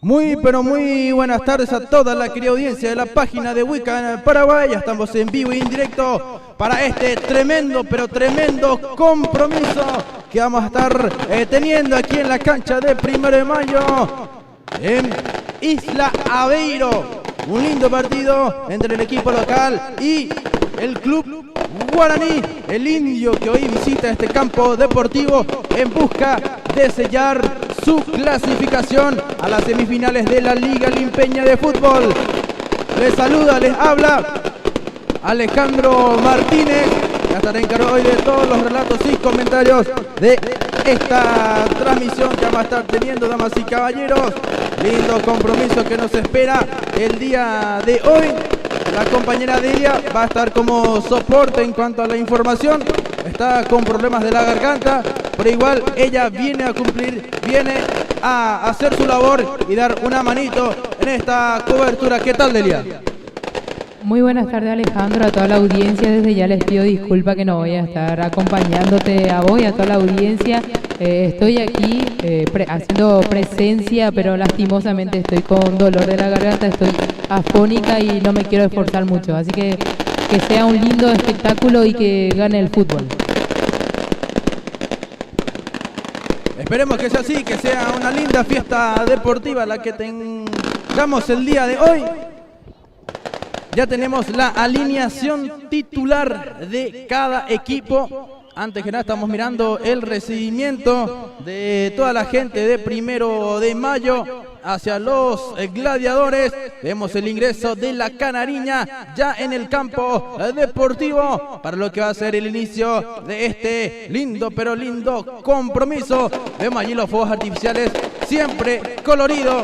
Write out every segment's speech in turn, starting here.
Muy pero muy buenas tardes a toda la querida audiencia de la página de Wicca en el Paraguay. Ya estamos en vivo y en directo para este tremendo pero tremendo compromiso que vamos a estar teniendo aquí en la cancha de 1 de Mayo en Isla Aveiro. Un lindo partido entre el equipo local y el club Guaraní, el indio, que hoy visita este campo deportivo en busca de sellar su clasificación a las semifinales de la Liga Limpeña de Fútbol. Les saluda, les habla Alejandro Martínez, que estará encargado hoy de todos los relatos y comentarios de esta transmisión que vamos a estar teniendo, damas y caballeros. Lindo compromiso que nos espera el día de hoy. La compañera Delia va a estar como soporte en cuanto a la información. Está con problemas de la garganta, pero igual ella viene a cumplir, viene a hacer su labor y dar una manito en esta cobertura. ¿Qué tal, Delia? Muy buenas tardes, Alejandro, a toda la audiencia. Desde ya les pido disculpas que no voy a estar acompañándote a vos y a toda la audiencia. Estoy aquí haciendo presencia, pero lastimosamente estoy con dolor de la garganta, estoy afónica y no me quiero esforzar mucho. Así que sea un lindo espectáculo y que gane el fútbol. Esperemos que sea así, que sea una linda fiesta deportiva la que tengamos el día de hoy. Ya tenemos la alineación titular de cada equipo. Antes que nada estamos mirando el recibimiento de toda la gente de 1 de Mayo hacia los gladiadores. Vemos el ingreso de la Canariña ya en el campo deportivo para lo que va a ser el inicio de este lindo pero lindo compromiso. Vemos allí los fuegos artificiales, siempre colorido.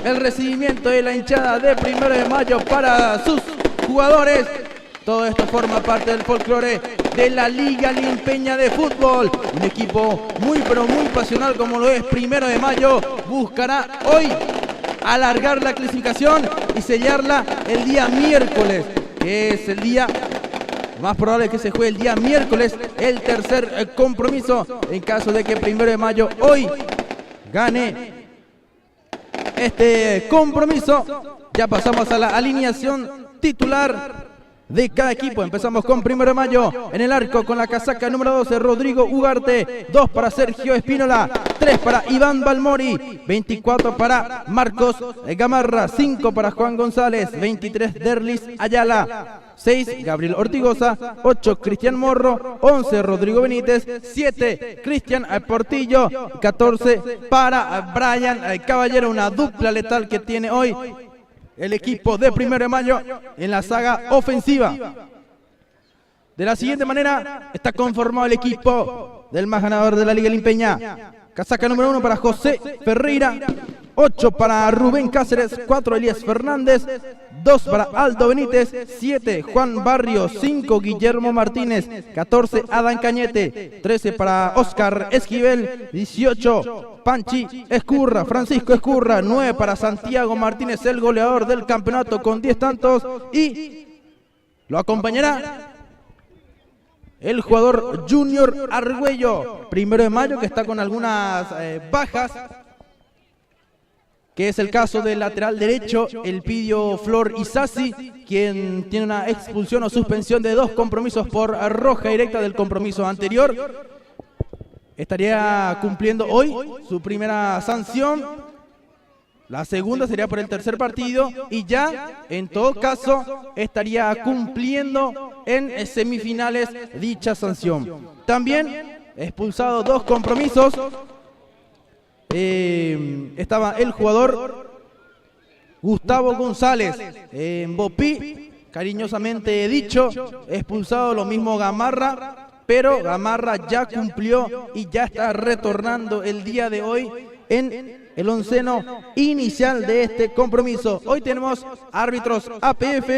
El recibimiento de la hinchada de 1 de Mayo para sus jugadores. Todo esto forma parte del folclore de la Liga Limpeña de Fútbol. Un equipo muy pero muy pasional como lo es 1 de Mayo. Buscará hoy alargar la clasificación y sellarla el día miércoles, que es el día más probable que se juegue el día miércoles, el tercer compromiso. En caso de que 1 de Mayo hoy gane este compromiso, ya pasamos a la alineación titular de cada equipo. Empezamos con 1 de Mayo en el arco con la casaca número 12, Rodrigo Ugarte. 2 para Sergio Espínola, 3 para Iván Balmori, 24 para Marcos Gamarra, 5 para Juan González, 23 Derlis Ayala, 6 Gabriel Ortigosa, 8 Cristian Morro, 11 Rodrigo Benítez, 7 Cristian Portillo, 14 para Brian Caballero. Una dupla letal que tiene hoy el equipo de 1 de Mayo en la saga ofensiva. De la siguiente manera está conformado el equipo del más ganador de la Liga Limpeña. Casaca número 1 para José Ferreira, 8 para Rubén Cáceres, 4 Elías Fernández, 2 para Aldo Benítez, 7 Juan Barrios, 5 Guillermo Martínez, 14 Adán Cañete, 13 para Oscar Esquivel, 18 Panchi Escurra, Francisco Escurra, 9 para Santiago Martínez, el goleador del campeonato con 10 tantos, y lo acompañará el jugador Junior Argüello. 1 de Mayo que está con algunas bajas, que es el caso del lateral derecho, el Pidio Flor Isasi, quien tiene una expulsión o suspensión de 2 compromisos por roja directa del compromiso anterior. Estaría cumpliendo hoy su primera sanción. La segunda sería por el tercer partido y ya, en todo caso, estaría cumpliendo en semifinales dicha sanción. También expulsado 2 compromisos. Estaba el jugador Gustavo González en Bopí, cariñosamente he dicho, expulsado, lo mismo Gamarra, pero Gamarra ya cumplió y ya está retornando el día de hoy en el onceno inicial de este compromiso. Hoy tenemos árbitros APF,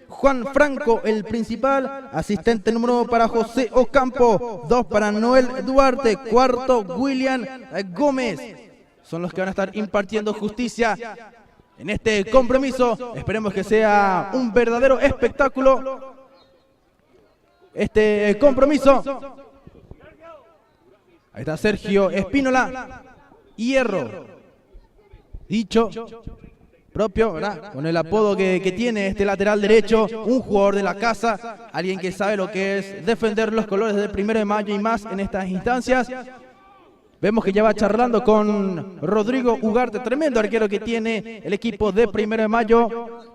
Juan Franco el principal, asistente número 1 para José Ocampo, 2 para Noel Duarte, 4 William Gómez. Son los que van a estar impartiendo justicia en este compromiso. Esperemos que sea un verdadero espectáculo este compromiso. Ahí está Sergio Espínola, Hierro. dicho propio, ¿verdad? Con el apodo que tiene este lateral derecho, un jugador de la casa, alguien que sabe lo que es defender los colores del 1 de mayo y más en estas instancias. Vemos que ya va charlando con Rodrigo Ugarte, tremendo arquero que tiene el equipo de 1 de mayo,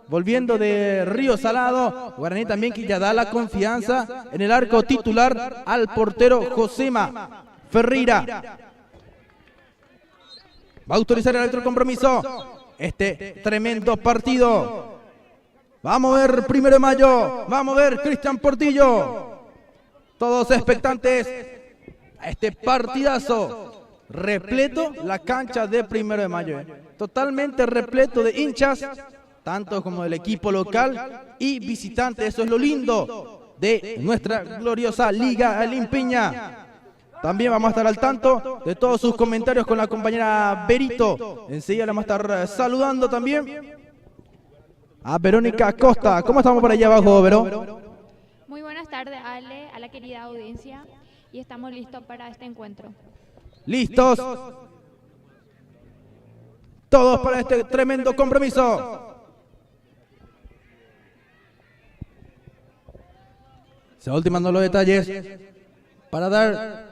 volviendo de Río Salado. Guaraní también que ya da la confianza en el arco titular al portero Josema Ferreira. Va a autorizar el árbitro compromiso este tremendo partido. Vamos a ver 1 de mayo, vamos a ver Cristian Portillo. Todos expectantes a este partidazo. Repleto la cancha de 1 de mayo. Totalmente repleto de hinchas, tanto como del equipo local y visitante. Eso es lo lindo de nuestra gloriosa Liga Limpiña. También vamos a estar al tanto de todos sus comentarios con la compañera Berito. Enseguida le vamos a estar saludando también a Verónica Costa. ¿Cómo estamos por allá abajo, Vero? Muy buenas tardes, Ale, a la querida audiencia, y estamos listos para este encuentro. ¿Listos? Todos para este tremendo compromiso. Se va ultimando los detalles para dar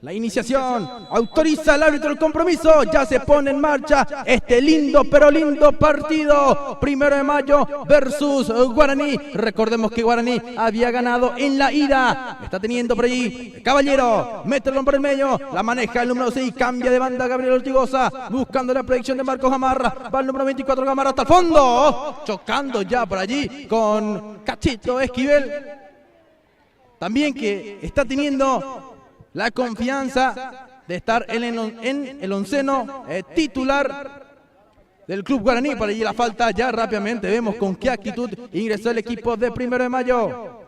la iniciación. Autoriza el árbitro el compromiso. Ya se pone en marcha este lindo pero lindo partido. 1 de mayo versus Guaraní. Recordemos que Guaraní había ganado en la ida. Está teniendo por allí Caballero. Mete el balón por el medio. La maneja el número 6. Cambia de banda Gabriel Ortigosa. Buscando la predicción de Marcos Gamarra. Va el número 24 Gamarra hasta el fondo. Chocando ya por allí con Cachito Esquivel. También que está teniendo la confianza de estar en el onceno titular del Club Guaraní. Por allí la falta ya rápidamente. Vemos con qué actitud ingresó el equipo de 1 de mayo.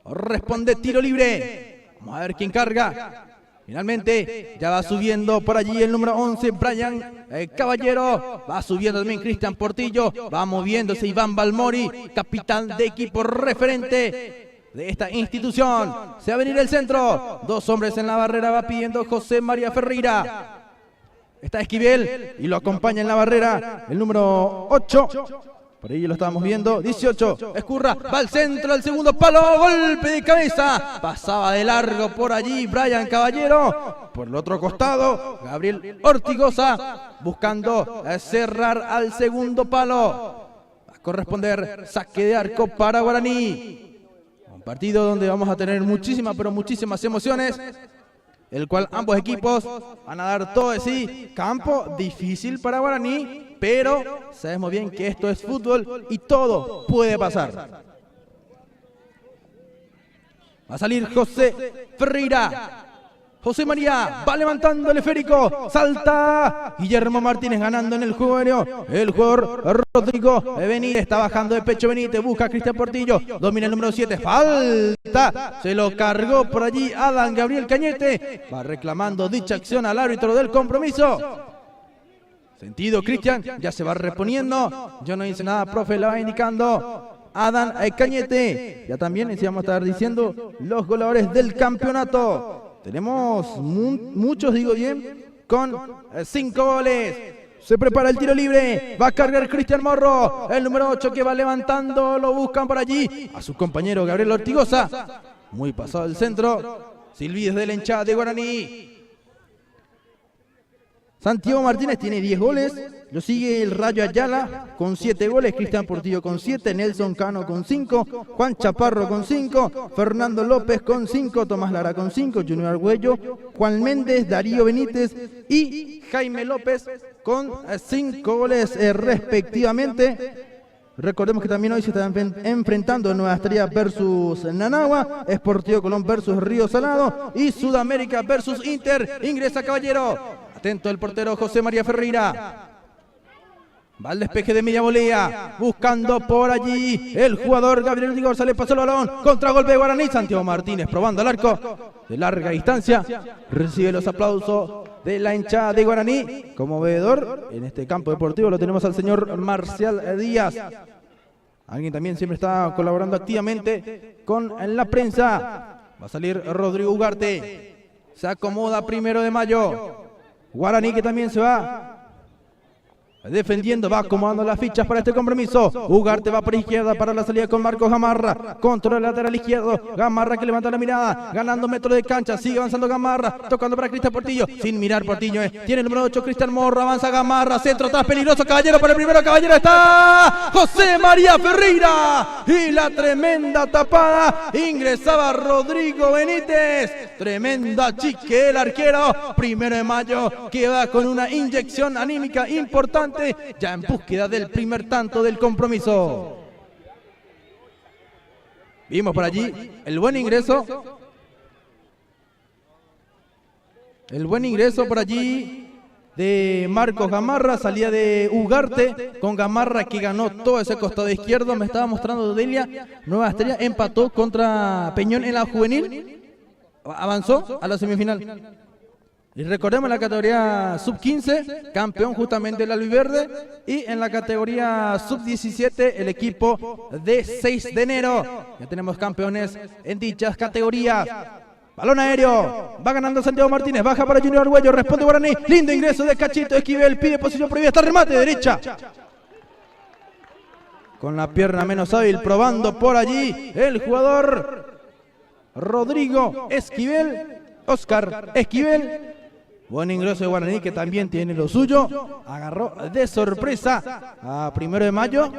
Responde tiro libre. Vamos a ver quién carga. Finalmente ya va subiendo por allí el número 11, Brian Caballero. Va subiendo también Cristian Portillo. Va moviéndose Iván Balmori, capitán de equipo referente de esta institución. Se va a venir el centro. Dos hombres en la barrera. Va pidiendo José María Ferreira. Está Esquivel y lo acompaña en la barrera el número 8. Por ahí lo estábamos viendo. 18. Escurra. Va al centro del segundo palo. Golpe de cabeza. Pasaba de largo por allí Brian Caballero. Por el otro costado, Gabriel Ortigosa buscando cerrar al segundo palo. Va a corresponder saque de arco para Guaraní. Un partido donde vamos a tener muchísimas, pero muchísimas emociones. El cual ambos equipos van a dar todo de sí. Campo difícil para Guaraní, pero sabemos bien que esto es fútbol y todo puede pasar. Va a salir José Ferreira. José María va levantando el esférico, salta Guillermo Martínez ganando en el juego aéreo. El jugador Rodrigo Benítez está bajando de pecho. Benítez busca a Cristian Portillo, domina el número 7, falta, se lo cargó por allí Adán Gabriel Cañete. Va reclamando dicha acción al árbitro del compromiso. Sentido Cristian, ya se va reponiendo. Yo no hice nada, profe, la va indicando Adán Cañete. Ya también les vamos a estar diciendo los goleadores del campeonato. Tenemos muchos, digo bien, con 5 goles. Se prepara el tiro libre. Va a cargar Cristian Morro. El número 8 que va levantando. Lo buscan por allí. A su compañero Gabriel Ortigosa. Muy pasado el centro. Silvíes de la hinchada de Guaraní. Santiago Martínez tiene 10 goles. Lo sigue el Rayo Ayala con 7 goles. Cristian Portillo con 7. Nelson Cano con 5. Juan Chaparro con 5. Fernando López con 5. Tomás Lara con 5. Junior Argüello. Juan Méndez. Darío Benítez. Y Jaime López con 5 goles respectivamente. Recordemos que también hoy se están enfrentando Nueva Estrella versus Nanagua, Sportivo Colón versus Río Salado y Sudamérica versus Inter. Ingresa Caballero. Atento el portero José María Ferreira. Va al despeje de media volea. Buscando por allí el jugador Gabriel Ortigosa. Le pasó el balón. Contragolpe de Guaraní. Santiago Martínez probando el arco de larga distancia. Recibe los aplausos de la hinchada de Guaraní. Como veedor en este campo deportivo lo tenemos al señor Marcial Díaz. Alguien también siempre está colaborando activamente con la prensa. Va a salir Rodrigo Ugarte. Se acomoda 1 de mayo. Guaraní que también se va defendiendo, va acomodando las fichas para este compromiso. Ugarte va por izquierda para la salida con Marcos Gamarra. Control el lateral izquierdo. Gamarra que levanta la mirada. Ganando metros de cancha. Sigue avanzando Gamarra. Tocando para Cristian Portillo. Sin mirar Portillo. Tiene el número 8 Cristian Morro. Avanza Gamarra. Centro atrás peligroso. Caballero para el primero. Caballero está José María Ferreira. Y la tremenda tapada. Ingresaba Rodrigo Benítez. Tremenda chique el arquero. 1 de mayo. Queda con una inyección anímica importante. Ya en búsqueda del primer tanto del compromiso. Vimos por allí el buen ingreso. El buen ingreso por allí de Marcos Gamarra. Salía de Ugarte con Gamarra que ganó todo ese costado izquierdo. Me estaba mostrando Delia. Nueva Estrella empató contra Peñón en la juvenil. Avanzó a la semifinal. Y recordemos la categoría sub-15, campeón justamente el albiverde. Y en la categoría sub-17, el equipo de 6 de enero. Ya tenemos campeones en dichas categorías. Balón aéreo, va ganando Santiago Martínez, baja para Junior Arguello, responde Guaraní. Lindo ingreso de Cachito Esquivel, pide posición prohibida, está remate, derecha. Con la pierna menos hábil, probando por allí el jugador Rodrigo Esquivel, Oscar Esquivel. Buen ingreso de Guaraní que también tiene lo suyo. Agarró de sorpresa a 1 de mayo.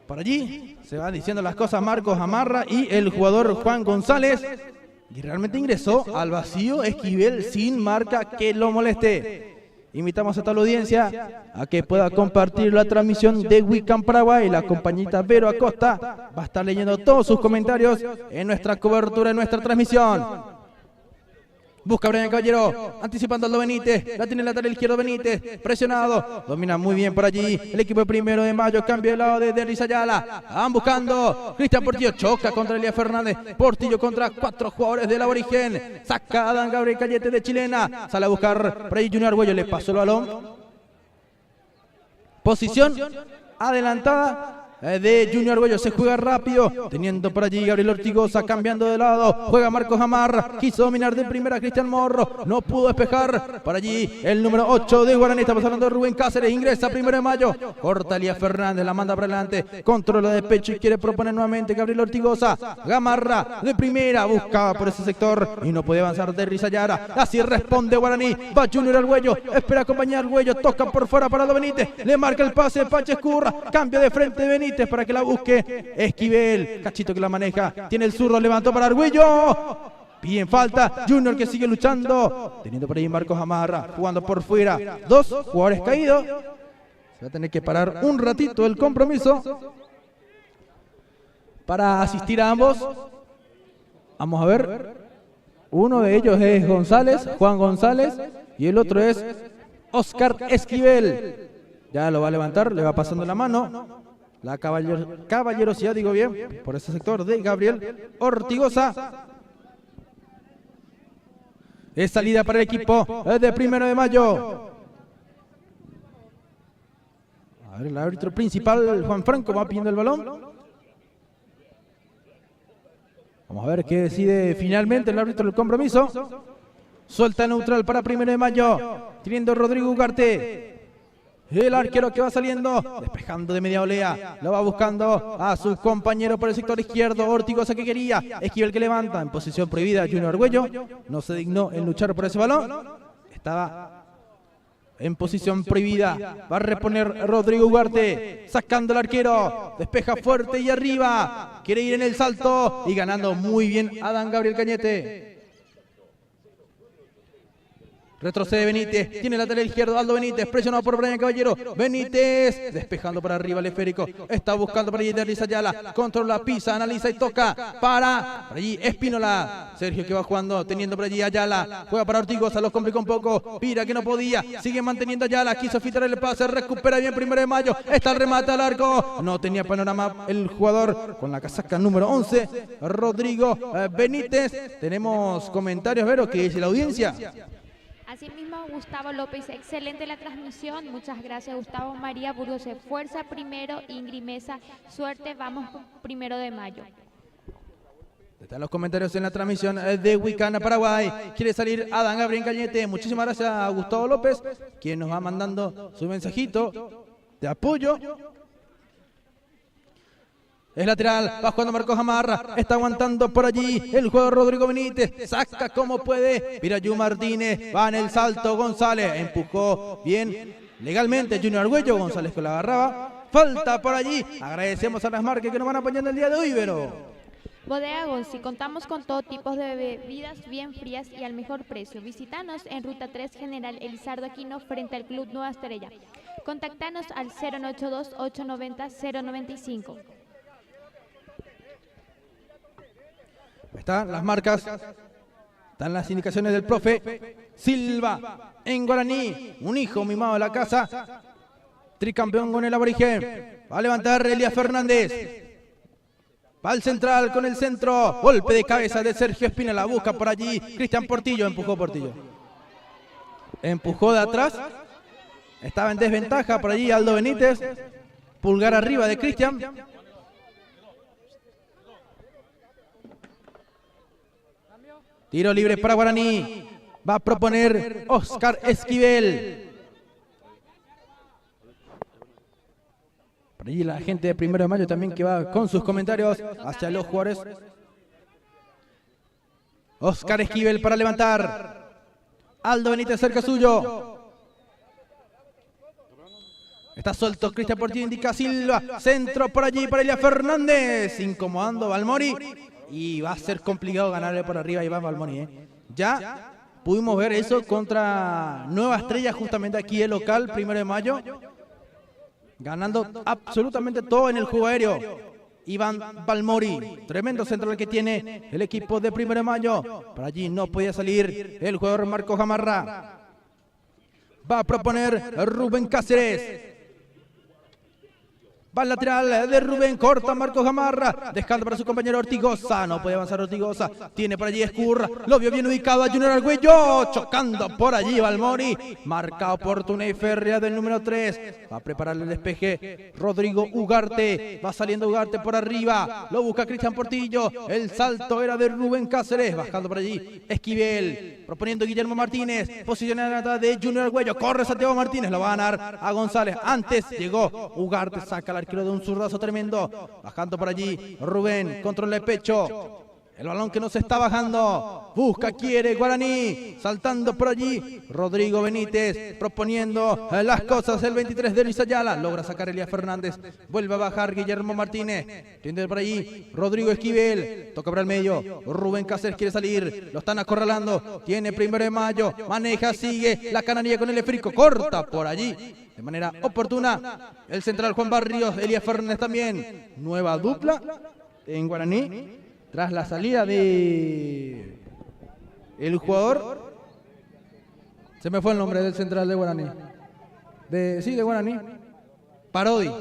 Por allí se van diciendo las cosas Marcos Gamarra y el jugador Juan González. Y realmente ingresó al vacío Esquivel sin marca que lo moleste. Invitamos a toda la audiencia a que pueda compartir la transmisión de Wicam Paraguay. La compañita Vero Acosta va a estar leyendo todos sus comentarios en nuestra cobertura, en nuestra transmisión. Busca a Brian Caballero, anticipando Aldo Benítez, la tiene el lateral izquierdo Benítez, presionado, domina muy bien por allí, el equipo de 1 de mayo, cambio de lado de Derris Ayala, van buscando, Cristian Portillo choca contra Elías Fernández, Portillo contra 4 jugadores del aborigen, saca a Adán Gabriel Cayete de Chilena, sale a buscar por ahí Junior Arguello, le pasó el balón, posición adelantada de Junior Arguello, se juega rápido, teniendo por allí Gabriel Ortigosa, cambiando de lado, juega Marcos Gamarra, quiso dominar de primera Cristian Morro, no pudo despejar, por allí el número 8 de Guaraní, estamos hablando de Rubén Cáceres, ingresa 1 de mayo, corta Elías Fernández, la manda para adelante, controla de pecho y quiere proponer nuevamente Gabriel Ortigosa, Gamarra de primera, buscaba por ese sector y no puede avanzar de Rizayara, así responde Guaraní, va Junior Arguello, espera acompañar Arguello, toca por fuera para Aldo Benítez, le marca el pase Pache Escurra, cambia de frente de Benítez, para que la busque Esquivel, Cachito que la maneja, tiene el zurdo, levantó para Arguello, bien falta, Junior que sigue luchando, teniendo por ahí Marcos Gamarra, jugando por fuera, 2 jugadores caídos, se va a tener que parar un ratito el compromiso para asistir a ambos. Vamos a ver, uno de ellos es González, Juan González, y el otro es Oscar Esquivel, ya lo va a levantar, le va pasando la mano. La caballerosidad, digo bien, por ese sector de Gabriel Ortigosa. Es salida para el equipo de 1 de mayo. A ver, el árbitro principal, Juan Franco, va pidiendo el balón. Vamos a ver qué decide finalmente el árbitro del compromiso. Suelta neutral para 1 de mayo. Teniendo Rodrigo Ugarte. El arquero que va saliendo, despejando de media volea, lo va buscando a su compañero por el sector izquierdo, Ortigosa que quería, Esquivel que levanta, en posición prohibida Junior Arguello, no se dignó en luchar por ese balón, estaba en posición prohibida, va a reponer Rodrigo Ugarte, sacando al arquero, despeja fuerte y arriba, quiere ir en el salto y ganando muy bien Adán Gabriel Cañete. Retrocede Benítez, tiene el lateral izquierdo Aldo Benítez, presionado por Brian Caballero, Benítez, despejando para arriba el esférico, está buscando por allí Derlis Ayala, controla, pisa, analiza y toca, para, por allí Espínola, Sergio que va jugando, teniendo por allí Ayala, juega para Ortigosa, lo complica un poco, Pira que no podía, sigue manteniendo Ayala, quiso filtrar el pase, recupera bien 1 de mayo, está el remate al arco, no tenía panorama el jugador con la casaca número 11, Rodrigo Benítez. Tenemos comentarios, Vero, ¿qué dice la audiencia? Asimismo, Gustavo López, excelente la transmisión. Muchas gracias, Gustavo. María Burgos, fuerza primero. Ingrid Mesa, suerte, vamos 1 de mayo. Están los comentarios en la transmisión de Huicana, Paraguay. Quiere salir Adán Gabriel Cañete. Muchísimas gracias a Gustavo López, quien nos va mandando su mensajito de apoyo. Es lateral, va jugando Marcos Gamarra, está aguantando por allí el jugador Rodrigo Benítez, saca como puede, Pirayu Martínez, va en el salto González, empujó bien legalmente Junior Argüello, González que la agarraba, falta por allí, agradecemos a las marcas que nos van apoyando el día de hoy, Vero. Bodega Gonzi, contamos con todo tipo de bebidas bien frías y al mejor precio. Visítanos en Ruta 3 General Elizardo Aquino frente al Club Nueva Estrella. Contactanos al 0982-890-095. Están las marcas, están las indicaciones del profe Silva en guaraní, un hijo mimado de la casa, tricampeón con el aborigen, va a levantar Elías Fernández. Va al central con el centro. Golpe de cabeza de Sergio Espina. La busca por allí. Cristian Portillo. Empujó Portillo. Empujó de atrás. Estaba en desventaja por allí Aldo Benítez. Pulgar arriba de Cristian. Tiro libre para Guaraní. Va a proponer Oscar Esquivel. Y la gente de 1 de Mayo también que va con sus comentarios hacia los jugadores. Oscar Esquivel para levantar. Aldo Benítez cerca suyo. Está suelto Cristian Portillo, indica Silva. Centro por allí para Elías Fernández. Incomodando Balmori. Y va a ser complicado ganarle por arriba a Iván Balmori. Ya pudimos ver eso contra Nueva Estrella, justamente aquí el local, 1 de Mayo. Ganando absolutamente todo en el juego aéreo. Iván Balmori, tremendo central que tiene el equipo de 1 de Mayo. Por allí no podía salir el jugador Marcos Gamarra. Va a proponer Rubén Cáceres. Va al lateral de Rubén, corta Marcos Gamarra, dejando para su compañero Ortigosa, no puede avanzar Ortigosa, tiene por allí Escurra, lo vio bien ubicado a Junior Argüello, chocando por allí Balmori, marca oportuna y férrea del número 3, va a preparar el despeje Rodrigo Ugarte, va saliendo Ugarte por arriba, lo busca Cristian Portillo, el salto era de Rubén Cáceres, bajando por allí Esquivel, proponiendo Guillermo Martínez, posicionada de Junior Argüello, corre Santiago Martínez, lo va a ganar a González, antes llegó Ugarte, saca la arquero de un zurdazo tremendo, bajando por allí Rubén, control de pecho, el balón que no se está bajando, busca, quiere Guaraní, saltando por allí Rodrigo Benítez, proponiendo las cosas, el 23 de Luis Ayala, logra sacar Elías Fernández, vuelve a bajar Guillermo Martínez, tiene por allí Rodrigo Esquivel, toca para el medio, Rubén Cáceres quiere salir, lo están acorralando, tiene 1 de Mayo, maneja, sigue la canaria con el esférico, corta por allí de manera oportuna el central Juan Barrios, Elías Fernández también, nueva dupla en Guaraní tras la salida de el jugador, se me fue el nombre del central de Guaraní, de Guaraní, Parodi,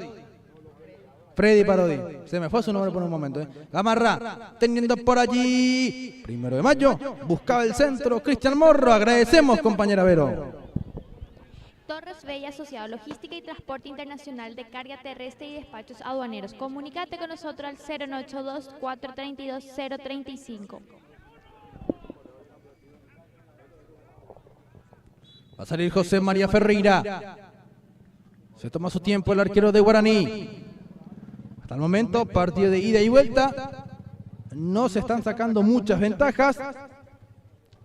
Freddy Parodi, se me fue su nombre por un momento. Gamarra, teniendo por allí 1 de Mayo, buscaba el centro Cristian Morro, agradecemos compañera Vero. Torres Bella Asociado, Logística y Transporte Internacional de Carga Terrestre y Despachos Aduaneros. Comunícate con nosotros al 0982-432-035. Va a salir José María Ferreira. Se toma su tiempo el arquero de Guaraní. Hasta el momento, partido de ida y vuelta. No se están sacando muchas ventajas.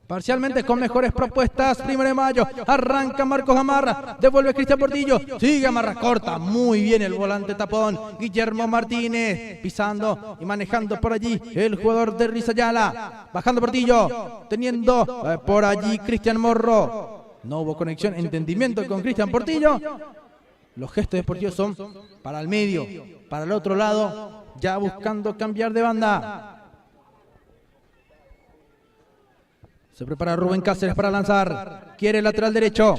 Parcialmente con mejores propuestas, 1 de Mayo, arranca Marcos Gamarra, devuelve Cristian Portillo, sigue Gamarra, corta muy bien el volante tapón, Guillermo Martínez, pisando y manejando por allí el jugador de Rizayala, bajando Portillo, teniendo por allí Cristian Morro, no hubo conexión, entendimiento con Cristian Portillo, los gestos deportivos son para el medio, para el otro lado, ya buscando cambiar de banda. Se prepara Rubén Cáceres para lanzar. Quiere el lateral derecho.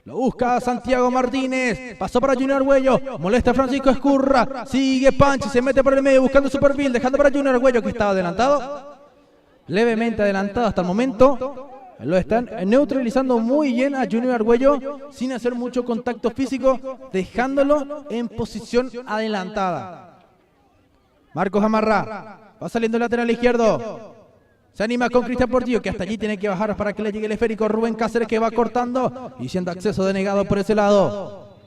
Lo busca Santiago Martínez. Pasó para Junior Argüello. Molesta a Francisco Escurra. Sigue Panchi. Se mete por el medio buscando su perfil. Dejando para Junior Argüello que estaba adelantado. Levemente adelantado hasta el momento. Lo están neutralizando muy bien a Junior Argüello. Sin hacer mucho contacto físico. Dejándolo en posición adelantada. Marcos Amarra. Va saliendo el lateral izquierdo. Se anima con Cristian Portillo, que hasta allí tiene que bajar para que le llegue el esférico. Rubén Cáceres, que va cortando y siendo acceso denegado por ese lado.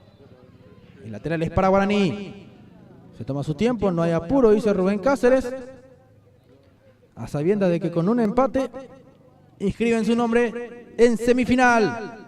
El lateral es para Guaraní. Se toma su tiempo, no hay apuro, dice Rubén Cáceres. A sabiendas de que con un empate inscriben su nombre en semifinal.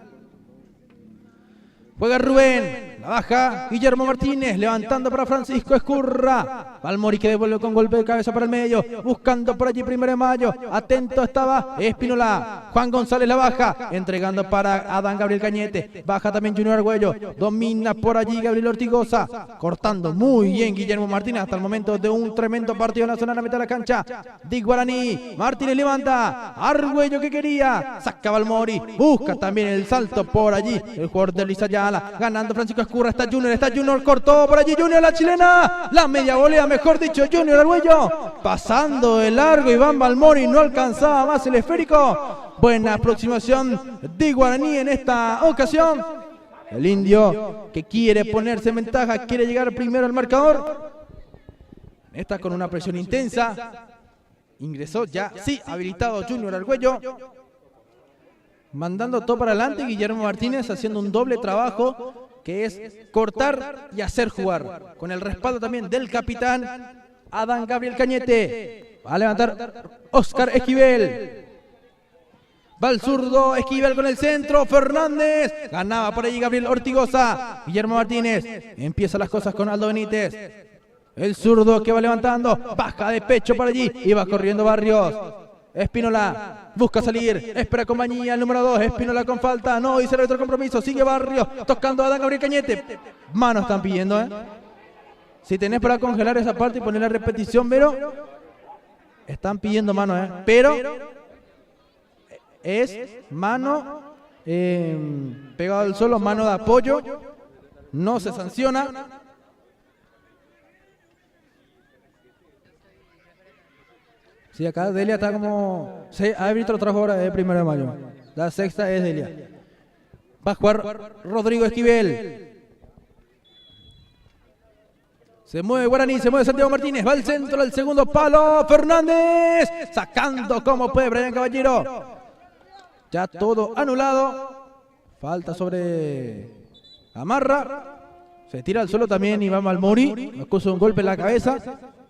Juega Rubén, la baja Guillermo Martínez, levantando para Francisco Escurra. Balmori que devuelve con golpe de cabeza para el medio, buscando por allí 1 de mayo. Atento estaba Espínola. Juan González la baja, entregando para Adán Gabriel Cañete. Baja también Junior Argüello, domina por allí Gabriel Ortigoza. Cortando muy bien Guillermo Martínez hasta el momento de un tremendo partido en la zona de la mitad de la cancha. Di Guaraní, Martínez levanta, Argüello que quería, saca Balmori, busca también el salto por allí. El jugador de Luis Ayala, ganando Francisco Escurra, está Junior, cortó por allí Junior, la chilena, la media volea, mejor dicho, Junior Argüello, pasando de largo Iván Balmori, no alcanzaba más el esférico. Buena aproximación de Guaraní en esta ocasión. El indio que quiere ponerse en ventaja, quiere llegar primero al marcador. Está con una presión intensa. Ingresó ya, sí, habilitado Junior Argüello. Mandando todo para adelante, Guillermo Martínez haciendo un doble trabajo, que es cortar y hacer jugar. Con el respaldo también del capitán Adán Gabriel Cañete. Va a levantar Oscar Esquivel. Va el zurdo, Esquivel con el centro, Fernández. Ganaba por allí Gabriel Ortigoza. Guillermo Martínez. Empieza las cosas con Aldo Benítez. El zurdo que va levantando, baja de pecho por allí y va corriendo Barrios. Espínola busca salir, espera compañía, el número 2, Espínola con falta, no hizo el otro compromiso, sigue Barrios, tocando a Adán Gabriel Cañete. Manos están pidiendo, Si tenés para congelar esa parte y poner la repetición, pero están pidiendo mano, pero es mano pegado al suelo, mano de apoyo, no se sanciona. Sí, acá Delia está como... Sí, ha abierto otra hora de 1 de mayo. La sexta es Delia. Va a jugar Rodrigo Esquivel. Se mueve Guaraní, se mueve Santiago Martínez. Va al centro, al segundo palo. Fernández. Sacando como puede Brian Caballero. Ya todo anulado. Falta sobre Amarra. Se tira al suelo también Iván Balmori. Acusa un golpe en la cabeza.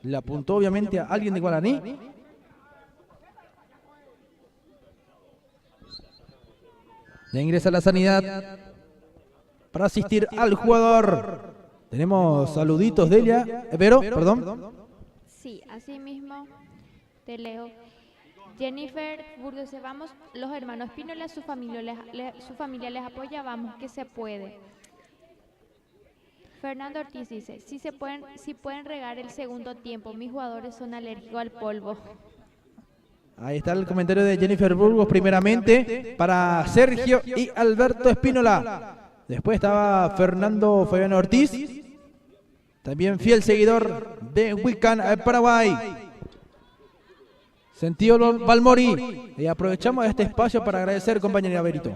Le apuntó obviamente a alguien de Guaraní. Ya ingresa la sanidad para asistir al jugador. Tenemos saluditos de Delia. Perdón. Sí, así mismo te leo. Jennifer Burgos, vamos, los hermanos Espínola, su familia les apoya, vamos que se puede. Fernando Ortiz dice, si pueden regar el segundo tiempo, mis jugadores son alérgicos al polvo. Ahí está el comentario de Jennifer Burgos, primeramente para Sergio y Alberto Espínola. Después estaba Fernando Fabián Ortiz, también fiel seguidor de Huicán, Paraguay. Sentido Balmori. Y aprovechamos este espacio para agradecer, compañera Berito.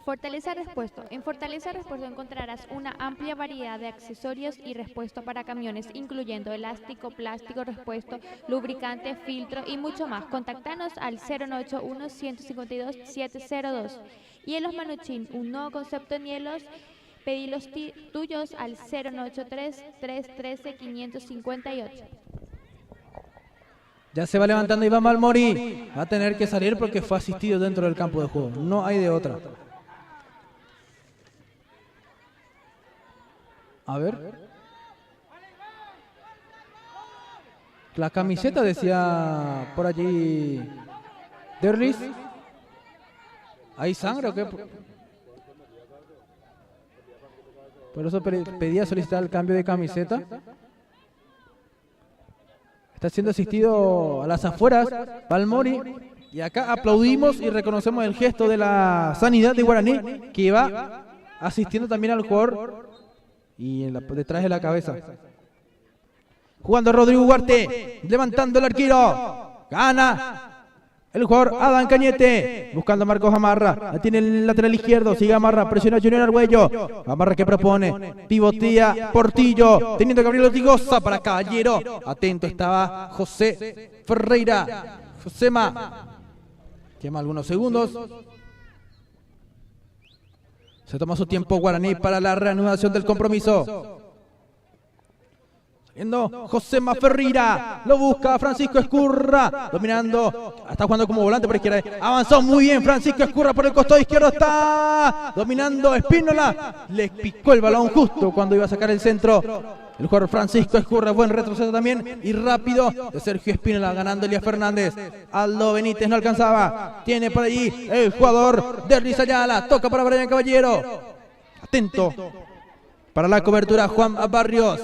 Fortaleza Repuesto. En Fortaleza Repuesto encontrarás una amplia variedad de accesorios y repuesto para camiones, incluyendo elástico, plástico, repuesto, lubricante, filtro y mucho más. Contáctanos al 091-152-702. Hielos Manuchin, un nuevo concepto en hielos. Pedí los tuyos al 093-313-558. Ya se va levantando Iván Balmori. Va a tener que salir porque fue asistido dentro del campo de juego. No hay de otra. A ver. La camiseta decía por allí Derlis. ¿Hay sangre o qué? Por eso pedía solicitar el cambio de camiseta. Está siendo asistido a las afueras Balmori. Y acá aplaudimos y reconocemos el gesto de la sanidad de Guaraní, que va asistiendo también al jugador y detrás de la cabeza. Jugando Rodrigo Ugarte, levantando el arquero. Gana El jugador Adán Cañete, buscando a Marcos Gamarra, la tiene el lateral izquierdo, sigue Gamarra, presiona a Junior Argüello, Gamarra que propone, pivotea Portillo, teniendo a Gabriel Ortigosa para Caballero, atento estaba José Ferreira, Josema, quema algunos segundos, se toma su tiempo Guaraní para la reanudación del compromiso. Saliendo Josema Ferreira, lo busca Francisco Escurra, dominando, está jugando como volante por izquierda, avanzó muy bien Francisco Escurra por el costado izquierdo, está dominando Espínola, le picó el balón justo cuando iba a sacar el centro, el jugador Francisco Escurra, buen retroceso también y rápido de Sergio Espínola, ganando Elías Fernández, Aldo Benítez no alcanzaba, tiene por allí el jugador de Riz Ayala, toca para Brian Caballero, atento para la cobertura Juan Barrios.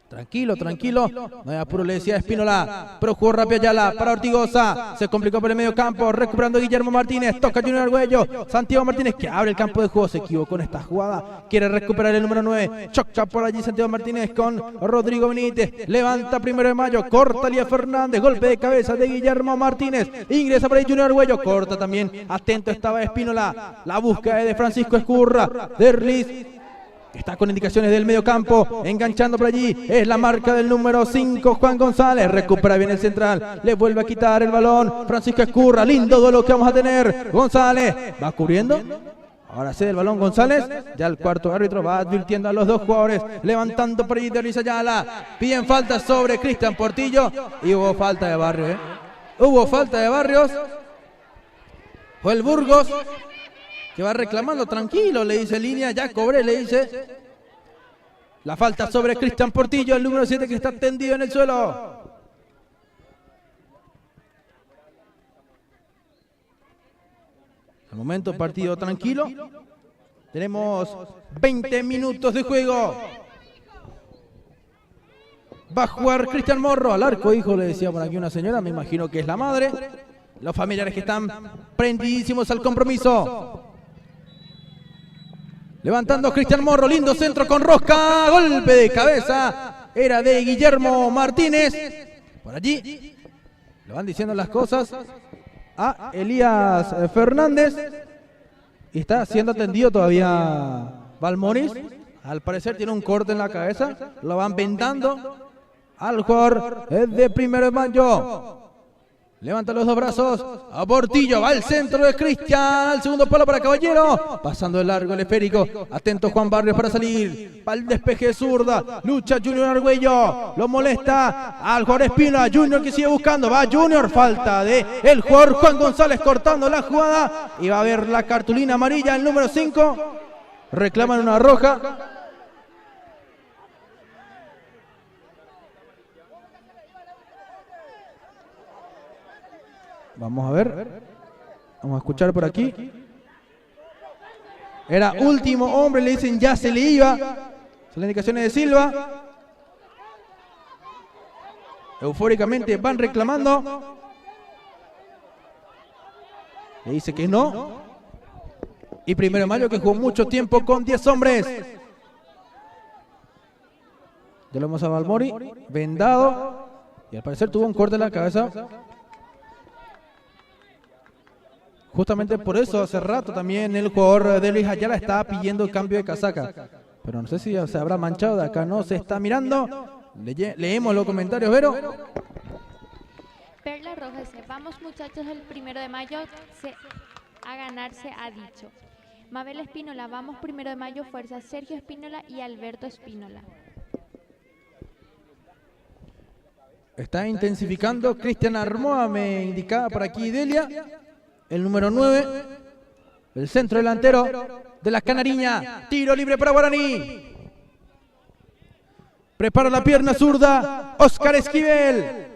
Tranquilo, tranquilo, no hay apuro, le decía Espínola, pero jugó rápido Ayala para Ortigosa, se complicó por el medio campo, recuperando Guillermo Martínez, toca Junior Argüello, Santiago Martínez que abre el campo de juego, se equivocó en esta jugada, quiere recuperar el número 9, choca por allí Santiago Martínez con Rodrigo Benítez, levanta 1 de mayo, corta Elías Fernández, golpe de cabeza de Guillermo Martínez, ingresa por ahí Junior Argüello, corta también, atento estaba Espínola, la búsqueda de Francisco Escurra, de Riz. Está con indicaciones del medio campo, enganchando por allí, es la marca del número 5, Juan González, recupera bien el central, le vuelve a quitar el balón, Francisco Escurra, lindo duelo que vamos a tener, González, va cubriendo, ahora cede el balón González, ya el cuarto árbitro va advirtiendo a los dos jugadores, levantando por allí de Riz Ayala, piden falta sobre Cristian Portillo, y hubo falta de Barrios, hubo falta de Barrios, fue el Burgos, que va reclamando, tranquilo, le dice Línea, ya cobré, le dice. La falta sobre Cristian Portillo, el número 7 que está tendido en el suelo. Al momento partido tranquilo. Tenemos 20 minutos de juego. Va a jugar Cristian Morro al arco, hijo, le decía por aquí una señora, me imagino que es la madre. Los familiares que están prendidísimos al compromiso. Levantando Cristian Morro, lindo centro con rosca, golpe de cabeza, era de Guillermo Martínez. Por allí le van diciendo las cosas a Elías Fernández y está siendo atendido todavía Balmoris. Al parecer tiene un corte en la cabeza, lo van vendando al jugador de 1 de mayo. Levanta los dos brazos a Portillo, va al centro de Cristian, al segundo palo para Caballero, pasando de largo el esférico, atento Juan Barrios para salir, para el despeje de zurda, lucha Junior Argüello, lo molesta al jugador Espínola, Junior que sigue buscando, va Junior, falta de el jugador Juan González cortando la jugada, y va a haber la cartulina amarilla, el número 5, reclaman una roja. Vamos a ver, vamos a escuchar por aquí. Era último hombre, le dicen ya se le iba. Son las indicaciones de Silva. Eufóricamente van reclamando. Le dice que no. Y 1 de mayo que jugó mucho tiempo con 10 hombres. Ya lo vemos a Balmori, vendado. Y al parecer tuvo un corte en la cabeza. Justamente por eso hace rato también el jugador de Riz Ayala estaba pidiendo el cambio de casaca. Pero no sé si se habrá manchado, de acá no se está mirando. Leemos los comentarios, Vero. Perla Roja dice, vamos muchachos, el 1 de mayo a ganar se ha dicho. Mabel Espínola, vamos 1 de mayo, fuerza Sergio Espínola y Alberto Espínola. Está intensificando Cristian Armoa, me indicaba por aquí Delia. El número 9, el centro delantero de la Canariña. Tiro libre para Guaraní. Prepara la pierna zurda, Óscar Esquivel.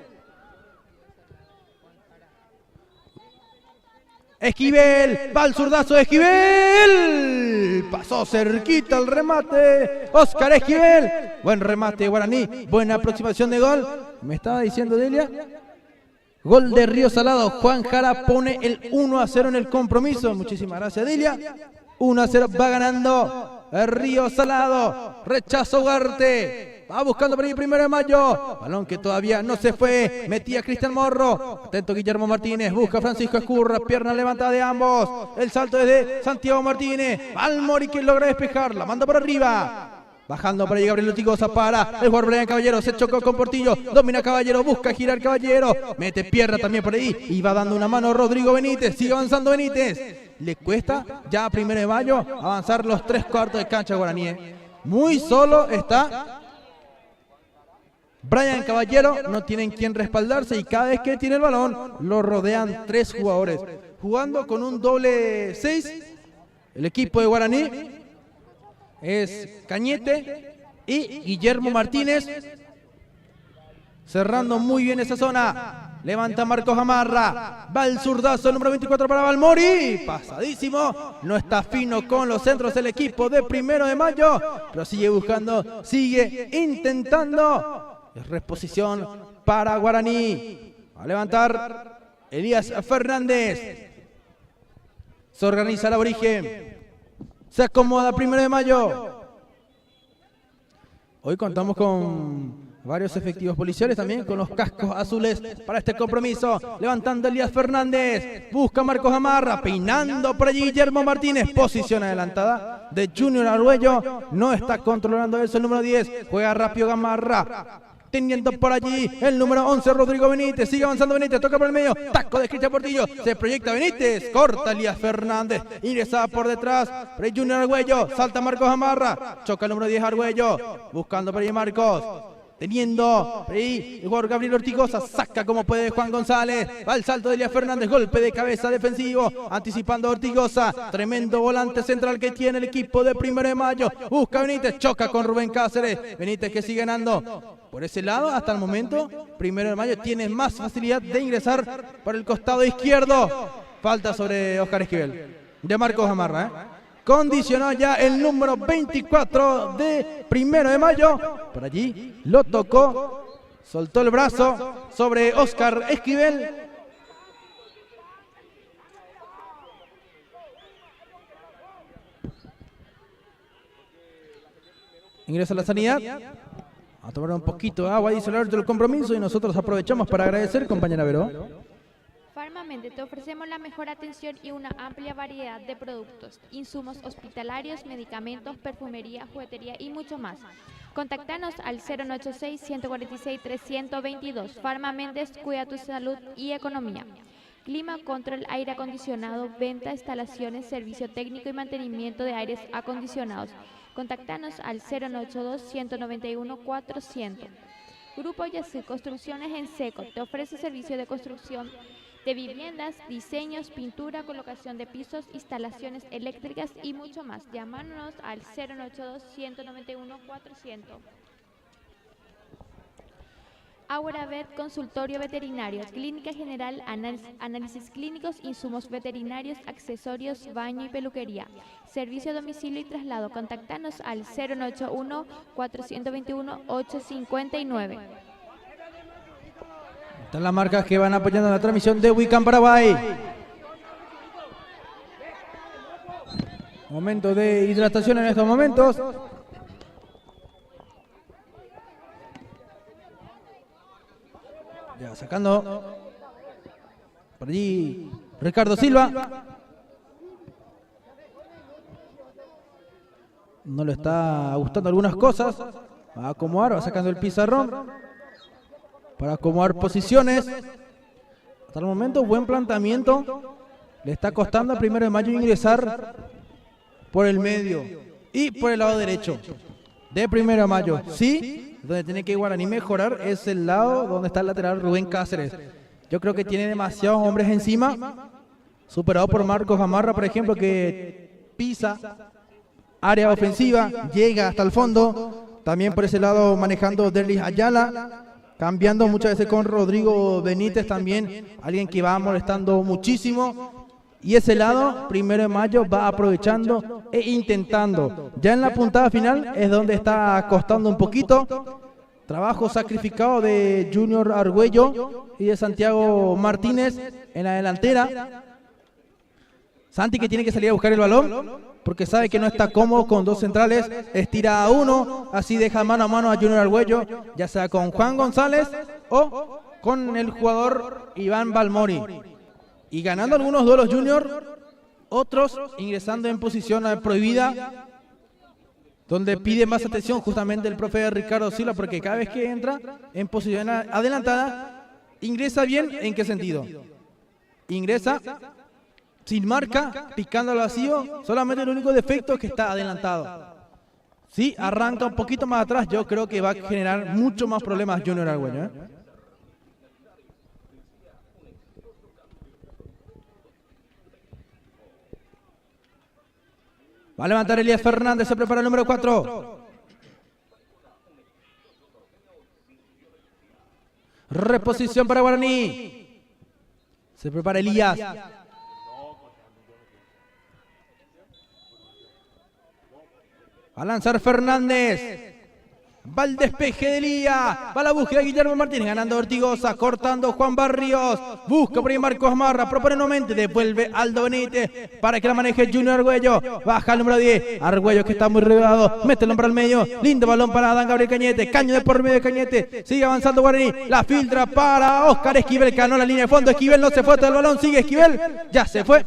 Esquivel, va al zurdazo de Esquivel. Pasó cerquita el remate. Óscar Esquivel. Buen remate de Guaraní, buena aproximación de gol. Me estaba diciendo Delia. Gol de Río Salado, Juan Jara pone el 1-0 en el compromiso. Muchísimas gracias, Delia. 1-0 va ganando Río Salado. Rechazo Ugarte. Va buscando por ahí Primero de Mayo. Balón que todavía no se fue. Metía Cristian Morro. Atento Guillermo Martínez. Busca Francisco Escurra. Pierna levantada de ambos. El salto desde Santiago Martínez. Almori que logra despejar. La manda por arriba. Bajando para llegar Gabriel Ortigosa para el jugador Brian Caballero. Se chocó con Portillo. Domina Caballero. Busca girar Caballero. Mete pierna también por ahí. Y va dando una mano Rodrigo Benítez. Sigue avanzando Benítez. Le cuesta ya a Primero de Mayo avanzar los 3/4 de cancha Guaraní. Muy solo está Brian Caballero, no tienen quien respaldarse y cada vez que tiene el balón lo rodean 3 jugadores. Jugando con un doble 6, el equipo de Guaraní es Cañete y Guillermo Martínez. Cerrando muy bien esa zona. Levanta Marcos Gamarra. Va el zurdazo número 24 para Balmori. Pasadísimo. No está fino con los centros el equipo de Primero de Mayo. Pero sigue buscando, sigue intentando. Reposición para Guaraní. Va a levantar Elías Fernández. Se organiza el aborigen. Se acomoda Primero de Mayo. Hoy contamos con varios efectivos policiales también con los cascos azules para este compromiso. Levantando Elías Fernández. Busca Marcos Gamarra. Peinando por allí Guillermo Martínez. Posición adelantada de Junior Argüello. No está controlando eso el número 10. Juega rápido Gamarra. Teniendo por allí el número 11 Rodrigo Benítez. Sigue avanzando Benítez. Toca por el medio. Taco de Cristian Portillo. Se proyecta Benítez. Corta Elías Fernández. Ingresada por detrás. Por ahí Junior Argüello. Salta Marcos Gamarra. Choca el número 10 Argüello. Buscando por ahí Marcos. Teniendo ahí el jugador Gabriel Ortigosa, saca como puede Juan González, va el salto de Elías Fernández, golpe de cabeza defensivo, anticipando a Ortigosa, tremendo volante central que tiene el equipo de Primero de Mayo, busca Benítez, choca con Rubén Cáceres, Benítez que sigue ganando. Por ese lado, hasta el momento, Primero de Mayo tiene más facilidad de ingresar por el costado izquierdo. Falta sobre Oscar Esquivel, de Marcos Gamarra, Condicionó ya el número 24 de Primero de Mayo. Por allí lo tocó, soltó el brazo sobre Oscar Esquivel. Ingresa a la sanidad. A tomar un poquito de agua, dice el árbitro del compromiso, y nosotros aprovechamos para agradecer, compañera Vero. Farmamende te ofrecemos la mejor atención y una amplia variedad de productos, insumos hospitalarios, medicamentos, perfumería, juguetería y mucho más. Contáctanos al 096-146-322. Farmamendes, cuida tu salud y economía. Clima, control, aire acondicionado, venta, instalaciones, servicio técnico y mantenimiento de aires acondicionados. Contáctanos al 0982-191-400. Grupo Yací Construcciones en Seco te ofrece servicio de construcción de viviendas, diseños, pintura, colocación de pisos, instalaciones eléctricas y mucho más. Llámanos al 0982-191-400. Auravet Consultorio Veterinario, Clínica General, análisis clínicos, insumos veterinarios, accesorios, baño y peluquería. Servicio a domicilio y traslado. Contactanos al 0981-421-859. Están las marcas que van apoyando la transmisión de Wicam Paraguay. Momento de hidratación en estos momentos. Ya sacando por allí Ricardo Silva. No le está gustando algunas cosas. Va a acomodar, va sacando el pizarrón para acomodar posiciones. Hasta el momento buen planteamiento. Le está costando a Primero de Mayo ingresar por el medio y por el lado derecho de Primero de Mayo. Sí, donde tiene que Guaraní mejorar es el lado donde está el lateral Rubén Cáceres. Yo creo que tiene demasiados hombres encima, superado por Marcos Gamarra, por ejemplo, que pisa área ofensiva, llega hasta el fondo. También por ese lado manejando Derlis Ayala, cambiando muchas veces con Rodrigo Benítez también, alguien que va molestando muchísimo. Y ese lado, Primero de Mayo va aprovechando e intentando. Ya en la puntada final es donde está costando un poquito. Trabajo sacrificado de Junior Argüello y de Santiago Martínez en la delantera. Santi, que tiene que salir a buscar el balón porque sabe que no está cómodo con dos centrales. Estira a uno, así deja mano a mano a Junior Argüello, ya sea con Juan González o con el jugador Iván Balmori. Y ganando algunos duelos Junior, otros ingresando en posición prohibida, donde pide más atención justamente el profe Ricardo Silva, porque cada vez que entra en posición adelantada, ingresa bien. ¿En qué sentido? Ingresa sin marca, picando al vacío, solamente el único defecto es que está adelantado. Si arranca un poquito más atrás, yo creo que va a generar mucho más problemas Junior Argüello, ¿eh? Va a levantar Elías Fernández, se prepara el número 4. Reposición para Guaraní. Se prepara Elías. Va a lanzar Fernández. Va el despeje de Elías. Va la búsqueda de Guillermo Martínez. Ganando Ortigosa. Cortando Juan Barrios. Busca por ahí Marcos Amarra. Propone nuevamente. Devuelve Aldo Benítez. Para que la maneje Junior Argüello. Baja el número 10. Argüello, que está muy regalado. Mete el hombro al medio. Lindo balón para Adán Gabriel Cañete. Caño de por medio de Cañete. Sigue avanzando Guaraní. La filtra para Oscar Esquivel. Ganó la línea de fondo. Esquivel no se fue hasta el balón. Sigue Esquivel. Ya se fue.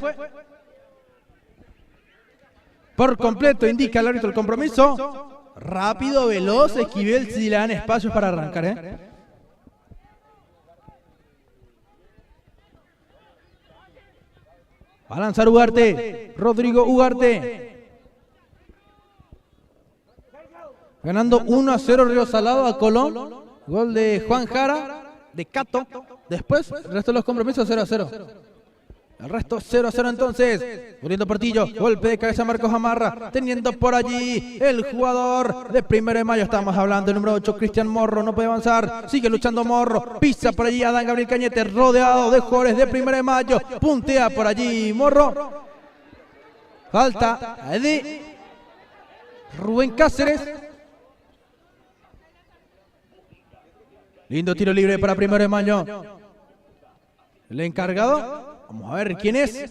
Por completo indica el árbitro el compromiso. Rápido, veloz, Esquivel, si le dan espacios para arrancar, ¿eh? Va a lanzar Ugarte. Rodrigo Ugarte. Ganando 1-0 Río Salado a Colón. Gol de Juan Jara, de Cato. Después, el resto de los compromisos 0-0. El resto 0-0 entonces. Muriendo Portillo. Golpe de cabeza Marcos Amarra. Teniendo por allí el jugador de 1 de mayo. Estamos hablando del número 8, Cristian Morro. No puede avanzar. Sigue luchando Morro. Pisa por allí Adán Gabriel Cañete. Rodeado de jugadores de 1 de mayo. Puntea por allí Morro. Falta de Rubén Cáceres. Lindo tiro libre para 1 de mayo. El encargado. Vamos a ver quién es.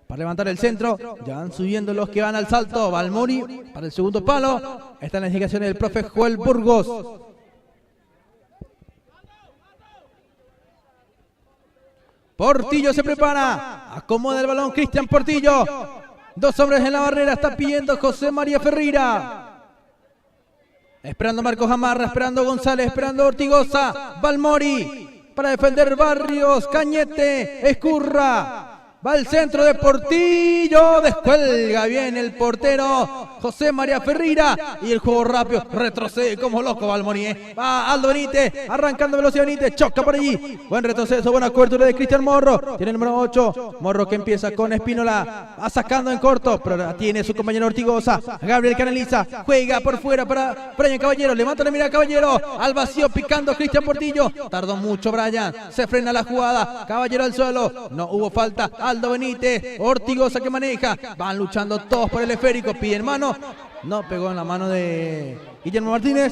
Para levantar el centro. Ya van subiendo los que van al salto. Balmori para el segundo palo. Están las indicaciones del profe Joel Burgos. Portillo se prepara. Acomoda el balón Cristian Portillo. Dos hombres en la barrera. Está pidiendo José María Ferreira. Esperando Marcos Amarra. Esperando González. Esperando Ortigosa. Balmori. Para defender Barrios, Cañete, Escurra. Va al centro de Portillo. Descuelga bien el portero José María Ferreira. Y el juego rápido. Retrocede como loco Balmori. Va Aldo Benítez. Arrancando velocidad Benítez. Choca por allí. Buen retroceso. Buena cobertura de Cristian Morro. Tiene el número 8. Morro que empieza con Espínola. Va sacando en corto. Pero la tiene su compañero Ortigosa. Gabriel canaliza. Juega por fuera para Brian Caballero. Levanta la mirada Caballero. Al vacío picando Cristian Portillo. Tardó mucho Brian. Se frena la jugada. Caballero al suelo. No hubo falta. Aldo Benítez, Ortigosa que maneja, van luchando todos por el esférico, piden mano, no pegó en la mano de Guillermo Martínez,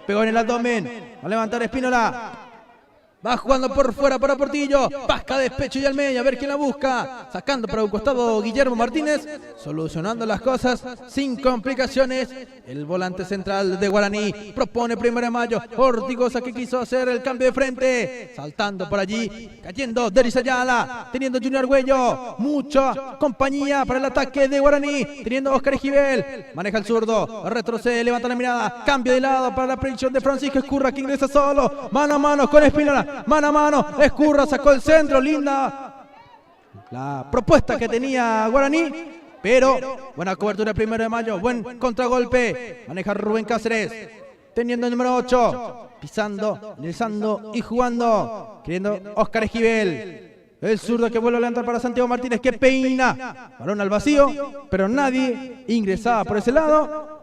pegó en el abdomen, va a levantar Espínola, va jugando por fuera para Portillo, pasca despecho y al medio, a ver quién la busca, sacando para un costado Guillermo Martínez, solucionando las cosas sin complicaciones, el volante central de Guaraní, propone 1 de mayo, Ortigosa que quiso hacer el cambio de frente, saltando por allí, cayendo Deris Ayala, teniendo Junior Argüello, mucha compañía para el ataque de Guaraní, teniendo Oscar Esquivel, maneja el zurdo, retrocede, levanta la mirada, cambio de lado para la predicción de Francisco Escurra que ingresa solo, mano a mano con Espínola. Mano a mano, Escurra sacó el centro, linda la propuesta que tenía Guaraní, pero buena cobertura 1 de mayo, buen contragolpe, maneja Rubén Cáceres, teniendo el número 8, pisando, ingresando y jugando, queriendo Oscar Esquivel, el zurdo que vuelve a levantar para Santiago Martínez, que peina, balón al vacío, pero nadie ingresaba por ese lado.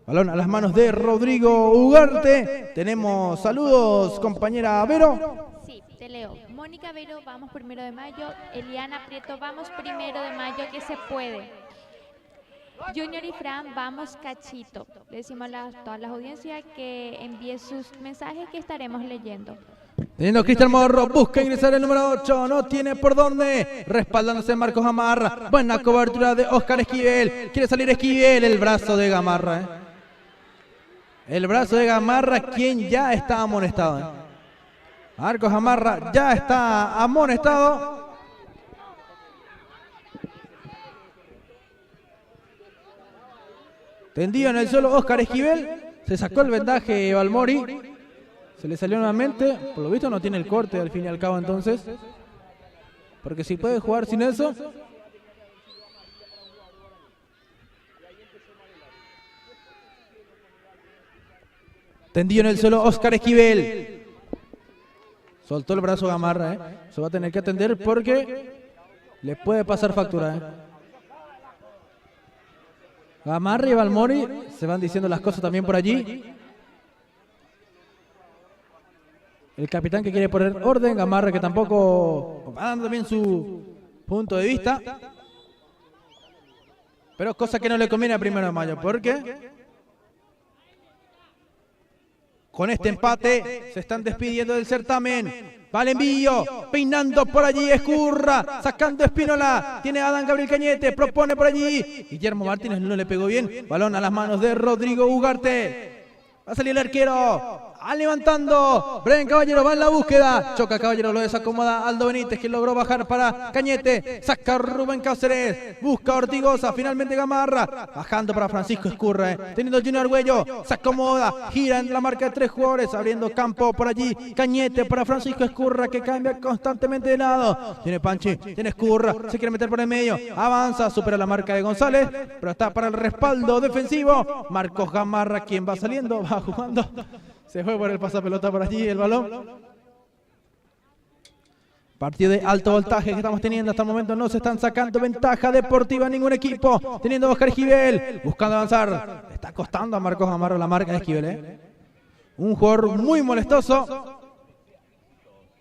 Balón a las manos de Rodrigo Ugarte. Tenemos saludos, compañera Vero. Sí, te leo. Mónica Vero, vamos 1 de mayo. Eliana Prieto, vamos 1 de mayo, que se puede. Junior y Fran, vamos cachito. Le decimos a todas las audiencias que envíe sus mensajes que estaremos leyendo. Teniendo Cristian Morro, busca ingresar el número 8, no tiene por dónde. Respaldándose Marcos Gamarra. Buena cobertura de Oscar Esquivel. Quiere salir Esquivel, el brazo de Gamarra. El brazo de Gamarra, quien ya está amonestado. Marcos Gamarra ya está amonestado. Tendido en el suelo Oscar Esquivel. Se sacó el vendaje Balmori. Se le salió nuevamente. Por lo visto no tiene el corte al fin y al cabo entonces. Porque si puede jugar sin eso. Tendido en el suelo Oscar Esquivel. Soltó el brazo Gamarra. Se va a tener que atender porque le puede pasar factura. Gamarra y Balmori se van diciendo las cosas también por allí. El capitán que quiere poner orden, Gamarra que tampoco va dando también su punto de vista. Pero cosa que no le conviene a 1 de mayo, porque con este empate se están despidiendo del certamen. Va el envío, peinando por allí Escurra, sacando Espínola. Tiene a Adán Gabriel Cañete, propone por allí. Guillermo Martínez no le pegó bien. Balón a las manos de Rodrigo Ugarte. Va a salir el arquero. Levantando, Brian Caballero va en la búsqueda, choca Caballero, lo desacomoda Aldo Benítez, que logró bajar para Cañete, saca Rubén Cáceres, busca Ortigosa, finalmente Gamarra, bajando para Francisco Escurra, teniendo Junior Arguello, se acomoda, gira en la marca de 3 jugadores, abriendo campo por allí, Cañete para Francisco Escurra, que cambia constantemente de lado, tiene Panchi, tiene Escurra, se quiere meter por el medio, avanza, supera la marca de González, pero está para el respaldo defensivo, Marcos Gamarra, quien va saliendo, va jugando. Se fue por el pasapelota por allí el balón. Partido de alto voltaje que estamos teniendo hasta el momento. No se están sacando ventaja deportiva ningún equipo. Teniendo a Oscar Esquivel, buscando avanzar. Le está costando a Marcos Gamarra la marca de Esquivel. Un jugador muy molestoso.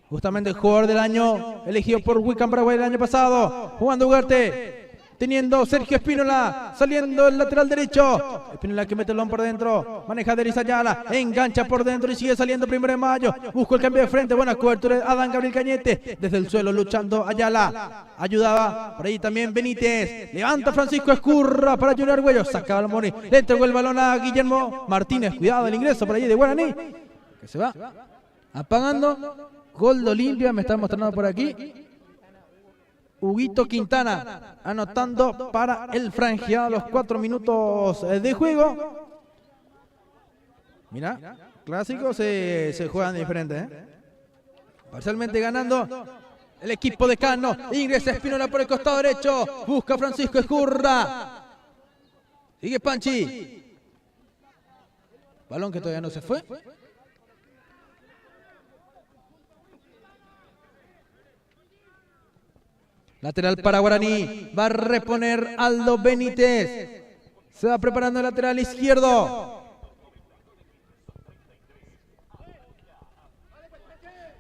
Justamente el jugador del año elegido por Wickham Paraguay el año pasado. Jugando Ugarte. Teniendo Sergio Espínola, saliendo el lateral derecho. Espínola que mete el balón por dentro. Maneja Denis Ayala, engancha por dentro y sigue saliendo 1 de mayo. Busca el cambio de frente, buena cobertura de Adán Gabriel Cañete. Desde el suelo luchando Ayala. Ayudaba por ahí también Benítez. Levanta Francisco Escurra para Junior Arguello. Saca Balmori, le entregó el balón a Guillermo Martínez. Cuidado el ingreso por allí de Guaraní, que se va apagando. Gol de Olimpia, me están mostrando por aquí. Huguito Quintana anotando para el franjeado a los 4 minutos de juego. Mira, clásicos se juegan diferente. Parcialmente ganando el equipo de Cano. Ingresa Espínola por el costado derecho. Busca Francisco Escurra. Sigue Panchi. Balón que todavía no se fue. Lateral para Guaraní, va a reponer Aldo Benítez. Se va preparando el lateral izquierdo.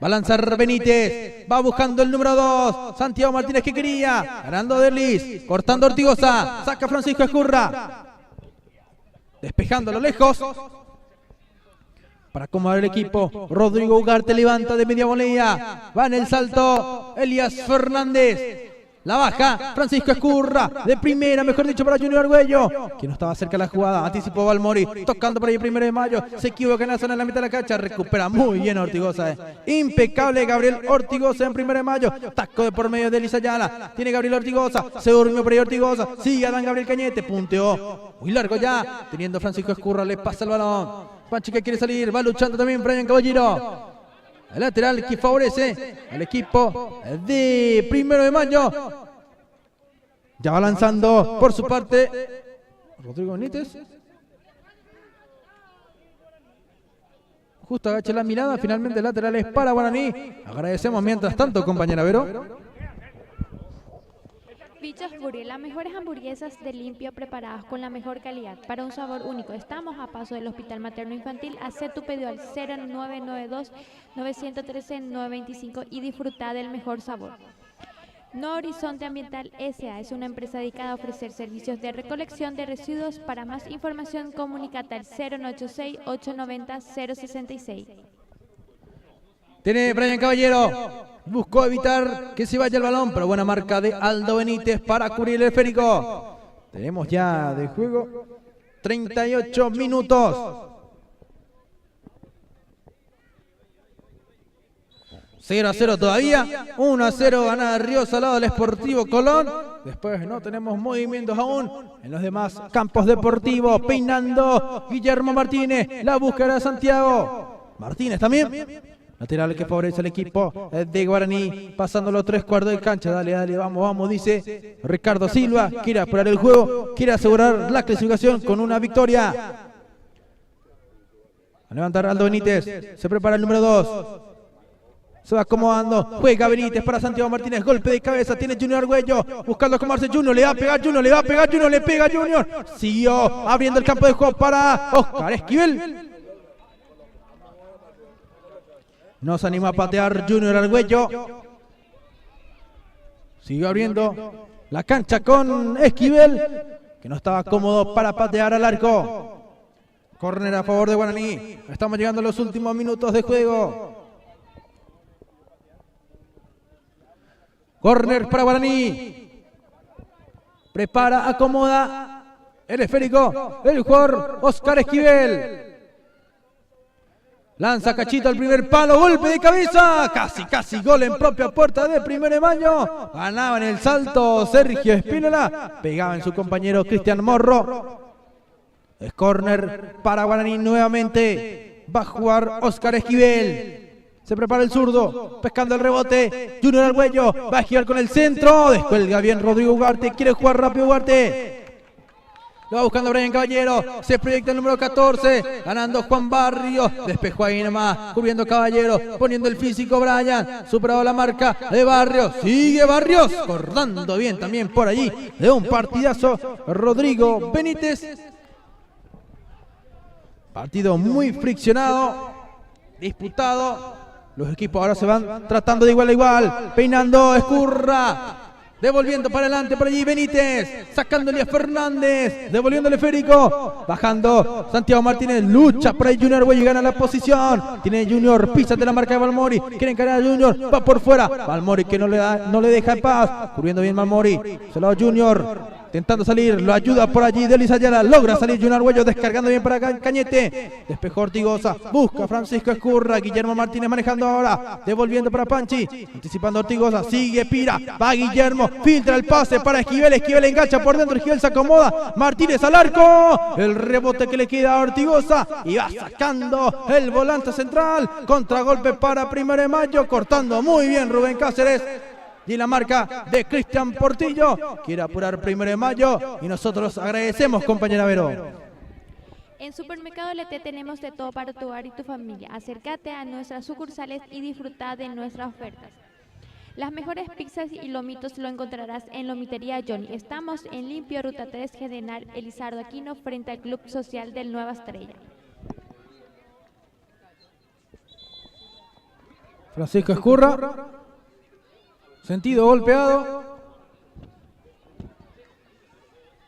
Va a lanzar Benítez, va buscando el número 2. Santiago Martínez que quería, ganando Derlis, cortando Ortigosa, saca Francisco Escurra. Despejando a lo lejos. Para acomodar el equipo, Rodrigo Ugarte levanta de media volea. Va en el salto, Elías Fernández. La baja, Francisco Escurra, de primera, mejor dicho, para Junior Arguello, que no estaba cerca de la jugada, anticipó Balmori, tocando por ahí 1 de mayo, se equivoca en la zona de la mitad de la cancha, recupera muy bien Ortigosa. Impecable Gabriel Ortigosa en 1 de mayo, taco de por medio de Elisa Ayala, tiene Gabriel Ortigosa, se durmió por ahí Ortigosa, sigue Adán Gabriel Cañete, punteó, muy largo ya, teniendo Francisco Escurra, le pasa el balón, Panchi que quiere salir, va luchando también Brian Caballero. El lateral que favorece al equipo de 1 de mayo. Ya va lanzando por su parte Rodrigo Benítez. Justo agacha la mirada. Finalmente laterales para Guaraní. Agradecemos mientras tanto, compañera Vero. Bichos Burger, las mejores hamburguesas de limpio preparadas con la mejor calidad para un sabor único. Estamos a paso del Hospital Materno Infantil. Haz tu pedido al 0992-913-925 y disfruta del mejor sabor. No Horizonte Ambiental S.A. es una empresa dedicada a ofrecer servicios de recolección de residuos. Para más información, comunícate al 0986-890-066. Tiene Brian Caballero. Buscó evitar que se vaya el balón, pero buena marca de Aldo Benítez para cubrir el esférico. Tenemos ya de juego 38 minutos. 0-0 todavía, 1-0 gana Río Salado del Sportivo Colón. Después no tenemos movimientos aún en los demás campos deportivos. Peinando Guillermo Martínez, la búsqueda de Santiago. Martínez también. Lateral que favorece al equipo de Guaraní, pasando los 3/4 de cancha. Dale, dale, vamos, vamos, dice Ricardo Silva. Quiere apurar el juego, quiere asegurar la clasificación con una victoria. A levantar Aldo Benítez, se prepara el número 2. Se va acomodando, juega Benítez para Santiago Martínez, golpe de cabeza, tiene Junior Argüello, buscando acomodarse Junior, le va a pegar Junior, le va a pegar Junior, le pega Junior, siguió abriendo el campo de juego para Oscar Esquivel. No se anima a patear Junior Argüello, siguió abriendo la cancha con Esquivel, que no estaba cómodo para patear al arco. Córner a favor de Guaraní, estamos llegando a los últimos minutos de juego. Córner para Guaraní. Prepara, acomoda el esférico. El jugador Oscar Esquivel. Lanza Cachito al primer palo. Golpe de cabeza. Casi gol en propia puerta de 1 de Mayo. Ganaba en el salto Sergio Espínola. Pegaba en su compañero Cristian Morro. Es córner para Guaraní nuevamente. Va a jugar Oscar Esquivel. Se prepara el zurdo, pescando el rebote. Junior Argüello va a girar con el centro. Descuelga bien Rodrigo Ugarte. Quiere jugar rápido Ugarte. Lo va buscando Brian Caballero. Se proyecta el número 14. Ganando Juan Barrios. Despejó ahí nomás. Cubriendo Caballero. Poniendo el físico Brian. Superado la marca de Barrios. Sigue Barrios. Cortando bien también por allí. De un partidazo Rodrigo Benítez. Partido muy friccionado. Disputado. Los equipos ahora se van tratando de igual a igual. Peinando, Escurra. Devolviendo para adelante por allí Benítez. Sacando Elías Fernández. Devolviendo el esférico. Bajando Santiago Martínez. Lucha por ahí Junior Argüello y gana la posición. Tiene Junior. Písate la marca de Balmori. Quiere encarar a Junior. Va por fuera. Balmori que no le deja en paz. Cubriendo bien Balmori. Se lo da Junior. Intentando salir, lo ayuda por allí Delis Ayala, logra salir Junior Argüello, descargando bien para Cañete, despejó Ortigosa, busca Francisco Escurra, Guillermo Martínez manejando ahora, devolviendo para Panchi, anticipando Ortigosa, sigue Pira, va Guillermo, filtra el pase para Esquivel, Esquivel engancha por dentro, Esquivel se acomoda, Martínez al arco, el rebote que le queda a Ortigosa, y va sacando el volante central, contragolpe para 1 de Mayo, cortando muy bien Rubén Cáceres. Y la marca de Cristian Portillo. Quiere apurar 1 de Mayo. Y nosotros agradecemos, compañera Vero. En Supermercado LT tenemos de todo para tu hogar y tu familia. Acércate a nuestras sucursales y disfruta de nuestras ofertas. Las mejores pizzas y lomitos lo encontrarás en Lomitería Johnny. Estamos en Limpio, Ruta 3, General Elizardo Aquino, frente al Club Social del Nueva Estrella. Francisco Escurra. Sentido golpeado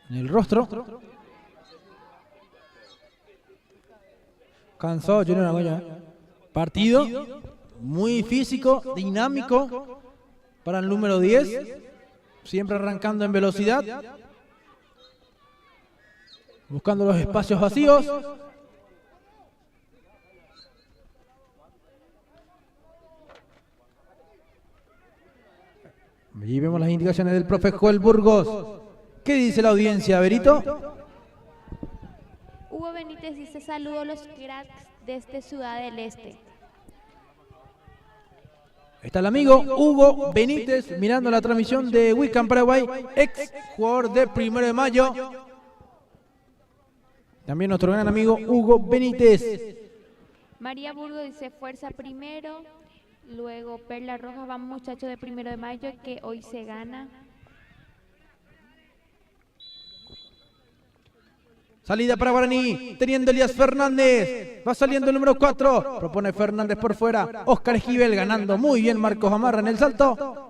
en el rostro. Cansado Junior Argüello. Partido muy físico, dinámico para el número 10. Siempre arrancando en velocidad. Buscando los espacios vacíos. Allí vemos las indicaciones del profe Joel Burgos. ¿Qué dice la audiencia, Berito? Hugo Benítez dice: saludo a los cracks desde Ciudad del Este. Está el amigo Hugo Benítez mirando la transmisión de Wiccan Paraguay, ex jugador de 1 de Mayo. También nuestro gran amigo Hugo Benítez. María Burgos dice: fuerza primero. Luego Perla Rojas, vamos muchachos de 1 de Mayo que hoy se gana. Salida para Guaraní, teniendo Elías Fernández. Va saliendo el número 4. Propone Fernández por fuera. Oscar Esquivel ganando muy bien Marcos Amarra en el salto.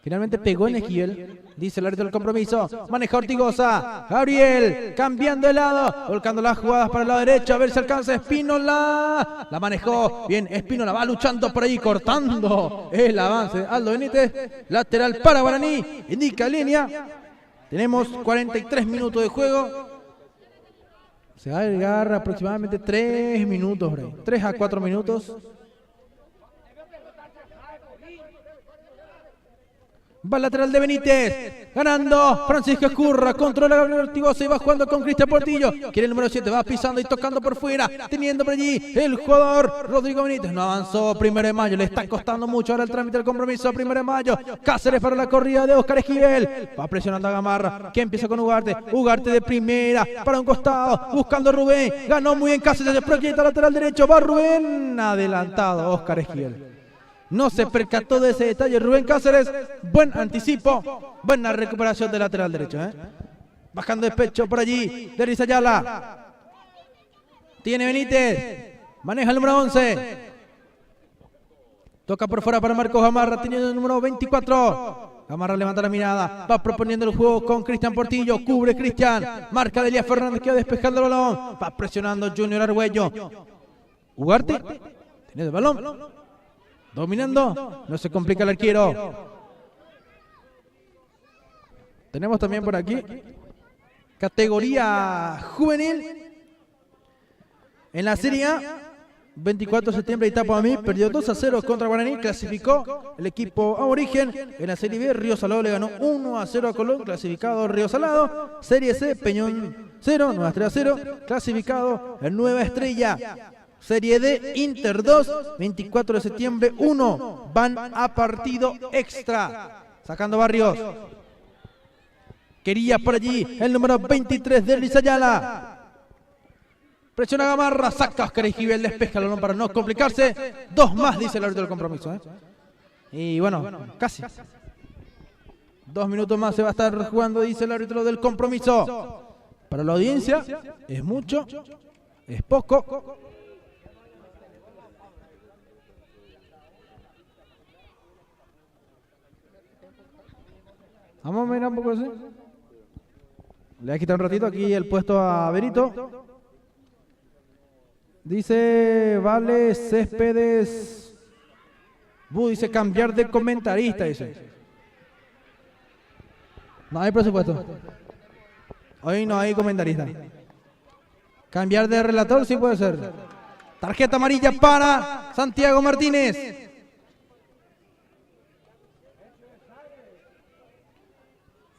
Finalmente pegó en Esquivel. dice el árbitro del compromiso. Maneja Ortigosa. Gabriel cambiando de lado, volcando las jugadas para el lado derecho. A ver si alcanza Espínola. La manejó bien Espínola. Va luchando por ahí, cortando el avance. Aldo Benítez. Lateral para Guaraní. Indica línea. Tenemos 43 minutos de juego. Se va a llegar aproximadamente 3 minutos, 3 a 4 minutos. Va el lateral de Benítez, ganando Francisco Escurra, controla a Gabriel Ortigosa y va jugando con Cristian Portillo. Quiere el número 7, va pisando y tocando por fuera, teniendo por allí el jugador Rodrigo Benítez. No avanzó 1 de mayo, le está costando mucho ahora el trámite del compromiso. 1 de mayo, Cáceres para la corrida de Oscar Esquivel. Va presionando a Gamarra, que empieza con Ugarte. Ugarte de primera, para un costado, buscando a Rubén. Ganó muy bien Cáceres, se proyecta lateral derecho, va Rubén. Adelantado Oscar Esquivel. No se percató de ese detalle Rubén Cáceres. Buen anticipo, buena recuperación del lateral derecho. Bajando de pecho por allí, Denis Ayala. Tiene Benítez, maneja el número 11. Toca por fuera para Marcos Gamarra, teniendo el número 24. Gamarra levanta la mirada, va proponiendo el juego con Cristian Portillo. Cubre Cristian, marca de Elías Fernández que va despejando el balón. Va presionando Junior Argüello. Ugarte, tiene el balón. Dominando, no se complica el arquero. Tenemos también por aquí categoría juvenil en la Serie A. 24 de septiembre Itapamí perdió 2-0 contra Guaraní, clasificó el equipo aborigen. En la Serie B Río Salado le ganó 1-0 a Colón, clasificado Río Salado. Serie C Peñón 0, Nueva Estrella 0, clasificado el Nueva Estrella. Serie D, Inter 2, 24 de septiembre 1, van a partido extra, sacando Barrios. Quería por allí el número 23 de Denis Ayala. Presiona Gamarra, saca Oscar Esquivel, despeja el balón para no complicarse. 2 más, dice el árbitro del compromiso. Y bueno, casi. 2 minutos más se va a estar jugando, dice el árbitro del compromiso. Para la audiencia, es mucho, es poco. Vamos a mirar un poco así. Le voy a quitar un ratito aquí el puesto a Berito. Dice Vale Céspedes. Dice cambiar de comentarista, dice. No hay presupuesto. Hoy no hay comentarista. Cambiar de relator sí puede ser. Tarjeta amarilla para Santiago Martínez.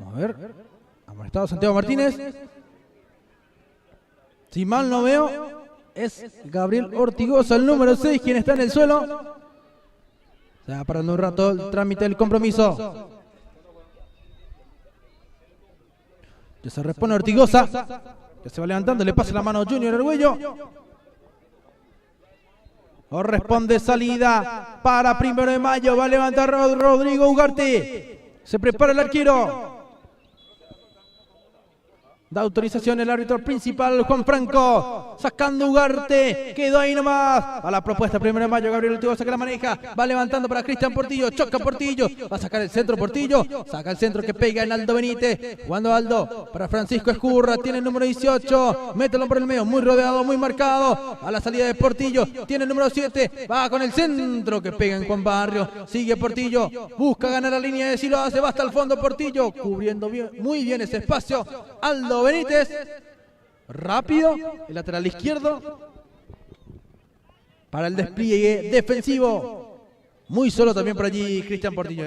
A ver, amonestado Santiago Martínez. Si mal no veo, es Gabriel Ortigosa, el número 6, quien está en el suelo. Se va parando un rato el trámite del compromiso. Ya se repone Ortigosa. Ya se va levantando, le pasa la mano a Junior Argüello. Corresponde salida para 1 de mayo. Va a levantar Rodrigo Ugarte. Se prepara el arquero. Da autorización el árbitro principal, Juan Franco, sacando Ugarte, quedó ahí nomás. A la propuesta 1 de mayo, Gabriel Ortigosa que la maneja, va levantando para Cristian Portillo, choca Portillo, va a sacar el centro Portillo, saca el centro que pega en Aldo Benítez, jugando Aldo para Francisco Escurra, tiene el número 18, mételo por el medio, muy rodeado, muy marcado, a la salida de Portillo, tiene el número 7, va con el centro que pega en Juan Barrio, sigue Portillo, busca ganar la línea de si lo hace, va hasta el fondo Portillo, cubriendo bien, muy bien ese espacio, Aldo Benítez, rápido, el lateral izquierdo, para el despliegue defensivo, muy solo también por allí Cristian Portillo.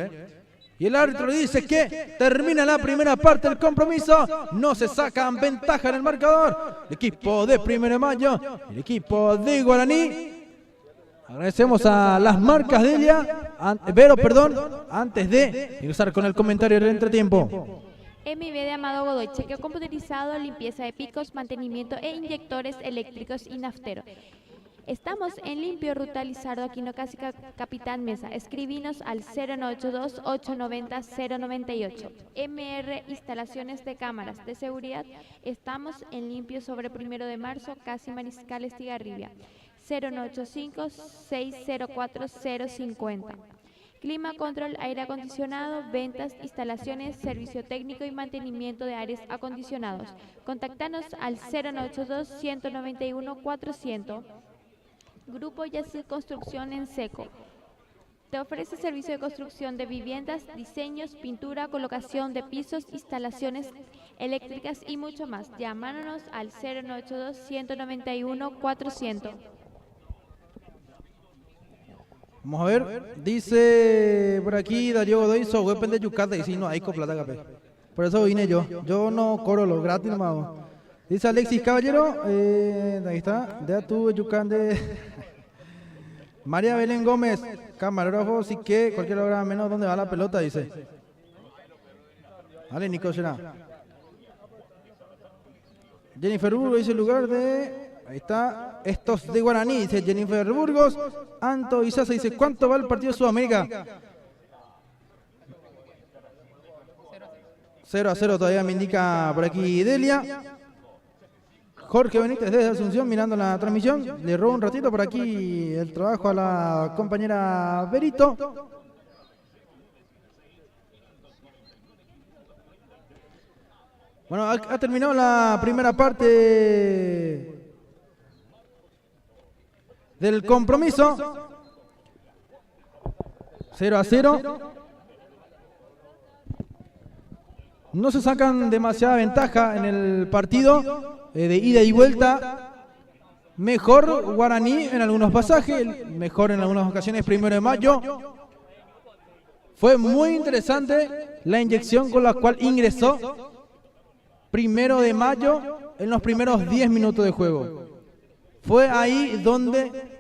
Y el árbitro le dice que termina la primera parte del compromiso, no se sacan ventaja en el marcador, el equipo de 1 de mayo, el equipo de Guaraní. Agradecemos a las marcas de Vero, antes de ingresar con el comentario del entretiempo. MIB de Amado Godoy, chequeo computerizado, limpieza de picos, mantenimiento e inyectores eléctricos y naftero. Estamos en Limpio Ruta Lizardo, Aquino Casica, Capitán Mesa. Escribinos al 0982-890-098. MR Instalaciones de Cámaras de Seguridad. Estamos en Limpio sobre 1 de marzo, casi Mariscal Estigarribia. 0985-604-050. Clima, control, aire acondicionado, ventas, instalaciones, servicio técnico y mantenimiento de aires acondicionados. Contáctanos al 0982-191-400. Grupo Yacir Construcción en Seco. Te ofrece servicio de construcción de viviendas, diseños, pintura, colocación de pisos, instalaciones eléctricas y mucho más. Llámanos al 0982-191-400. Vamos a ver, dice por aquí Darío Godoy, so wepen de Yucatán, y si no hay plata capé. Por eso vine yo no cobro lo gratis nomás. Dice Alexis Caballero, ahí está, de tu Yucatán de María Belén Gómez, camarógrafo, sí que cualquier hora menos donde va la pelota, dice. Vale, Nico será. Jennifer Burgos dice el lugar de... Ahí está, estos de Guaraní, dice Jennifer Burgos. Anto Isaza dice, ¿cuánto va el partido de Sudamérica? 0-0 todavía me indica por aquí Delia. Jorge Benítez desde Asunción mirando la transmisión. Le robo un ratito por aquí el trabajo a la compañera Berito. Bueno, ha terminado la primera parte del compromiso. 0-0. No se sacan demasiada ventaja en el partido de ida y vuelta. Mejor Guaraní en algunos pasajes, mejor en algunas ocasiones 1 de mayo. Fue muy interesante la inyección con la cual ingresó 1 de mayo en los primeros 10 minutos de juego. Fue ahí donde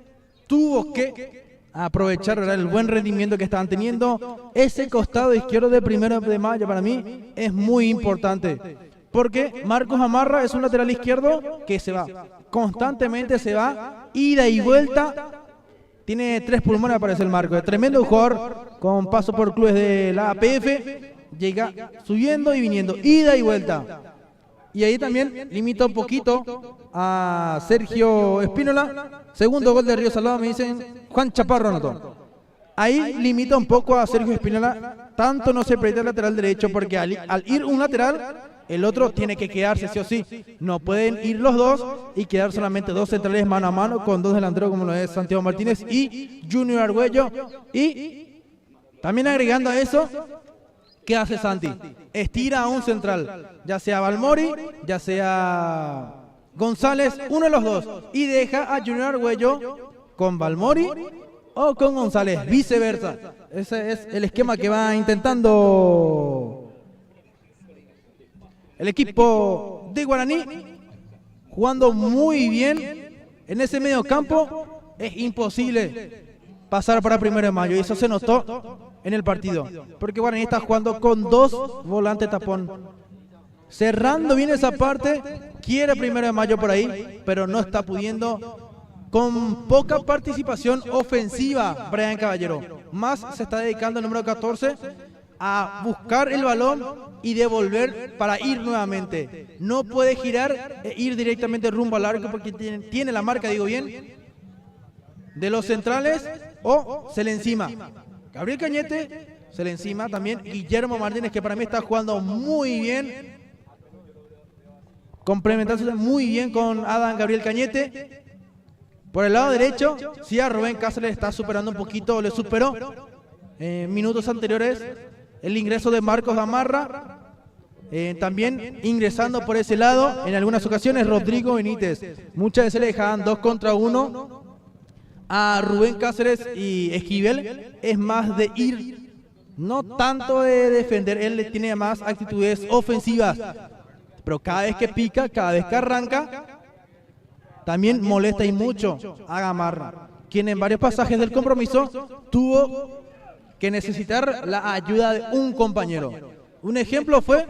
tuvo que aprovechar el buen rendimiento que estaban teniendo. Ese costado izquierdo de 1 de mayo para mí es muy importante, porque Marcos Amarra es un lateral izquierdo que se va, constantemente se va, ida y vuelta. Tiene 3 pulmones, parece el Marco. Es tremendo jugador con paso por clubes de la APF. Llega subiendo y viniendo, ida y vuelta. Y ahí también limita un poquito a Sergio Espínola. Segundo gol de Río Salado, me dicen Juan Chaparro anotó. Ahí limita un poco a Sergio Espínola. Tanto no se proyecta el lateral derecho, porque al ir un lateral, el otro tiene que quedarse sí o sí. No pueden ir los dos y quedar solamente 2 centrales mano a mano con 2 delanteros como lo es Santiago Martínez y Junior Argüello. Y también agregando a eso, ¿qué hace Santi? Estira a un central, ya sea Balmori, ya sea González, uno de los dos, y deja a Junior Argüello con Balmori o con González, viceversa. Ese es el esquema que va intentando el equipo de Guaraní, jugando muy bien en ese medio campo. Es imposible pasar para 1 de mayo, y eso se notó en el partido, porque Guaraní está jugando con 2 volantes tapón, cerrando bien esa parte. Quiere 1 de mayo por ahí, pero no está pudiendo, con poca participación ofensiva. Brian Caballero más se está dedicando el número 14 a buscar el balón y devolver para ir nuevamente. No puede girar e ir directamente rumbo al arco, porque tiene la marca, digo bien, de los centrales, o se le encima Gabriel Cañete, se le encima también Guillermo Martínez, que para mí está jugando muy bien, complementándose muy bien con Adam Gabriel Cañete. Por el lado derecho, sí, a Rubén Cáceres está superando un poquito, le superó en minutos anteriores el ingreso de Marcos Amarra. También ingresando por ese lado en algunas ocasiones Rodrigo Benítez. Muchas veces le dejaban 2 contra 1 a Rubén Cáceres, y Esquivel es más de ir, no tanto de defender. Él tiene más actitudes ofensivas, pero cada vez que pica, cada vez que arranca, también molesta y mucho a Gamarra, quien en varios pasajes del compromiso tuvo que necesitar la ayuda de un compañero. Un ejemplo fue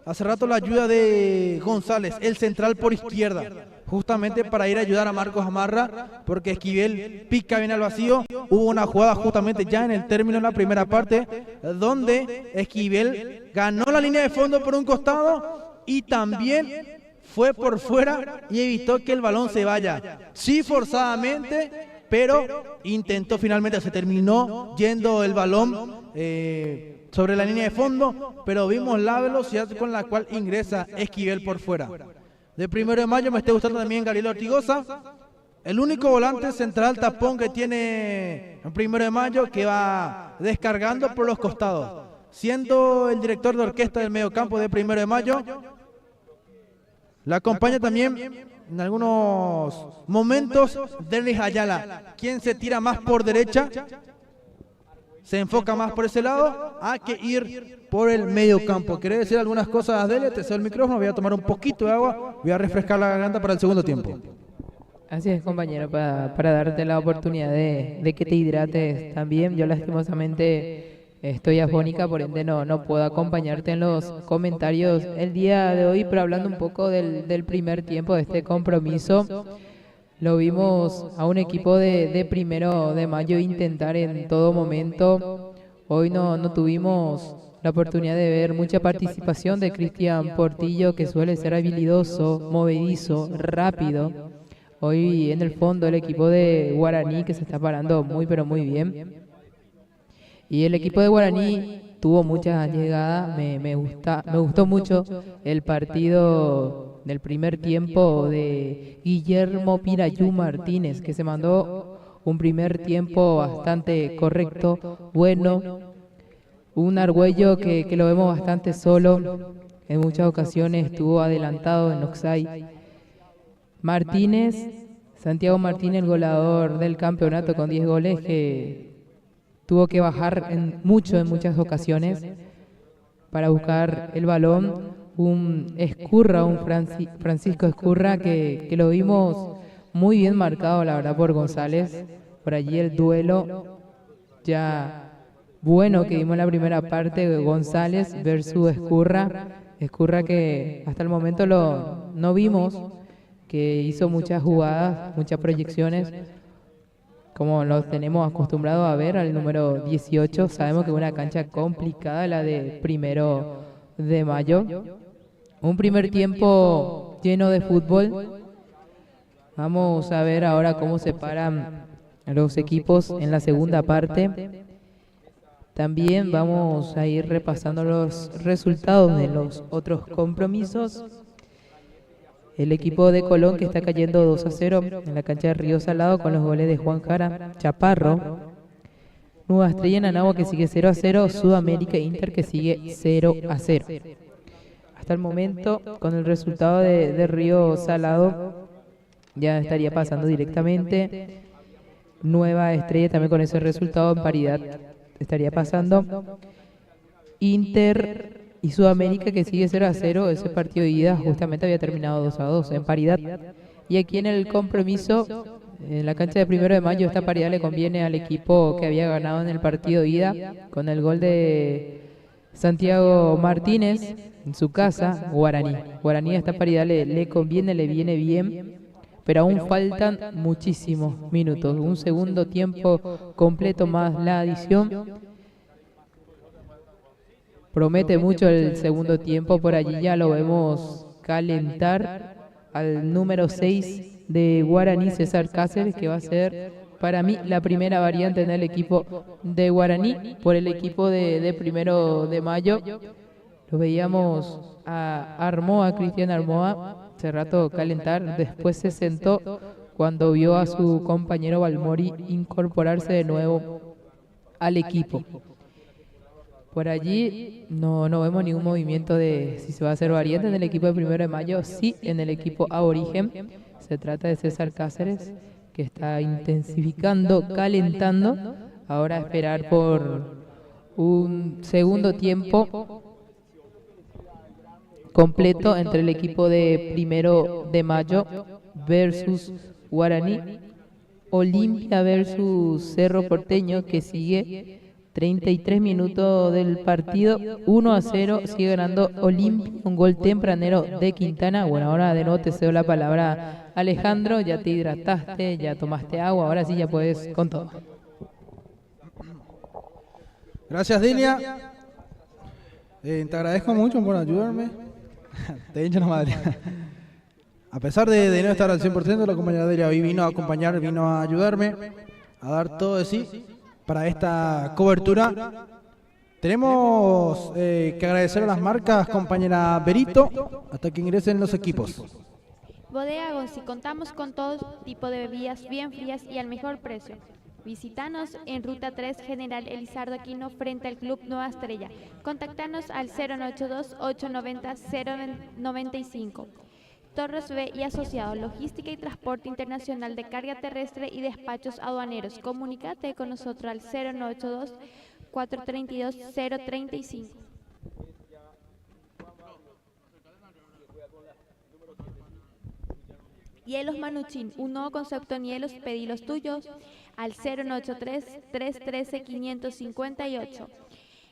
hace rato la ayuda de González, el central por izquierda, justamente para ir a ayudar a Marcos Amarra, porque Esquivel pica bien al vacío. Hubo una jugada justamente ya en el término de la primera parte, donde Esquivel ganó la línea de fondo por un costado y también fue por fuera y evitó que el balón se vaya. Sí, forzadamente, pero intentó finalmente, se terminó yendo el balón sobre la línea de fondo, pero vimos la velocidad con la cual ingresa Esquivel por fuera. De 1 de mayo me está gustando también Gabriel Ortigosa, el único volante central tapón que tiene en 1 de mayo, que va descargando por los costados, siendo el director de orquesta del mediocampo de 1 de mayo. La acompaña también en algunos momentos Derlis Ayala, quien se tira más por derecha, se enfoca más por ese lado, hay que ir por el medio campo. ¿Querés decir algunas cosas, Delia? Te cedo el micrófono, voy a tomar un poquito de agua, voy a refrescar la garganta para el segundo tiempo. Así es, compañero, para darte la oportunidad de que te hidrates también. Yo lastimosamente estoy afónica, por ende no puedo acompañarte en los comentarios el día de hoy, pero hablando un poco del primer tiempo de este compromiso. Lo vimos a un equipo de 1 de mayo intentar en todo momento. Hoy no tuvimos la oportunidad de ver mucha participación de Cristian Portillo, que suele ser habilidoso, movedizo, rápido. Hoy en el fondo el equipo de Guaraní, que se está parando muy pero muy bien. Y el equipo de Guaraní tuvo muchas llegadas. Me gustó mucho el partido del primer tiempo de Guillermo Pirayú Martínez, que se mandó un primer tiempo bastante correcto, bueno. Un Argüello que lo vemos bastante solo, en muchas ocasiones estuvo adelantado en Oxay. Martínez, Santiago Martínez, el goleador del campeonato con 10 goles, que tuvo que bajar en muchas ocasiones para buscar el balón. Un Francisco Escurra que lo vimos muy bien marcado, la verdad, por González. Por allí el duelo ya bueno que vimos en la primera parte, González versus Escurra. Escurra que hasta el momento no vimos, que hizo muchas jugadas, muchas proyecciones, como los tenemos acostumbrados a ver al número 18. Sabemos que es una cancha complicada la de 1 de mayo. Un primer tiempo lleno de fútbol. Vamos a ver ahora cómo se paran los equipos en la segunda parte. También vamos a ir repasando los resultados de los otros compromisos. El equipo de Colón, que está cayendo 2-0 en la cancha de Río Salado con los goles de Juan Jara, Chaparro. Nueva Estrella en Anagua, que sigue 0-0. Sudamérica Inter, que sigue 0-0. Hasta el momento, con el resultado de Río Salado, ya estaría pasando directamente. Nueva Estrella también con ese resultado en paridad estaría pasando. Inter y Sudamérica, que sigue 0-0, ese partido de ida justamente había terminado 2-2 en paridad. Y aquí en el compromiso, en la cancha de 1 de mayo, esta paridad le conviene al equipo que había ganado en el partido de ida, con el gol de Santiago Martínez en su casa, Guaraní. Guaraní a esta paridad le conviene, le viene bien, pero aún faltan muchísimos minutos. Un segundo tiempo completo más la adición. Promete mucho el segundo tiempo, por allí ya lo vemos calentar al número 6 de Guaraní, César Cáceres, que va a ser para mí la primera variante en el equipo de Guaraní. Por el equipo de 1 de mayo lo veíamos a Armoa, Cristian Armoa, hace rato calentar, después se sentó cuando vio a su compañero Balmori incorporarse de nuevo al equipo. Por allí no vemos ningún movimiento de si se va a hacer variante en el equipo de 1 de mayo. Sí, en el equipo aborigen. Se trata de César Cáceres, que está intensificando, calentando. Ahora a esperar por un segundo tiempo completo entre el equipo de 1 de mayo versus Guaraní. Olimpia versus Cerro Porteño, que sigue 33 minutos del partido, 1-0, sigue ganando Olimpia, un gol tempranero de Quintana. Bueno, ahora de nuevo te cedo la palabra, Alejandro, ya te hidrataste, ya tomaste agua, ahora sí ya puedes con todo. Gracias, Delia. Te agradezco mucho por ayudarme. Te hincho la madre. A pesar de no estar al 100%, la compañera Delia hoy vino a acompañar, vino a ayudarme. a dar todo de sí para esta cobertura. Tenemos que agradecer a las marcas, compañera Berito, hasta que ingresen los equipos. Bodega Gonzi, contamos con todo tipo de bebidas bien frías y al mejor precio. Visítanos en Ruta 3 General Elizardo Aquino frente al Club Nueva Estrella. Contactanos al 092-890-095. Torres B y Asociados, logística y transporte internacional de carga terrestre y despachos aduaneros. Comunícate con nosotros al 0982-432-035. Hielos Manuchin, un nuevo concepto en hielos, pedí los tuyos al 0983-313-558.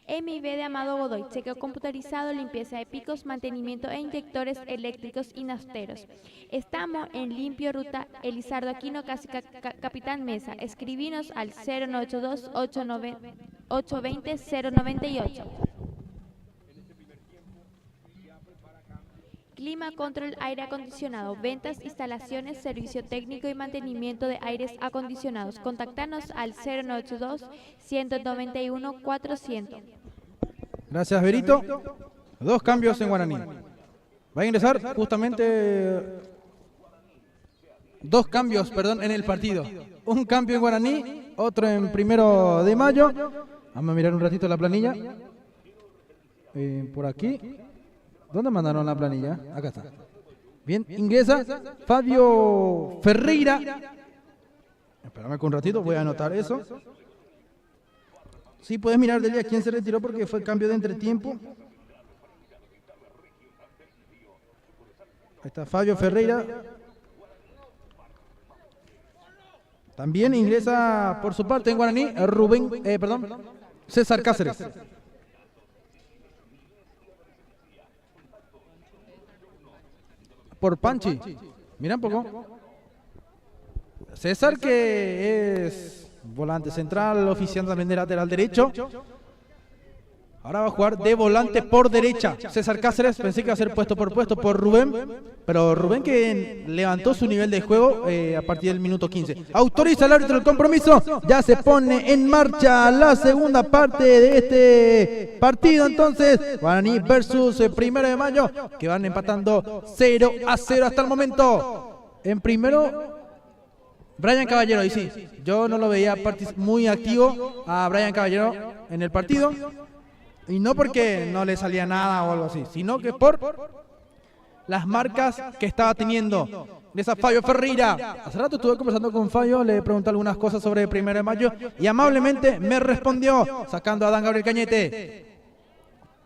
MIB de Amado Godoy, chequeo computarizado, limpieza de picos, mantenimiento e inyectores eléctricos y nafteros. Estamos en Limpio Ruta Elizardo Aquino, casi Capitán Mesa. Escribinos al 0982-820-098. Clima Control Aire Acondicionado, ventas, instalaciones, servicio técnico y mantenimiento de aires acondicionados. Contactanos al 0982-191-400. Gracias, Berito. 2 cambios en guaraní. Va a ingresar justamente 2 cambios, perdón, en el partido. Un cambio en guaraní, otro en 1 de mayo. Vamos a mirar un ratito la planilla. Por aquí. ¿Dónde mandaron la planilla? Acá está. Bien, ingresa Fabio Ferreira. Espérame con un ratito, voy a anotar eso. Sí, puedes mirar Delia quién se retiró porque fue cambio de entretiempo. Ahí está Fabio Ferreira. También ingresa por su parte en guaraní César Cáceres. Por Panchi. Mira un poco. César, que es volante central, oficiando también de lateral derecho. Ahora va a jugar de volante por derecha. César Cáceres, pensé que iba a ser puesto por Rubén, pero Rubén que levantó su nivel de juego a partir del minuto 15. Autoriza el árbitro el compromiso. Ya se pone en marcha la segunda parte de este partido. Entonces, Guaraní versus 1 de mayo, que van empatando 0-0 hasta el momento. En primero, Brian Caballero. Y sí, yo no lo veía muy activo a Brian Caballero en el partido. Y no porque no le salía nada o algo así, sino que por las marcas que estaba teniendo. Esa Fabio Ferreira. Hace rato estuve conversando con Fabio, le pregunté algunas cosas sobre 1 de mayo y amablemente me respondió, sacando a Dan Gabriel Cañete.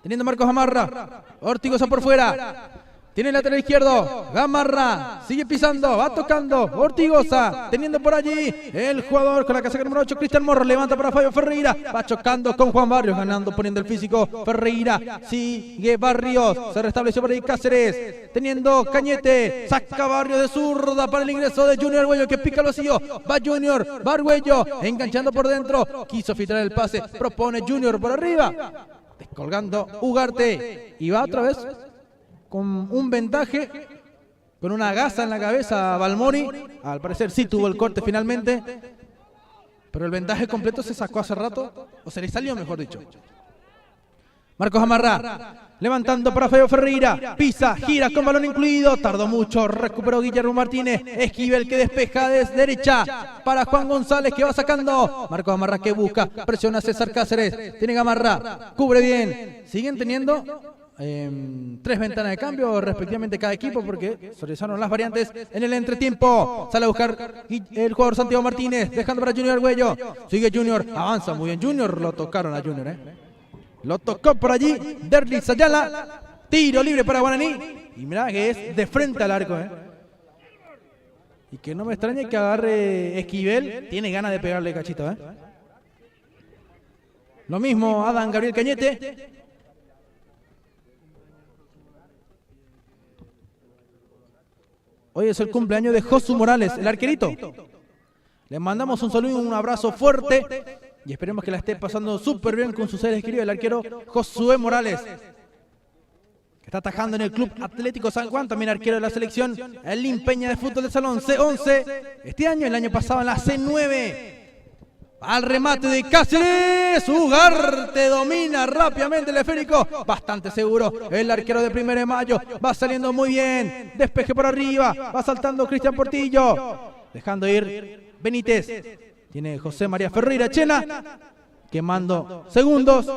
Teniendo Marcos Gamarra. Ortigosa por fuera. Tiene el lateral izquierdo, Gamarra, sigue pisando, va tocando, Ortigosa, teniendo por allí el jugador con la casaca número 8, Cristian Morro, levanta para Fabio Ferreira, va chocando con Juan Barrios, ganando, poniendo el físico, Ferreira, sigue Barrios, se restableció por ahí Cáceres, teniendo Cañete, saca Barrios de zurda para el ingreso de Junior Arguello, que pica el vacío, va Junior, va Arguello, enganchando por dentro, quiso filtrar el pase, propone Junior por arriba, descolgando Ugarte, y va otra vez con un vendaje, con una gasa en la cabeza Balmori. Al parecer sí tuvo el corte finalmente, pero el vendaje completo se sacó hace rato, o se le salió, mejor dicho. Marcos Gamarra, levantando para Fabio Ferreira, pisa, gira con balón incluido, tardó mucho, recuperó Guillermo Martínez, Esquivel que despeja desde derecha para Juan González que va sacando, Marcos Gamarra que busca, presiona a César Cáceres, tiene Gamarra, cubre bien, siguen teniendo 3 ventanas de cambio respectivamente cada equipo porque se realizaron las variantes en el entretiempo. Sale a buscar el jugador Santiago Martínez, dejando para Junior Arguello, sigue Junior, avanza muy bien Junior, lo tocaron a Junior, lo tocó por allí Derlis Ayala, tiro libre para Guaraní y mirá que es de frente al arco, y que no me extrañe que agarre Esquivel, tiene ganas de pegarle cachito, lo mismo Adam Gabriel Cañete. Hoy es el cumpleaños de Josu Morales, el arquerito. Le mandamos un saludo y un abrazo fuerte y esperemos que la esté pasando súper bien con sus seres queridos, el arquero Josué Morales, que está atajando en el Club Atlético San Juan, también arquero de la selección, el Limpeña de fútbol de salón C11, este año, el año pasado en la C9. Al remate de Cáceres, Ugarte domina rápidamente el esférico, bastante seguro el arquero de 1 de Mayo, va saliendo muy bien, despeje por arriba, va saltando Cristian Portillo, dejando ir Benítez, tiene José María Ferreira Chena, quemando segundos.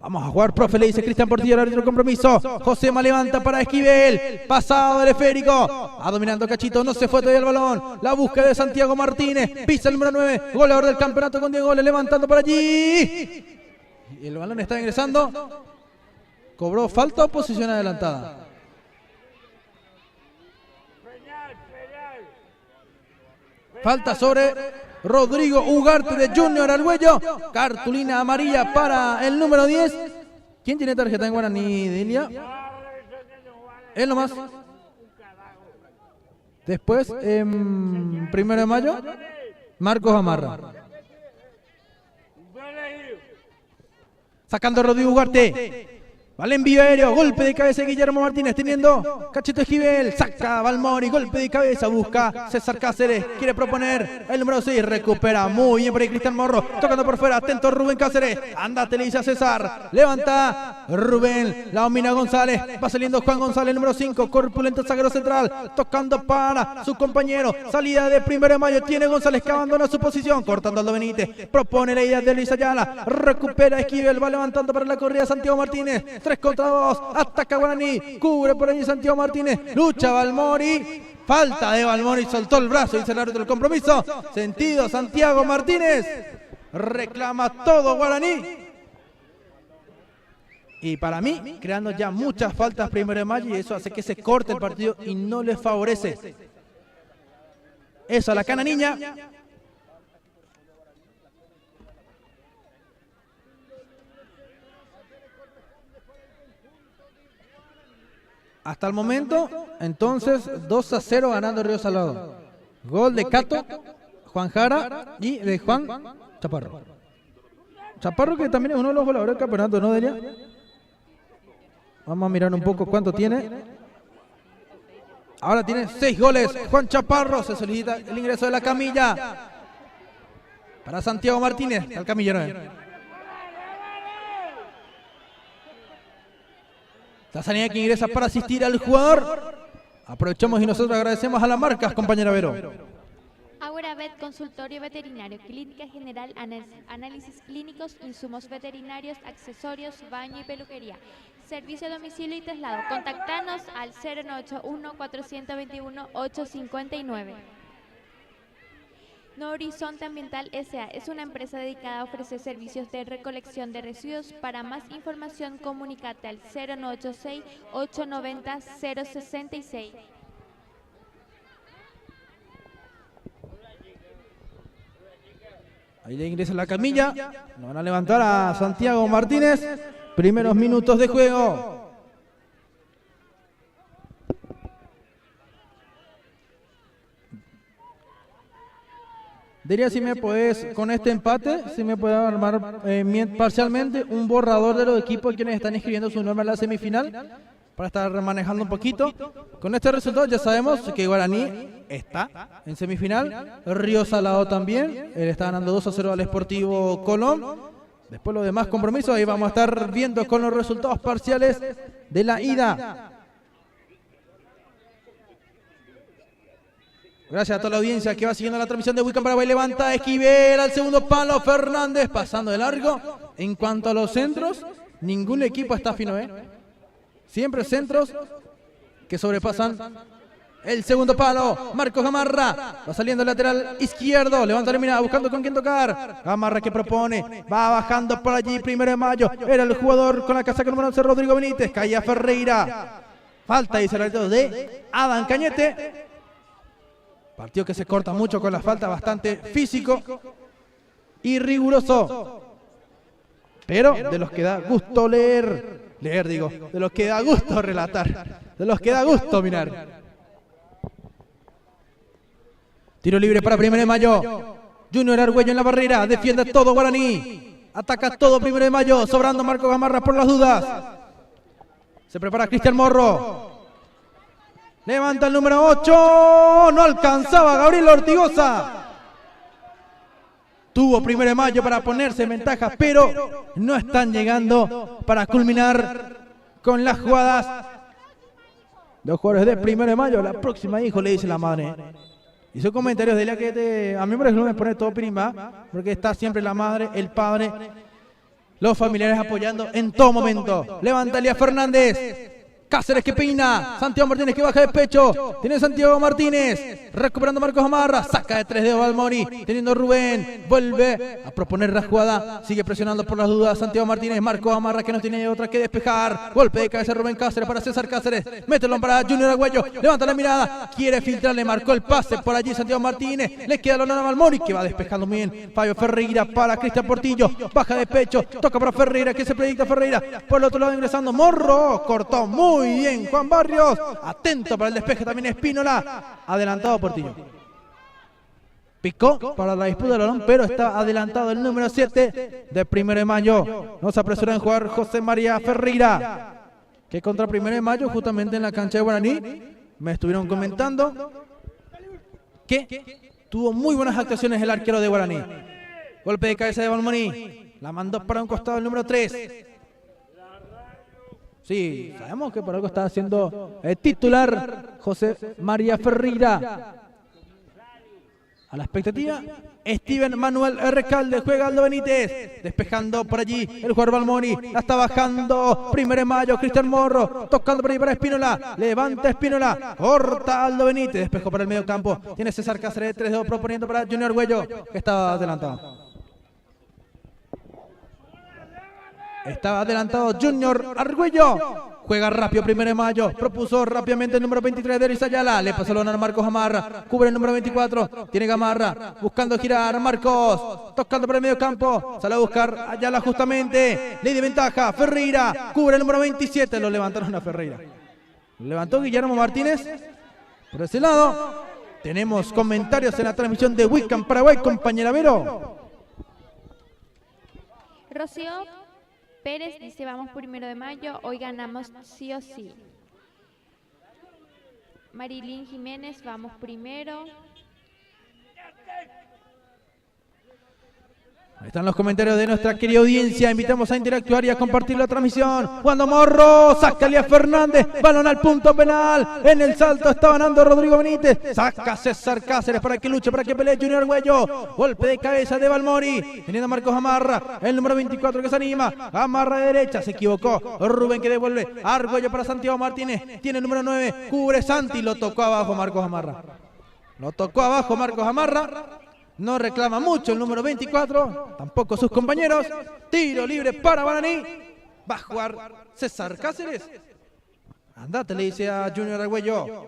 Vamos a jugar, profe, le dice Cristian Portillo, el árbitro compromiso. Josema levanta para Esquivel, pasado del esférico, va dominando Cachito, no se fue todavía el balón. La búsqueda de Santiago Martínez, pisa el número 9, goleador del campeonato con 10 goles, levantando por allí. Y el balón está ingresando. ¿Cobró falta o posición adelantada? Falta sobre Rodrigo Ugarte de Junior Argüello. Cartulina amarilla para el número 10. ¿Quién tiene tarjeta en Guaraní, Dilia? Él nomás. Después, 1 de Mayo, Marcos Gamarra. Sacando a Rodrigo Ugarte. Vale, envío aéreo, golpe de cabeza de Guillermo Martínez, teniendo Cachito Esquivel, saca Balmori, golpe de cabeza, busca César Cáceres, quiere proponer el número 6, recupera muy bien por ahí Cristian Morro, tocando por fuera, atento Rubén Cáceres, andate, le dice a César, levanta Rubén, la domina González, va saliendo Juan González, número 5, corpulento zaguero central, tocando para su compañero, salida de 1 de Mayo, tiene González que abandona su posición, cortando Aldo Benítez, propone la idea de Luis Ayala, recupera Esquivel, va levantando para la corrida Santiago Martínez, 3 contra 2, ataca Guaraní, cubre por ahí Santiago Martínez, lucha Balmori, falta de Balmori, soltó el brazo, dice el árbitro del compromiso, sentido Santiago Martínez, reclama todo Guaraní. Y para mí, creando ya muchas faltas 1 de Mayo y eso hace que se corte el partido y no les favorece. Eso a la cana niña. Hasta el momento, entonces, 2-0 ganando Río Salado. Gol de Cato, Juan Jara y de Juan Chaparro. Chaparro que también es uno de los goleadores del campeonato, ¿no, Delia? Vamos a mirar un poco cuánto tiene. Ahora tiene 6 goles. Juan Chaparro, se solicita el ingreso de la camilla. Para Santiago Martínez, el camillero. La sanidad que ingresa para asistir al jugador. Aprovechamos y nosotros agradecemos a las marcas, compañera Vero. Auravet, consultorio veterinario, clínica general, análisis clínicos, insumos veterinarios, accesorios, baño y peluquería. Servicio a domicilio y traslado. Contactanos al 0981-421-859. No Horizonte Ambiental S.A. es una empresa dedicada a ofrecer servicios de recolección de residuos. Para más información, comunícate al 0986-890-066. Ahí le ingresa la camilla. Lo van a levantar a Santiago Martínez. Primeros minutos de juego. Diría si me podés, con este empate, si me puedes armar parcialmente un borrador de los equipos quienes están inscribiendo su nombre a la semifinal, para estar manejando un poquito. Con este resultado ya sabemos que Guaraní está en semifinal, Río Salado también, él está ganando 2-0 al Sportivo Colón. Después los demás compromisos, ahí vamos a estar viendo con los resultados parciales de la ida. Gracias a toda la audiencia que va siguiendo la transmisión de Wicam Paraguay. Levanta Esquivel al segundo palo. Fernández pasando de largo. En cuanto a los centros, ningún equipo está fino, Siempre centros que sobrepasan el segundo palo. Marcos Gamarra va saliendo el lateral izquierdo. Levanta la mirada buscando con quién tocar. Gamarra que propone. Va bajando por allí 1 de Mayo. Era el jugador con la casaca número 11, Rodrigo Benítez. Caía Ferreira. Falta, dice el árbitro, de Adán Cañete. Partido que se corta mucho con la falta, bastante físico y riguroso. Pero de los que da gusto leer, de los que da gusto relatar, de los que da gusto mirar. Tiro libre para 1 de Mayo. Junior Argüello en la barrera, defiende todo Guaraní. Ataca todo 1 de Mayo, sobrando Marco Gamarra por las dudas. Se prepara Cristian Morro. Levanta el número 8. No alcanzaba Gabriel Ortigosa. Tuvo 1 de mayo para ponerse en ventaja, pero no están llegando para culminar con las jugadas. Dos jugadores de 1 de mayo. La próxima, hijo, le dice la madre. Hizo comentarios de la que a mí por ejemplo me pone todo pirimba, porque está siempre la madre, el padre, los familiares apoyando en todo momento. Levanta Elías Fernández. Cáceres que peina, Santiago Martínez que baja de pecho, tiene Santiago Martínez, recuperando Marcos Amarra, saca de 3 dedos Balmori, teniendo Rubén, vuelve a proponer la jugada, sigue presionando por las dudas Santiago Martínez, Marcos Amarra que no tiene otra que despejar, golpe de cabeza Rubén Cáceres para César Cáceres, mételo para Junior Argüello, levanta la mirada, quiere filtrar, le marcó el pase por allí Santiago Martínez, le queda la lona a Balmori que va despejando bien, Fabio Ferreira para Cristian Portillo, baja de pecho, toca para Ferreira, que se proyecta Ferreira, por el otro lado ingresando Morro, cortó muy bien Juan Barrios, atento para el despeje también Espínola, adelantado Portillo. Picó para la disputa del balón, pero está adelantado el número 7 de 1 de mayo. No se apresura en jugar José María Ferreira, que contra 1 de mayo, justamente en la cancha de Guaraní, me estuvieron comentando que tuvo muy buenas actuaciones el arquero de Guaraní. Golpe de cabeza de Balmoni, la mandó para un costado el número 3. Sí, sabemos que por algo está haciendo titular José María Ferreira. A la expectativa, Steven Manuel Recalde, juega Aldo Benítez, despejando por allí el jugador Balmoni, la está bajando, 1 de mayo, Cristian Morro, tocando por ahí para Espínola, levanta Espínola, corta Aldo Benítez, despejó para el medio campo, tiene César Cáceres de 3 dedos proponiendo para Junior Argüello, que estaba adelantado. Estaba adelantado Junior Argüello. Juega rápido 1 de mayo. Propuso rápidamente el número 23 de Eris Ayala. Le pasó el honor a Marcos Amarra. Cubre el número 24. Tiene Gamarra. Buscando girar. Marcos. Tocando por el medio campo. Sale a buscar Ayala justamente. Ley de ventaja. Ferreira. Cubre el número 27. Lo levantaron a Ferreira. Lo levantó Guillermo Martínez. Por ese lado. Tenemos comentarios en la transmisión de Wiccan Paraguay. Compañera Vero. Rocío Pérez dice, vamos por 1 de mayo, hoy ganamos sí o sí. Marilyn Jiménez, vamos primero. Ahí están los comentarios de nuestra querida audiencia. Invitamos a interactuar y a compartir la transmisión. Cuando Morro, saca Elías Fernández, balón al punto penal. En el salto está ganando Rodrigo Benítez. Saca César Cáceres para que luche, para que pelee Junior Argüello. Golpe de cabeza de Balmori. Teniendo a Marcos Amarra, el número 24 que se anima. Amarra de derecha, se equivocó. Rubén que devuelve. Argüello para Santiago Martínez. Tiene el número 9. Cubre Santi. Lo tocó abajo Marcos Amarra. Lo tocó abajo Marcos Amarra. No reclama mucho el número 24, tampoco sus compañeros. Tiro libre para Guaraní. Va a jugar César Cáceres. Andate, le dice a Junior Argüello.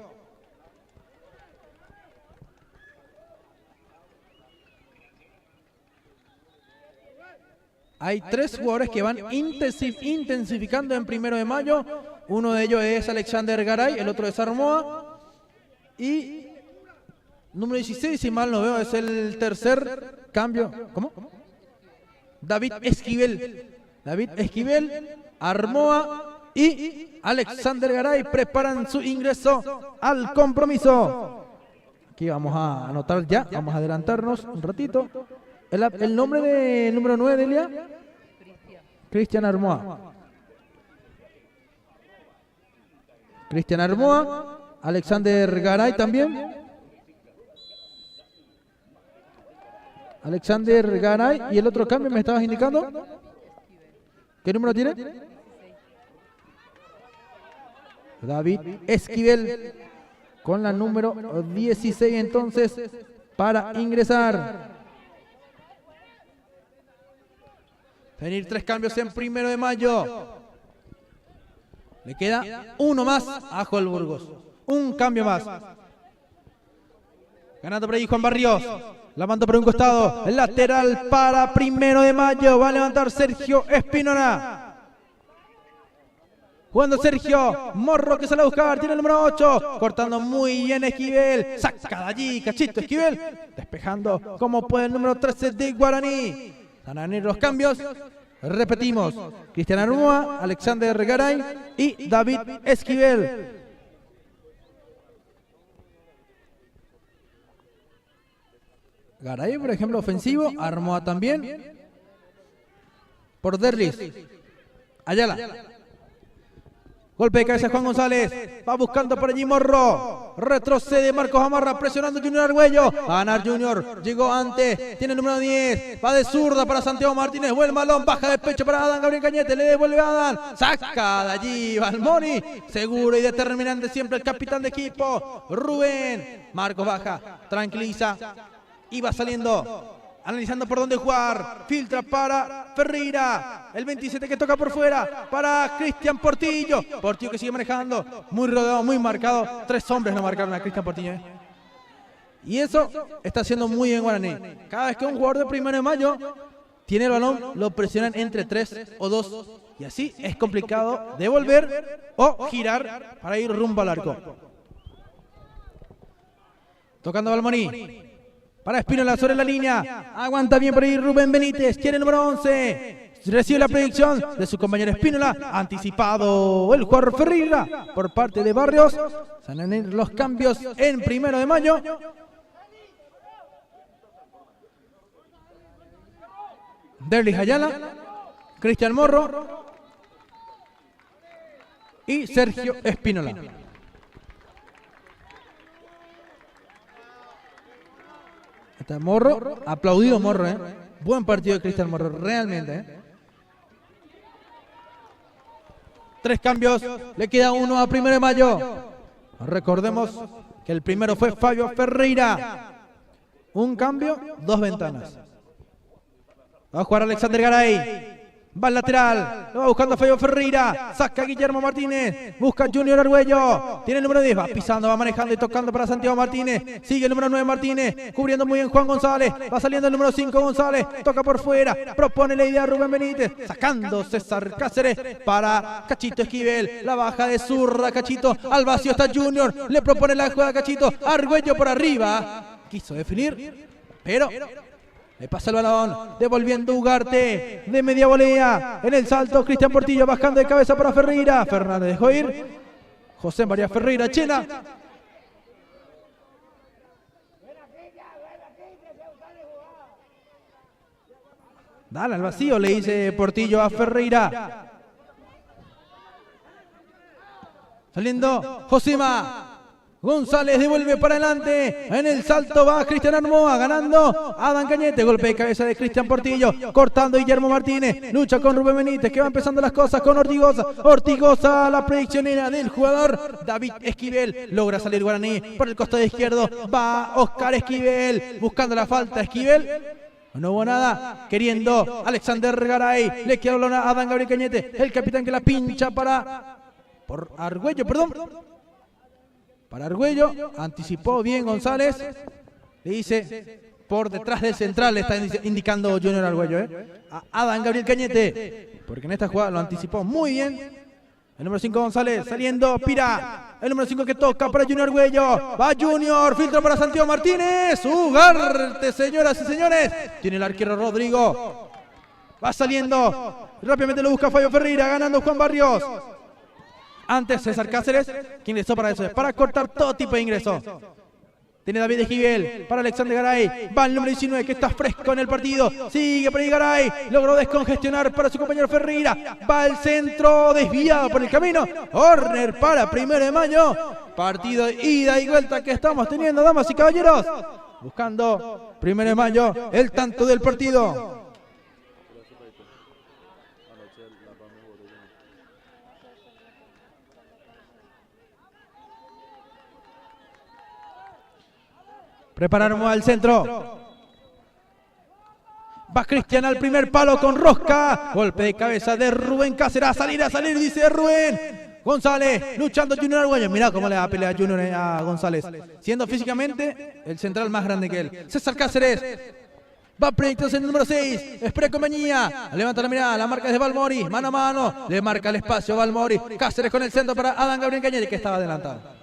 Hay 3 jugadores que van intensificando en 1 de mayo. Uno de ellos es Alexander Garay, el otro es Armoa. Y número 16, si mal no veo, es el tercer cambio. ¿Cómo? David Esquivel. David Esquivel, Armoa y Alexander Garay preparan su ingreso al compromiso. Aquí vamos a anotar ya, vamos a adelantarnos un ratito. El nombre del número 9 de Elia. Cristian Armoa. Cristian Armoa, Alexander Garay también. Alexander Garay, y el otro cambio me estabas indicando. ¿Qué número tiene? David Esquivel con la número 16 entonces para ingresar. Venir 3 cambios en 1 de mayo. Le queda uno más a Joel Burgos. Un cambio más. Ganando por ahí Juan Barrios. La manda por un costado. El lateral para 1 de mayo. Va a levantar Sergio Espínola. Jugando Sergio. Morro que sale a buscar. Tiene el número 8. Cortando muy bien Esquivel. Saca de allí. Cachito Esquivel. Despejando como puede el número 13 de Guaraní. Van a venir los cambios. Repetimos. Cristian Armoa, Alexander Garay y David Esquivel. Garay, por ejemplo, ofensivo. Armoa también. Por Derlis. Ayala. Golpe de cabeza Juan González. Va buscando por allí Morro. Retrocede Marcos Gamarra presionando Junior Argüello. Va a ganar Junior. Llegó antes. Tiene el número 10. Va de zurda para Santiago Martínez. Vuelve el balón. Baja de pecho para Adán Gabriel Cañete. Le devuelve a Adán. Saca de allí Balmori. Seguro y determinante siempre el capitán de equipo. Rubén. Marcos baja. Tranquiliza. Y va saliendo. Analizando por dónde jugar. Filtra para Ferreira. El 27 que toca por fuera. Para Cristian Portillo. Portillo que sigue manejando. Muy rodeado, muy marcado. 3 hombres no marcaron a Cristian Portillo. Y eso está haciendo muy bien Guaraní. Cada vez que un jugador de 1 de mayo tiene el balón, lo presionan entre 3 o 2. Y así es complicado devolver o girar para ir rumbo al arco. Tocando Balmoni. Para Espínola sobre la línea. Aguanta bien por ahí Rubén Benítez. Quiere el número 11. Recibe la predicción de su compañero Espínola. Anticipado el jugador Ferreira por parte de Barrios. Salen a ir los cambios en 1 de mayo. Derlis Ayala. Cristian Morro. Y Sergio Espínola. Está Morro, aplaudido Morro, Buen partido de Cristian Morro, realmente, 3 cambios, le queda 1 a 1 de mayo. Recordemos que el primero fue Fabio Ferreira. Un cambio, 2 ventanas. Va a jugar Alexander Garay. Va al lateral, lo va buscando Fabio Ferreira, saca Guillermo Martínez, busca Junior Argüello, tiene el número 10, va pisando, va manejando y tocando para Santiago Martínez, sigue el número 9 Martínez, cubriendo muy bien Juan González, va saliendo el número 5 González, toca por fuera, propone la idea a Rubén Benítez, sacando César Cáceres para Cachito Esquivel, la baja de zurda Cachito, al vacío está Junior, le propone la jugada a Cachito, Argüello por arriba, quiso definir, pero... le pasa el balón, devolviendo Ugarte, de media volea, en el salto Cristian Portillo, bajando de cabeza para Ferreira, Fernández dejó ir, José María Ferreira, Chela. Dale al vacío, le dice Portillo a Ferreira. Saliendo Josema. González devuelve para adelante. En el salto va Cristian Armoa. Ganando Adán Cañete. Golpe de cabeza de Cristian Portillo. Cortando Guillermo Martínez. Lucha con Rubén Benítez. Que va empezando las cosas con Ortigosa. Ortigosa, la prediccionera del jugador David Esquivel. Logra salir Guaraní por el costado izquierdo. Va Oscar Esquivel. Buscando la falta. Esquivel. No hubo nada. Queriendo Alexander Garay. Le queda a Adán Gabriel Cañete. El capitán que la pincha para... por Argüello, perdón. Para Argüello, anticipó bien González, le dice por detrás del central, le está indicando Junior Argüello, a Adán Gabriel Cañete, porque en esta jugada lo anticipó muy bien. El número 5 González, saliendo Pira, el número 5 que toca para Junior Argüello, va Junior, filtro para Santiago Martínez, Ugarte, señoras y señores, tiene el arquero Rodrigo, va saliendo, rápidamente lo busca Fabio Ferreira, ganando Juan Barrios. Antes César Cáceres, que ingresó para eso, para cortar todo tipo de ingresos. Tiene David Esquivel para Alexander Garay. Va el número 19 que está fresco en el partido. Sigue por ahí Garay. Logró descongestionar para su compañero Ferreira. Va el centro desviado por el camino. Corner para 1 de mayo. Partido de ida y vuelta que estamos teniendo, damas y caballeros. Buscando 1 de mayo el tanto del partido. Preparamos al centro. Va Cristian al primer palo con rosca. Golpe de cabeza de Rubén Cáceres. A salir, dice Rubén. González, luchando Junior Argüello. Mirá cómo le da pelea a Junior a González. Siendo físicamente el central más grande que él. César Cáceres. Va proyectándose en el número 6. Espera compañía. Levanta la mirada. La marca es de Balmori. Mano a mano. Le marca el espacio Balmori. Cáceres con el centro para Adán Gabriel Cañete, que estaba adelantado.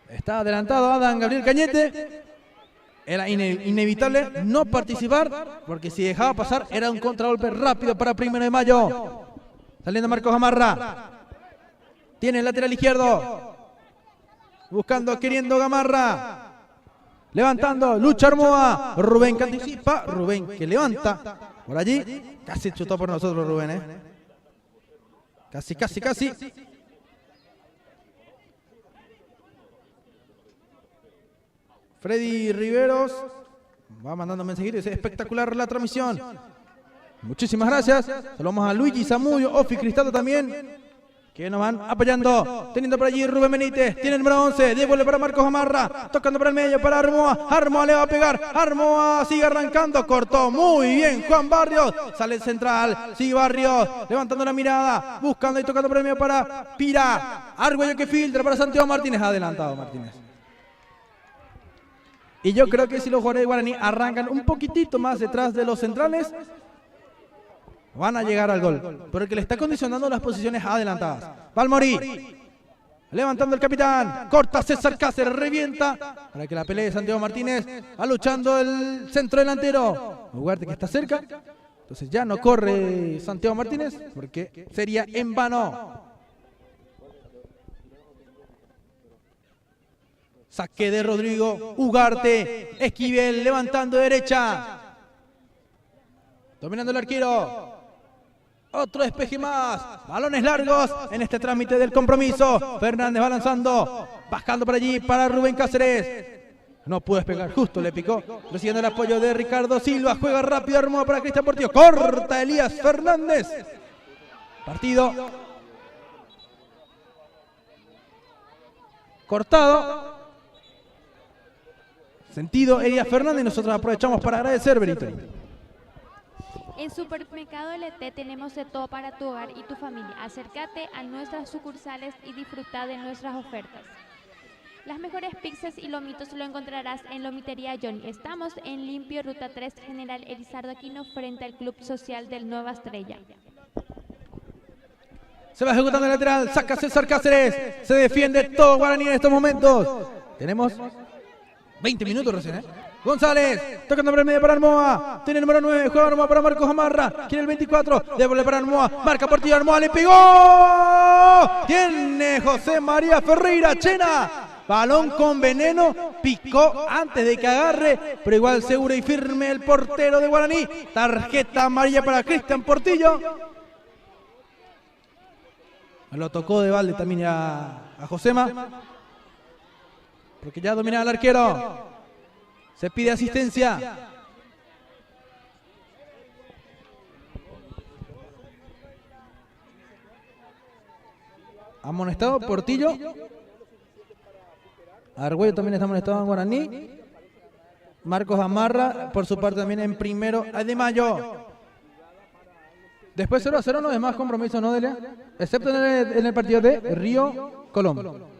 Está adelantado Adán Gabriel Cañete. Era inevitable no participar, porque si dejaba pasar era un contragolpe rápido para 1 de mayo. Saliendo Marcos Gamarra. Tiene el lateral izquierdo. Buscando, queriendo Gamarra. Levantando, lucha Armoa. Rubén que anticipa. Rubén que levanta. Por allí. Casi chutó por nosotros Rubén, Casi. Freddy Riveros va mandando mensajitos. Es espectacular la transmisión. Muchísimas gracias. Saludamos a Luigi Zamudio, Ofi Cristaldo también, que nos van apoyando. Teniendo por allí Rubén Benítez. Tiene el número 11. Devuelve para Marcos Gamarra. Tocando por el medio para Armoa. Armoa le va a pegar. Armoa sigue arrancando. Cortó muy bien Juan Barrios. Sale el central. Sigue Barrios. Levantando la mirada. Buscando y tocando por el medio para Pira. Argüello que filtra para Santiago Martínez. Adelantado Martínez. Y yo creo que si los jugadores de Guaraní arrancan un poquitito más detrás de los centrales, van a llegar al gol. Pero el que le está condicionando las posiciones adelantadas. Balmorí. Levantando el capitán. Corta César Cáceres. Revienta. Para que la pelee Santiago Martínez. Va luchando el centro delantero. Ugarte que está cerca. Entonces ya no corre Santiago Martínez porque sería en vano. Saque de Rodrigo Ugarte. Esquivel levantando derecha. Dominando el arquero. Otro despeje más. Balones largos en este trámite del compromiso. Fernández va lanzando. Bajando por allí para Rubén Cáceres. No pudo despegar. Justo le picó. Recibiendo el apoyo de Ricardo Silva. Juega rápido Armoa para Cristian Portillo. Corta Elías Fernández. Partido cortado. Sentido Elías Fernández y nosotros aprovechamos para agradecer, Benito. En Supermercado LT tenemos de todo para tu hogar y tu familia. Acércate a nuestras sucursales y disfruta de nuestras ofertas. Las mejores pizzas y lomitos lo encontrarás en Lomitería Johnny. Estamos en Limpio, Ruta 3, General Elizardo Aquino, frente al Club Social del Nueva Estrella. Se va ejecutando el lateral, saca César Cáceres. Se defiende todo Guaraní en estos momentos. Tenemos 20 minutos recién, González, tocando por el medio para Armoa. Tiene el número 9, juega Armoa para Marcos Gamarra. Quiere el 24, devuelve para Armoa. Marca Portillo, Armoa le pegó. Tiene José María Ferreira, Chena. Balón con veneno, picó antes de que agarre, pero igual seguro y firme el portero de Guaraní. Tarjeta amarilla para Cristian Portillo. Lo tocó de balde también a Josema, porque ya domina el arquero. Se pide asistencia. Amonestado Portillo. Argüello también está amonestado en Guaraní. Marcos Gamarra, por su parte, también en 1 de mayo. Después 0-0 no es más compromiso, ¿no, Delia? Excepto en el partido de Río Colón.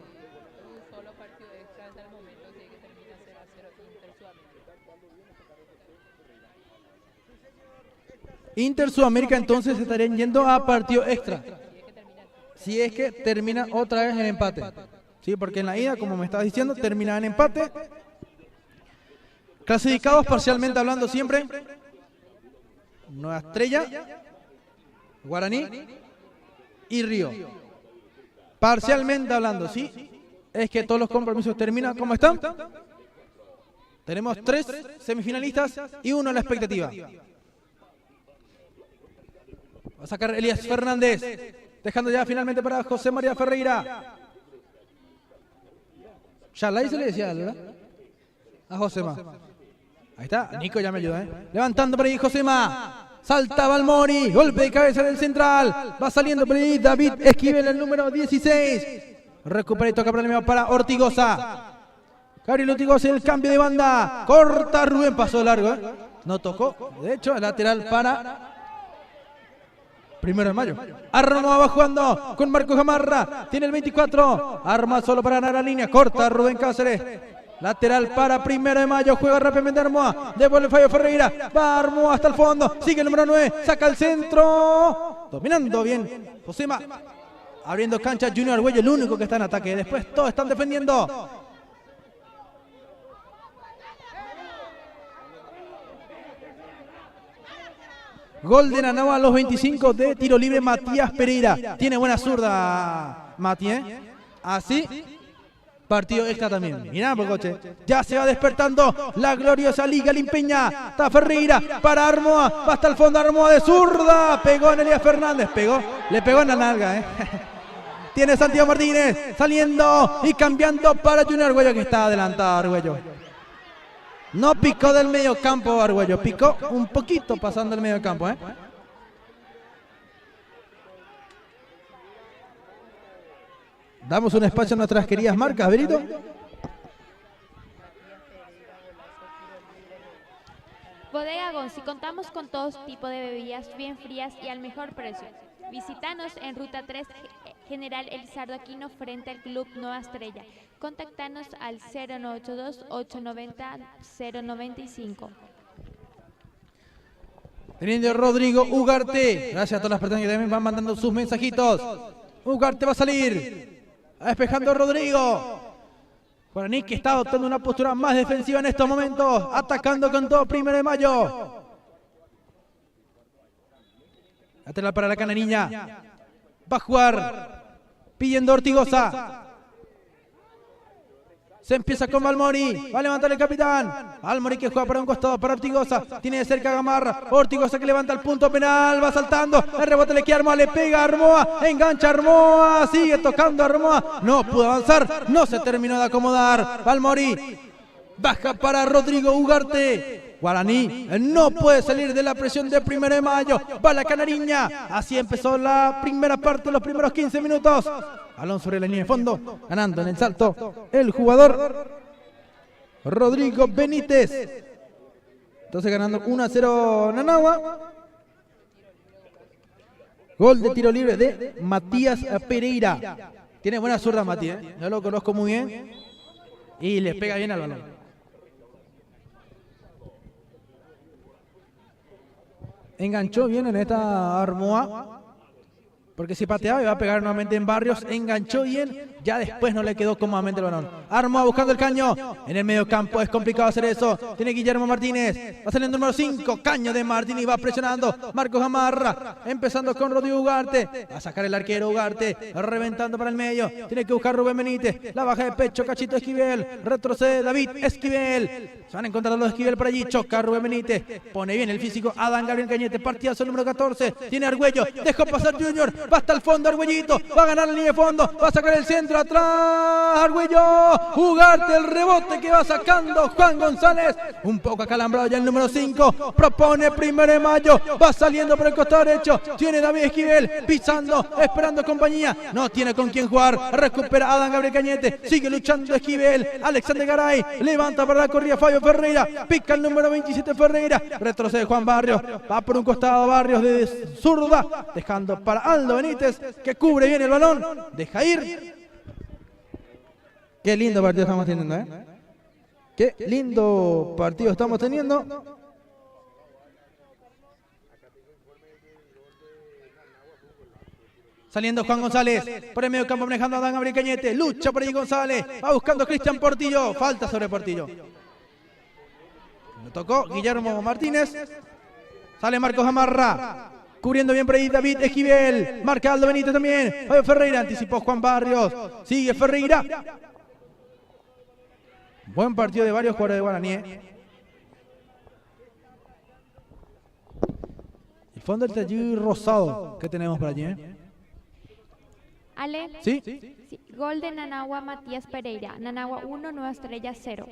Inter Sudamérica entonces estarían yendo a partido extra. Si es que termina otra vez en empate. Sí, porque en la ida, como me estabas diciendo, termina en empate. Clasificados parcialmente hablando siempre. Nueva Estrella, Guaraní y Río. Parcialmente hablando, ¿sí? Es que todos los compromisos terminan como están. Tenemos 3 semifinalistas y 1 en la expectativa. Va a sacar Elías Fernández, dejando ya finalmente para José María Ferreira. Ya la se le decía, ¿verdad? A Josema. Ahí está, Nico ya me ayuda, Levantando por ahí Josema. Salta Balmori, golpe de cabeza del central. Va saliendo por ahí David Esquivel, el número 16. Recupera y toca problema para Ortigosa. Gabriel Ortigosa, el cambio de banda. Corta Rubén, pasó largo, No tocó. De hecho, el lateral para 1 de mayo. Armoa va jugando con Marcos Gamarra. Tiene el 24. Arma solo para ganar la línea. Corta Rubén Cáceres. Lateral para 1 de mayo. Juega rápidamente Armoa. Devuelve Fabio Ferreira. Va Armoa hasta el fondo. Sigue el número 9. Saca el centro. Dominando bien Josema. Abriendo cancha Junior Argüello, el único que está en ataque. Después todos están defendiendo. Gol de Nanagua a los 25 de tiro libre Matías Pereira. Tiene buena zurda Mati, Así Partido extra también. Mirá, Pocoche. Ya se va despertando la gloriosa Liga Limpeña. Está Ferreira para Armoa. Va hasta el fondo Armoa de zurda. Pegó en Elías Fernández. Pegó. Le pegó en la nalga, Tiene Santiago Martínez saliendo y cambiando para Junior Argüello, que está adelantado Argüello. No picó del medio campo Argüello. Picó un poquito pasando el medio campo, Damos un espacio a nuestras queridas marcas, Berito. Bodega Gonzi, contamos con todo tipo de bebidas bien frías y al mejor precio. Visítanos en Ruta 3, General Elizardo Aquino, frente al Club Nueva Estrella. Contactanos al 0982-890-095. Teniendo Rodrigo Ugarte. Gracias a todas las personas que también van mandando sus mensajitos. Ugarte va a salir. Despejando a Rodrigo. Guaraní que está adoptando una postura más defensiva en estos momentos. Atacando con todo 1 de mayo. Lateral para la canariña. Va a jugar. Pidiendo Ortigosa. Se empieza con Balmori. Va a levantar el capitán. Balmori que juega para un costado para Ortigosa. Tiene de cerca a Gamarra. Ortigosa que levanta el punto penal. Va saltando. El rebote le queda a Armoa. Le pega a Armoa. Engancha a Armoa. Sigue tocando a Armoa. No pudo avanzar. No se terminó de acomodar. Balmori. Baja para Rodrigo Ugarte. Guaraní no puede salir de la presión de 1 de mayo. Va la canariña. Así empezó la primera parte, los primeros 15 minutos. Balón sobre la línea de fondo. Ganando en el salto el jugador Rodrigo Benítez. Entonces ganando 1-0 Nanagua. Gol de tiro libre de Matías Pereira. Tiene buena zurda Matías. Yo lo conozco muy bien. Y le pega bien al balón. Enganchó bien en esta Armoa. Porque si pateaba iba a pegar nuevamente en Barrios. Enganchó bien. Ya después no le quedó cómodamente el balón. Armoa buscando el caño. En el medio campo es complicado hacer eso. Tiene Guillermo Martínez. Va saliendo el número 5. Caño de Martínez. Va presionando. Marcos Gamarra. Empezando con Rodrigo Ugarte. Va a sacar el arquero Ugarte. Reventando para el medio. Tiene que buscar Rubén Benítez. La baja de pecho. Cachito Esquivel. Retrocede David Esquivel. Se van a encontrar los Esquivel por allí. Choca Rubén Benítez. Pone bien el físico Adán Gabriel Cañete. Partidazo número 14. Tiene Argüello. Dejó pasar Junior. Va hasta el fondo Argüellito. Va a ganar la línea de fondo. Va a sacar el centro atrás. Argüello. Ugarte el rebote que va sacando Juan González. Un poco acalambrado ya el número 5. Propone 1 de mayo. Va saliendo por el costado derecho. Tiene David Esquivel. Pisando. Esperando compañía. No tiene con quién jugar. Recupera Adán Gabriel Cañete. Sigue luchando Esquivel. Alexander Garay. Levanta para la corrida Fabio Ferreira. Pica el número 27 Ferreira. Retrocede Juan Barrios. Va por un costado Barrios de zurda. Dejando para Aldo Benítez, que cubre bien el balón, deja ir. Qué lindo partido estamos teniendo, Qué lindo partido estamos teniendo. Saliendo Juan González, por el medio campo manejando a Adán Gabriel Cañete, lucha por ahí González, va buscando a Cristian Portillo, falta sobre Portillo. Lo tocó Guillermo Martínez, sale Marcos Gamarra. Cubriendo bien por ahí David Esquivel. Marca Aldo Benítez también. Fabio Ferreira. Anticipó Juan Barrios. Sigue Ferreira. Buen partido de varios jugadores de Guaraní. El fondo del tallir rosado. ¿Qué tenemos por allí? Ale. ¿Sí? Sí. Gol de Nanagua Matías Pereira. Nanagua 1, Nueva Estrella 0.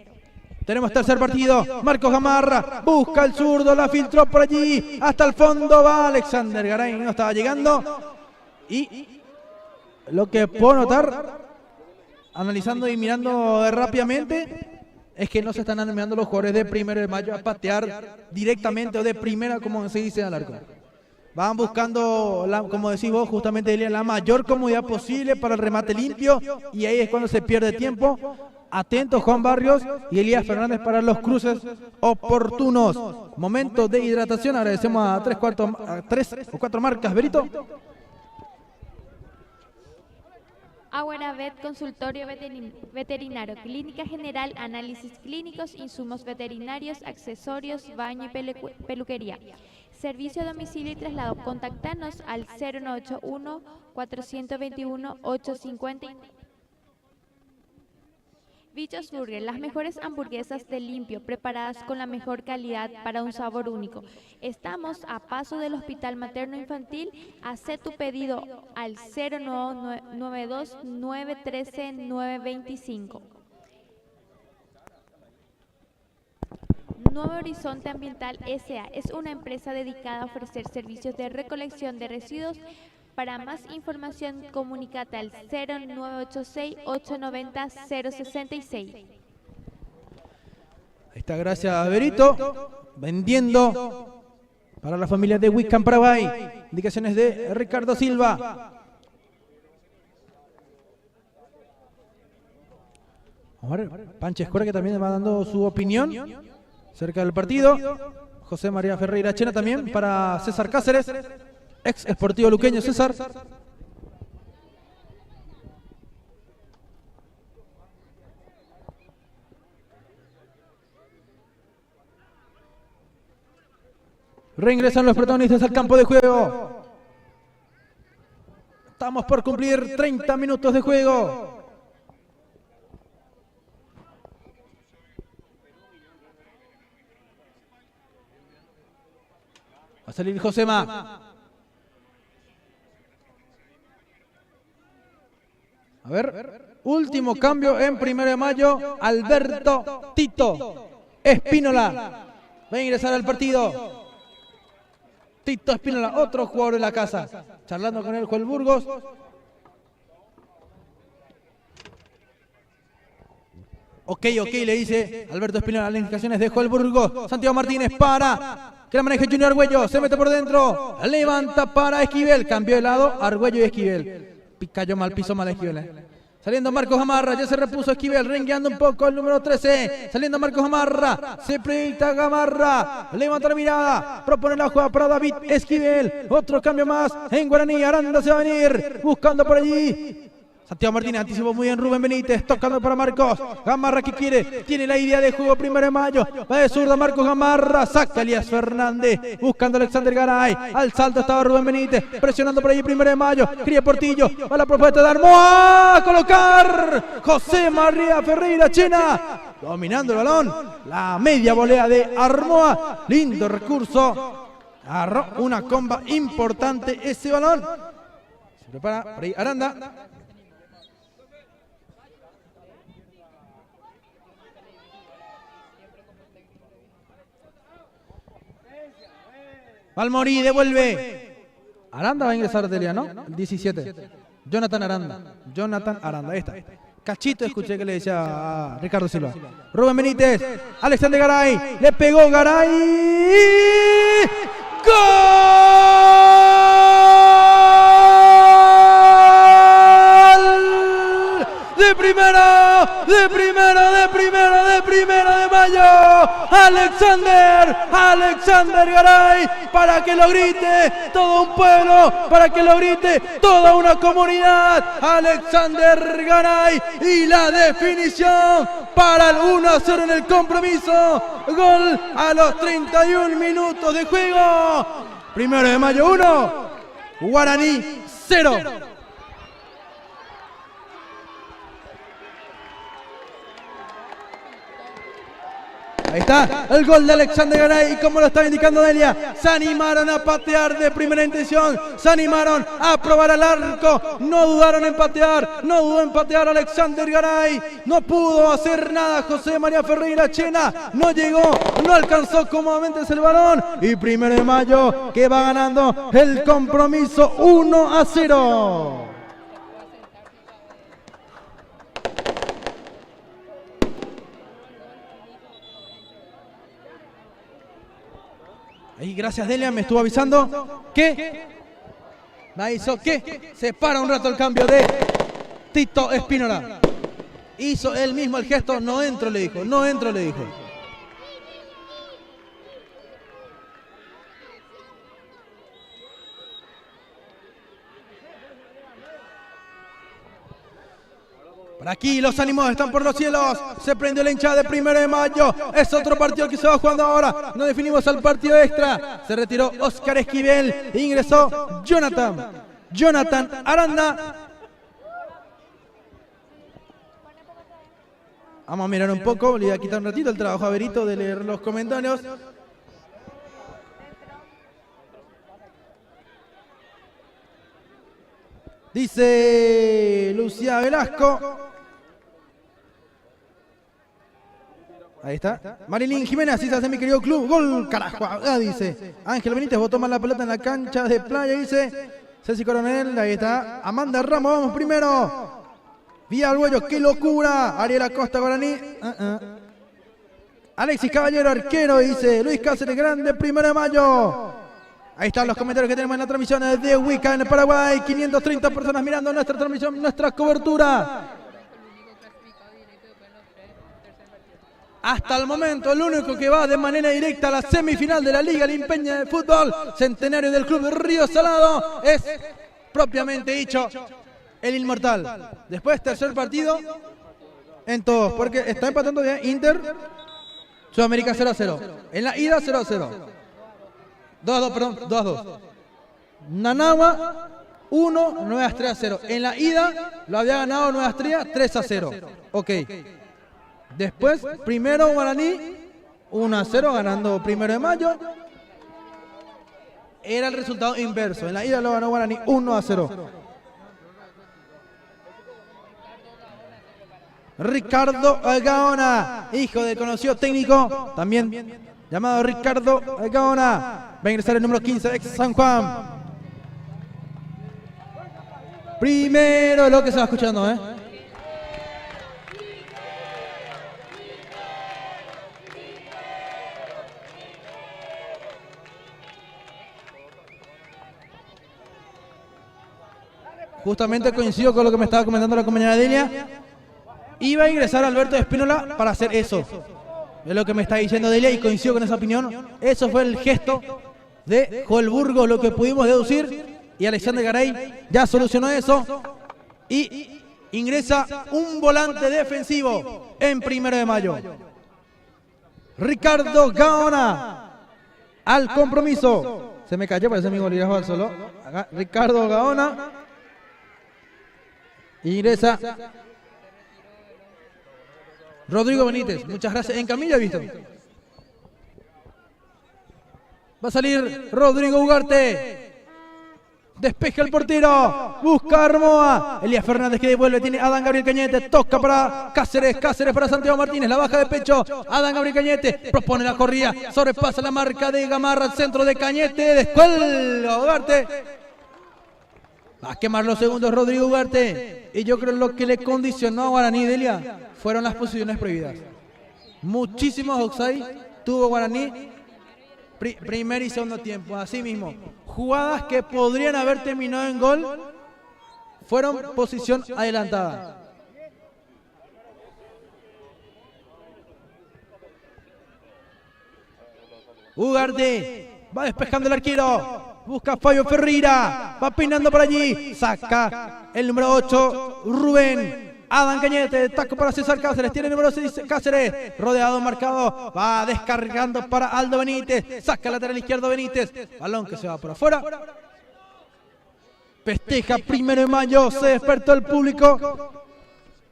Tenemos tercer partido. Marcos Gamarra busca el zurdo, la filtró por allí. Hasta el fondo va Alexander Garay. No estaba llegando. Y lo que puedo notar, analizando y mirando rápidamente, es que no se están animando los jugadores de 1 de mayo a patear directamente o de primera, como se dice, al arco. Van buscando, como decís vos, justamente la mayor comodidad posible para el remate limpio. Y ahí es cuando se pierde tiempo. Atentos Juan Barrios y Elías Fernández para los cruces oportunos. Momento de hidratación. Agradecemos a 3 o 4 marcas. Berito. Aguara Vet, consultorio veterinario, clínica general, análisis clínicos, insumos veterinarios, accesorios, baño y peluquería. Servicio a domicilio y traslado. Contactanos al 0981 421 850. Bichos Burger, las mejores hamburguesas de limpio, preparadas con la mejor calidad para un sabor único. Estamos a paso del Hospital Materno Infantil. Haz tu pedido al 0992 913 925. Nuevo Horizonte Ambiental S.A. es una empresa dedicada a ofrecer servicios de recolección de residuos. Para más información, comunícate al 0986-890-066. Ahí está, gracias Berito, vendiendo para la familia de Wiccan Paraguay. Indicaciones de Ricardo Silva. A ver, Pancha Escora, que también va dando su opinión cerca del partido. José María Ferreira Chena también para César Cáceres, ex Sportivo Luqueño. César. Reingresan los protagonistas al campo de juego. Estamos por cumplir 30 minutos de juego. Va a salir Josema. A ver, último cambio en 1 de mayo. Alberto Tito Espínola va a ingresar al partido. Tito Espínola, otro jugador de la casa. Charlando con el Joel Burgos. Ok, le dice Alberto Espínola. Las indicaciones de Joel Burgos. Santiago Martínez para que la maneje Junior Argüello. Se mete por dentro. Levanta para Esquivel. Cambió de lado Argüello y Esquivel. Cayó mal, piso mal Esquivel. Saliendo Marcos Gamarra, ya se repuso Esquivel, rengueando un poco el número 13. Saliendo Marcos Gamarra, se proyecta Gamarra, levanta la mirada, propone la jugada para David Esquivel. Otro cambio más en Guaraní, Aranda se va a venir, buscando por allí. Santiago Martínez anticipó muy bien Rubén Benítez, tocando para Marcos. Gamarra que quiere, tiene la idea de juego 1 de mayo. Va de zurda Marcos Gamarra, saca Elías Fernández, buscando a Alexander Garay. Al salto estaba Rubén Benítez, presionando por allí 1 de mayo. Cría Portillo, va la propuesta de Armoa, a colocar José María Ferreira Chena. Dominando el balón, la media volea de Armoa. Lindo recurso, agarró una comba importante ese balón. Se prepara por ahí Aranda. Valmorí devuelve. Aranda va a ingresar Delia, ¿no? El 17. Jonathan Aranda. Ahí está. Cachito escuché que le decía a Ricardo Silva. Rubén Benítez. Alexander Garay. Le pegó Garay. ¡Gol! De primera de mayo. Alexander Garay, para que lo grite todo un pueblo, para que lo grite toda una comunidad. Alexander Garay y la definición para el 1-0 en el compromiso. Gol a los 31 minutos de juego. 1 de mayo 1, Guaraní 0. Ahí está el gol de Alexander Garay y como lo estaba indicando Delia, se animaron a patear de primera intención, se animaron a probar al arco, no dudaron en patear, no dudó en patear Alexander Garay, no pudo hacer nada José María Ferreira Chena, no llegó, no alcanzó cómodamente el balón y 1 de mayo que va ganando el compromiso 1-0. Ahí, gracias Delia, me estuvo avisando que me avisó que se para un rato el cambio de Tito Espínola. Hizo él mismo el gesto, no entro le dijo. Por aquí los ánimos están por los cielos. Se prendió la hinchada de 1 de mayo. Es otro partido que se va jugando ahora. No definimos al partido extra. Se retiró Oscar Esquivel. Ingresó Jonathan Aranda. Vamos a mirar un poco, le voy a quitar un ratito el trabajo a Berito de leer los comentarios. Dice Lucía Velasco. Ahí está. Marilyn Jiménez, así se hace mi querido club. Gol, carajo. Dice. Ángel Benítez botó mal la pelota en la cancha de playa, dice. Ceci Coronel, ahí está. Amanda Ramos, vamos primero. Vía Arguello, qué locura. Ariel Acosta, Guaraní. Alexis Caballero, arquero, dice. Luis Cáceres, grande, 1 de mayo. Ahí están los comentarios que tenemos en la transmisión de Wicca en Paraguay. 530 personas mirando nuestra transmisión, nuestra cobertura. Hasta el momento, el único que va de manera directa a la semifinal de la Liga Limpeña de Fútbol Centenario del Club Río Salado es, propiamente dicho, el Inmortal. Después, tercer partido en todos, porque está empatando ya Inter, Sudamérica 0-0. En la ida 0-0. 2-2, perdón, 2-2. Nanagua 1, Nueva Estrella 0. En la ida lo había ganado Nueva Estrella 3-0. Ok. Después, primero Guaraní, 1-0, ganando 1 de mayo. Era el resultado inverso. En la ida lo ganó Guaraní 1-0. Ricardo Gaona, hijo de conocido técnico, también llamado Ricardo Gaona. Va a ingresar el número 15, ex San Juan. Primero lo que se va escuchando, Justamente coincido con lo que me estaba comentando la compañera Delia. Iba a ingresar Alberto Espínola para hacer eso. Es lo que me está diciendo Delia y coincido con esa opinión. Eso fue el gesto de Joel Burgos, lo que pudimos deducir. Y Alexander Garay ya solucionó eso. Y ingresa un volante defensivo en 1 de mayo. Ricardo Gaona al compromiso. Se me cayó, parece mi bolígrafo al solo. Acá, Ricardo Gaona. Ingresa Rodrigo Benítez. Muchas gracias. En camilla he visto. Va a salir Rodrigo Ugarte. Despeja el portero. Busca Armoa. Elías Fernández que devuelve. Tiene Adán Gabriel Cañete. Toca para Cáceres. Cáceres para Santiago Martínez. La baja de pecho. Adán Gabriel Cañete. Propone la corrida. Sobrepasa la marca de Gamarra. Al centro de Cañete. Descuelga Ugarte. Va a quemar los segundos Rodrigo Ugarte. Y yo creo que lo que le condicionó a Guaraní, Delia, fueron las posiciones prohibidas. Muchísimos offside tuvo Guaraní. Primer y segundo tiempo. Así mismo, jugadas que podrían haber terminado en gol fueron posición adelantada. Ugarte va despejando el arquero. Busca Fabio Ferreira. Va peinando por allí. Saca el número 8, Rubén. Adán Cañete. Taco para César Cáceres. Tiene el número 6, Cáceres. Rodeado, marcado. Va descargando para Aldo Benítez. Saca el lateral izquierdo Benítez. Balón que se va por afuera. Festeja 1 de mayo. Se despertó el público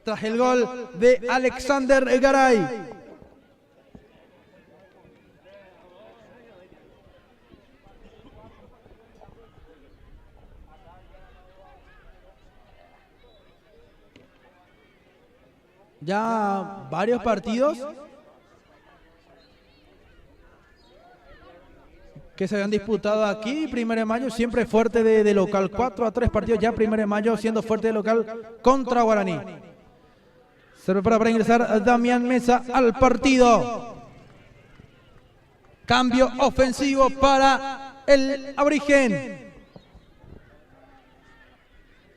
tras el gol de Alexander Garay. Ya varios partidos que se habían disputado aquí. 1 de mayo siempre fuerte de local. 4-3 partidos ya 1 de mayo siendo fuerte de local contra Guaraní. Se prepara para ingresar Damián Mesa al partido. Cambio ofensivo para el aborigen.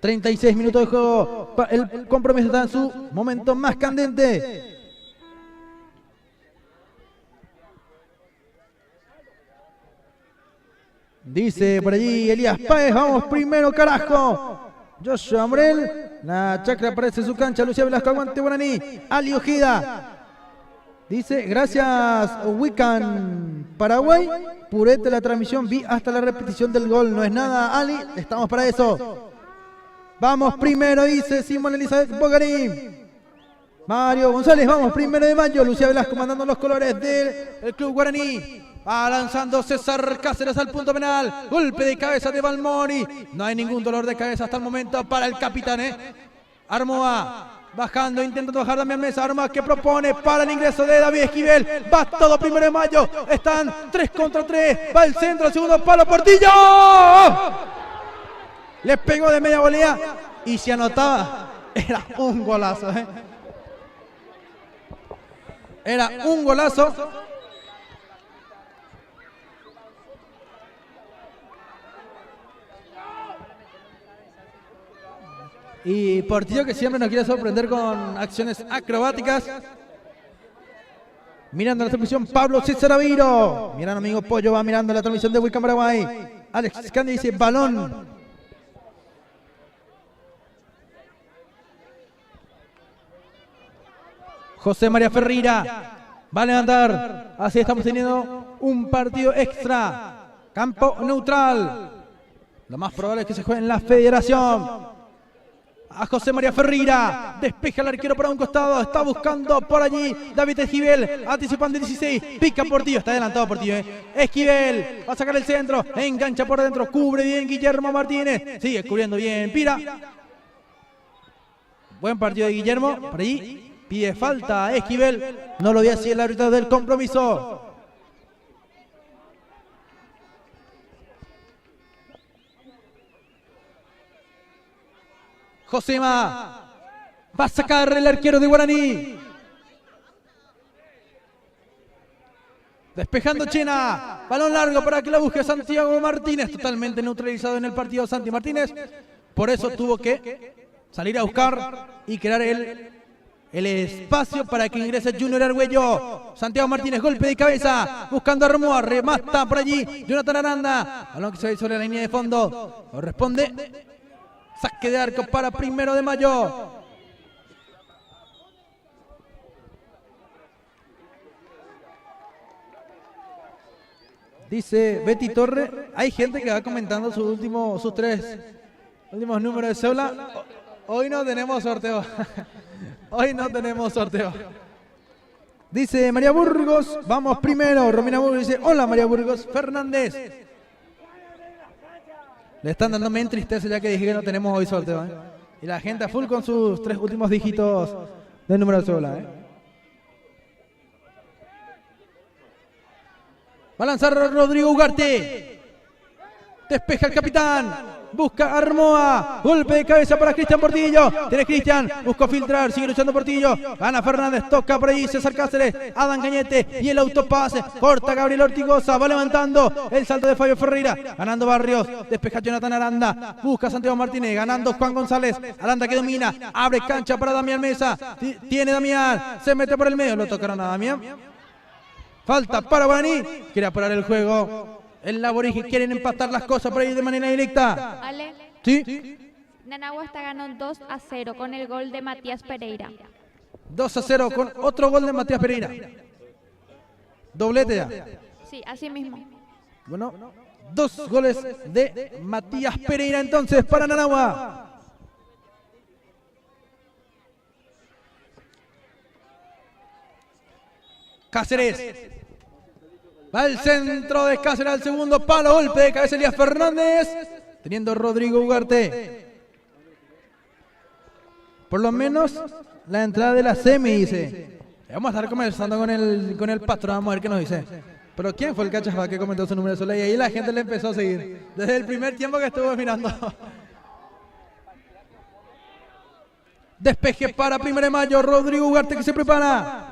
36 minutos de juego. El compromiso está en su momento más candente. Dice por allí Elías Páez, vamos primero, carajo. Joshua Morel, la chacra aparece en su cancha. Lucía Velasco, aguante Guaraní. Ali Ojida. Dice, gracias Wiccan Paraguay. Purete la transmisión, vi hasta la repetición del gol. No es nada, Ali, estamos para eso. Vamos primero, dice Simón Elizabeth Bogarín. Mario González, vamos, 1 de mayo. Lucía Velasco mandando los colores del Club Guaraní. Va lanzando César Cáceres al punto penal. Golpe de cabeza de Balmori. No hay ningún dolor de cabeza hasta el momento para el capitán, Armoa. Bajando, intentando bajar Damián Mesa. Arma que propone para el ingreso de David Esquivel. Va todo 1 de mayo. Están 3 contra 3. Va el centro, el segundo palo. Portillo. Le pegó de media volea. Y si anotaba, era un golazo. Era un golazo. Y Portillo, que siempre nos quiere sorprender con acciones acrobáticas. Mirando la transmisión, Pablo César Aviro. Mirando, amigo Pollo, va mirando la transmisión de Wicam Paraguay. Alex Candy dice balón. José María Ferreira va a levantar. Así estamos teniendo un partido extra. Campo neutral. Lo más probable es que se juegue en la Federación. A José María Ferreira, despeja el arquero para un costado, está buscando por allí David Esquivel, anticipando el 16, pica Portillo, está adelantado Portillo, Esquivel, va a sacar el centro, engancha por dentro, cubre bien Guillermo Martínez, sigue cubriendo bien Pira. Buen partido de Guillermo, por allí, pide falta a Esquivel, no lo ve así el árbitro del compromiso. Josema va a sacar el arquero de Guaraní. Despejando Chena. Balón largo para que la busque Santiago Martínez. Totalmente neutralizado en el partido Santi Martínez. Por eso tuvo que salir a buscar y crear el espacio para que ingrese Junior Argüello. Santiago Martínez, golpe de cabeza. Buscando a Romoa. Remata por allí Jonathan Aranda. Balón que se va sobre la línea de fondo. Corresponde. Saque de arco para 1 de mayo. Dice Betty Torre, hay gente que va comentando sus 3 últimos números de cédula. Hoy no tenemos sorteo. Hoy no tenemos sorteo. Dice María Burgos, vamos primero. Romina Burgos dice, hola María Burgos. Fernández. Le están dando en tristeza ya que dije que no tenemos hoy sorteo. Y la gente a full con sus 3 últimos dígitos del número de cédula. Va a lanzar Rodrigo Ugarte. Despeja el capitán. Busca Armoa. Golpe de cabeza para Cristian Portillo. Tiene Cristian. Busca filtrar. Sigue luchando Portillo. Gana Fernández. Toca por ahí César Cáceres. Adán Cañete. Y el autopase. Corta Gabriel Ortigosa. Va levantando. El salto de Fabio Ferreira. Ganando Barrios. Despeja Jonathan Aranda. Busca Santiago Martínez. Ganando Juan González. Aranda que domina. Abre cancha para Damián Mesa. Tiene Damián. Se mete por el medio. Lo tocaron a Damián. Falta para Guaraní. Quiere apurar el juego. El Laborigi quieren empatar las cosas por ahí de manera directa. Ale. ¿Sí? Nanagua está ganando 2-0 con el gol de Matías Pereira. 2-0 con otro gol de Matías Pereira. Doblete ya. Sí, así mismo. Bueno, 2 goles de Matías Pereira entonces para Nanagua. Cáceres. Va el centro de Cáceres al segundo palo. Golpe de cabeza Elías Fernández. Teniendo Rodrigo Ugarte. Por lo menos la entrada de la semi dice. Vamos a estar conversando con el pastor. Vamos a ver qué nos dice. Pero ¿quién fue el cachafa que comentó su número de sola? Y ahí la gente le empezó a seguir. Desde el primer tiempo que estuvo mirando. Despeje para 1 de mayo. Rodrigo Ugarte que se prepara.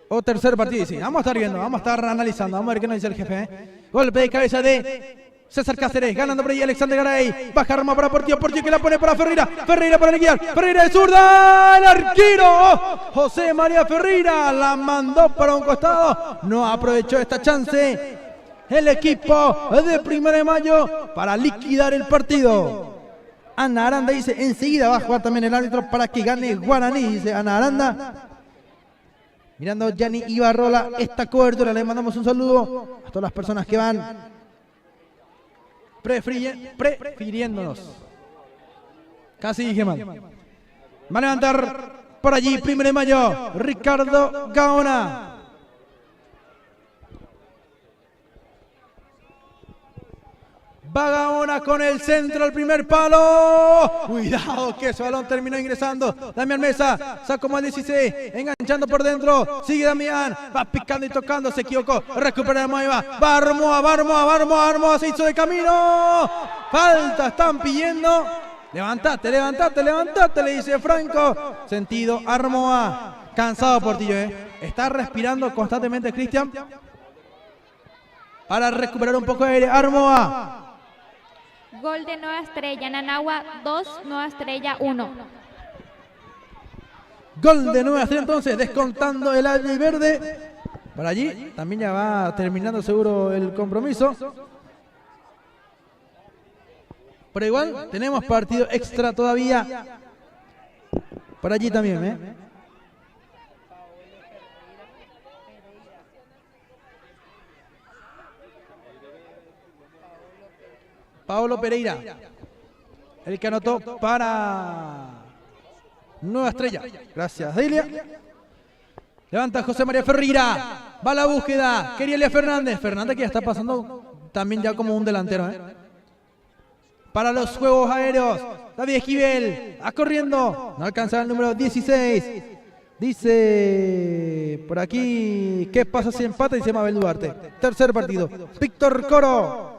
O tercer partido, sí. Vamos a estar viendo, vamos a estar analizando. Vamos a ver qué nos dice el jefe. Golpe de cabeza de César Cáceres. Ganando por ahí Alexander Garay. Baja arma para Portillo. Portillo que la pone para Ferreira. Ferreira para liquidar. Ferreira de zurda. El arquero José María Ferreira la mandó para un costado. No aprovechó esta chance el equipo de 1 de mayo para liquidar el partido. Ana Aranda dice, enseguida va a jugar también el árbitro para que gane Guaraní. Dice Ana Aranda. Mirando Gianni Ibarrola esta cobertura, le mandamos un saludo a todas las personas que van prefiriéndonos. Casi dije mal. Va a levantar Por allí, 1 de mayo, Ricardo Gaona. Va Gaona con el centro al primer palo. Cuidado que ese balón terminó ingresando. Damián Mesa, sacó mal 16, enganchando por dentro. Sigue Damián, va picando y tocando, se equivocó. Recupera de Moiva. Va Armoa, se hizo de camino. Falta, están pidiendo. Levántate, le dice Franco. Sentido Armoa. Cansado Portillo, Está respirando constantemente Cristian. Para recuperar un poco de aire. Armoa. Gol de Nueva Estrella, Nanagua 2, Nueva Estrella 1. Gol de Nueva Estrella entonces, descontando el albiverde. Por allí también ya va terminando seguro el compromiso. Pero igual tenemos partido extra todavía. Por allí también, Paolo Pereira, el que anotó para Nueva Estrella. Gracias, Delia. Levanta José María Ferreira. Va a la búsqueda. Quería Elia Fernández. Fernández que ya está pasando también ya como un delantero. Para los juegos aéreos. David Esquivel. Va corriendo. No alcanza el número 16. Dice por aquí, ¿qué pasa si empata? Dice Mabel Duarte. Tercer partido. Víctor Coro.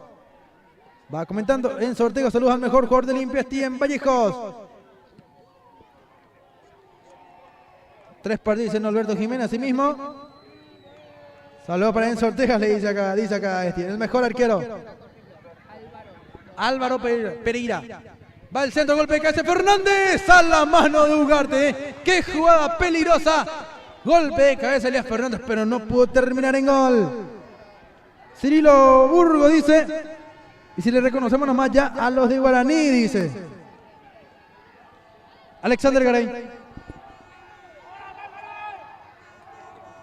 Va comentando Enzo Ortega, saludos al mejor jugador de Olimpia, Steven Vallejos. 3 partidos, dice Alberto Jiménez, así mismo. Saludos para Enzo Ortega, le dice acá Steven, el mejor arquero. Álvaro Pereira. Va el centro, golpe de cabeza, Fernández, a la mano de Ugarte. Qué jugada peligrosa. Golpe de cabeza Elías Fernández, pero no pudo terminar en gol. Cirilo Burgo dice... Y si le reconocemos nomás ya a los de Guaraní, dice Alexander Garay.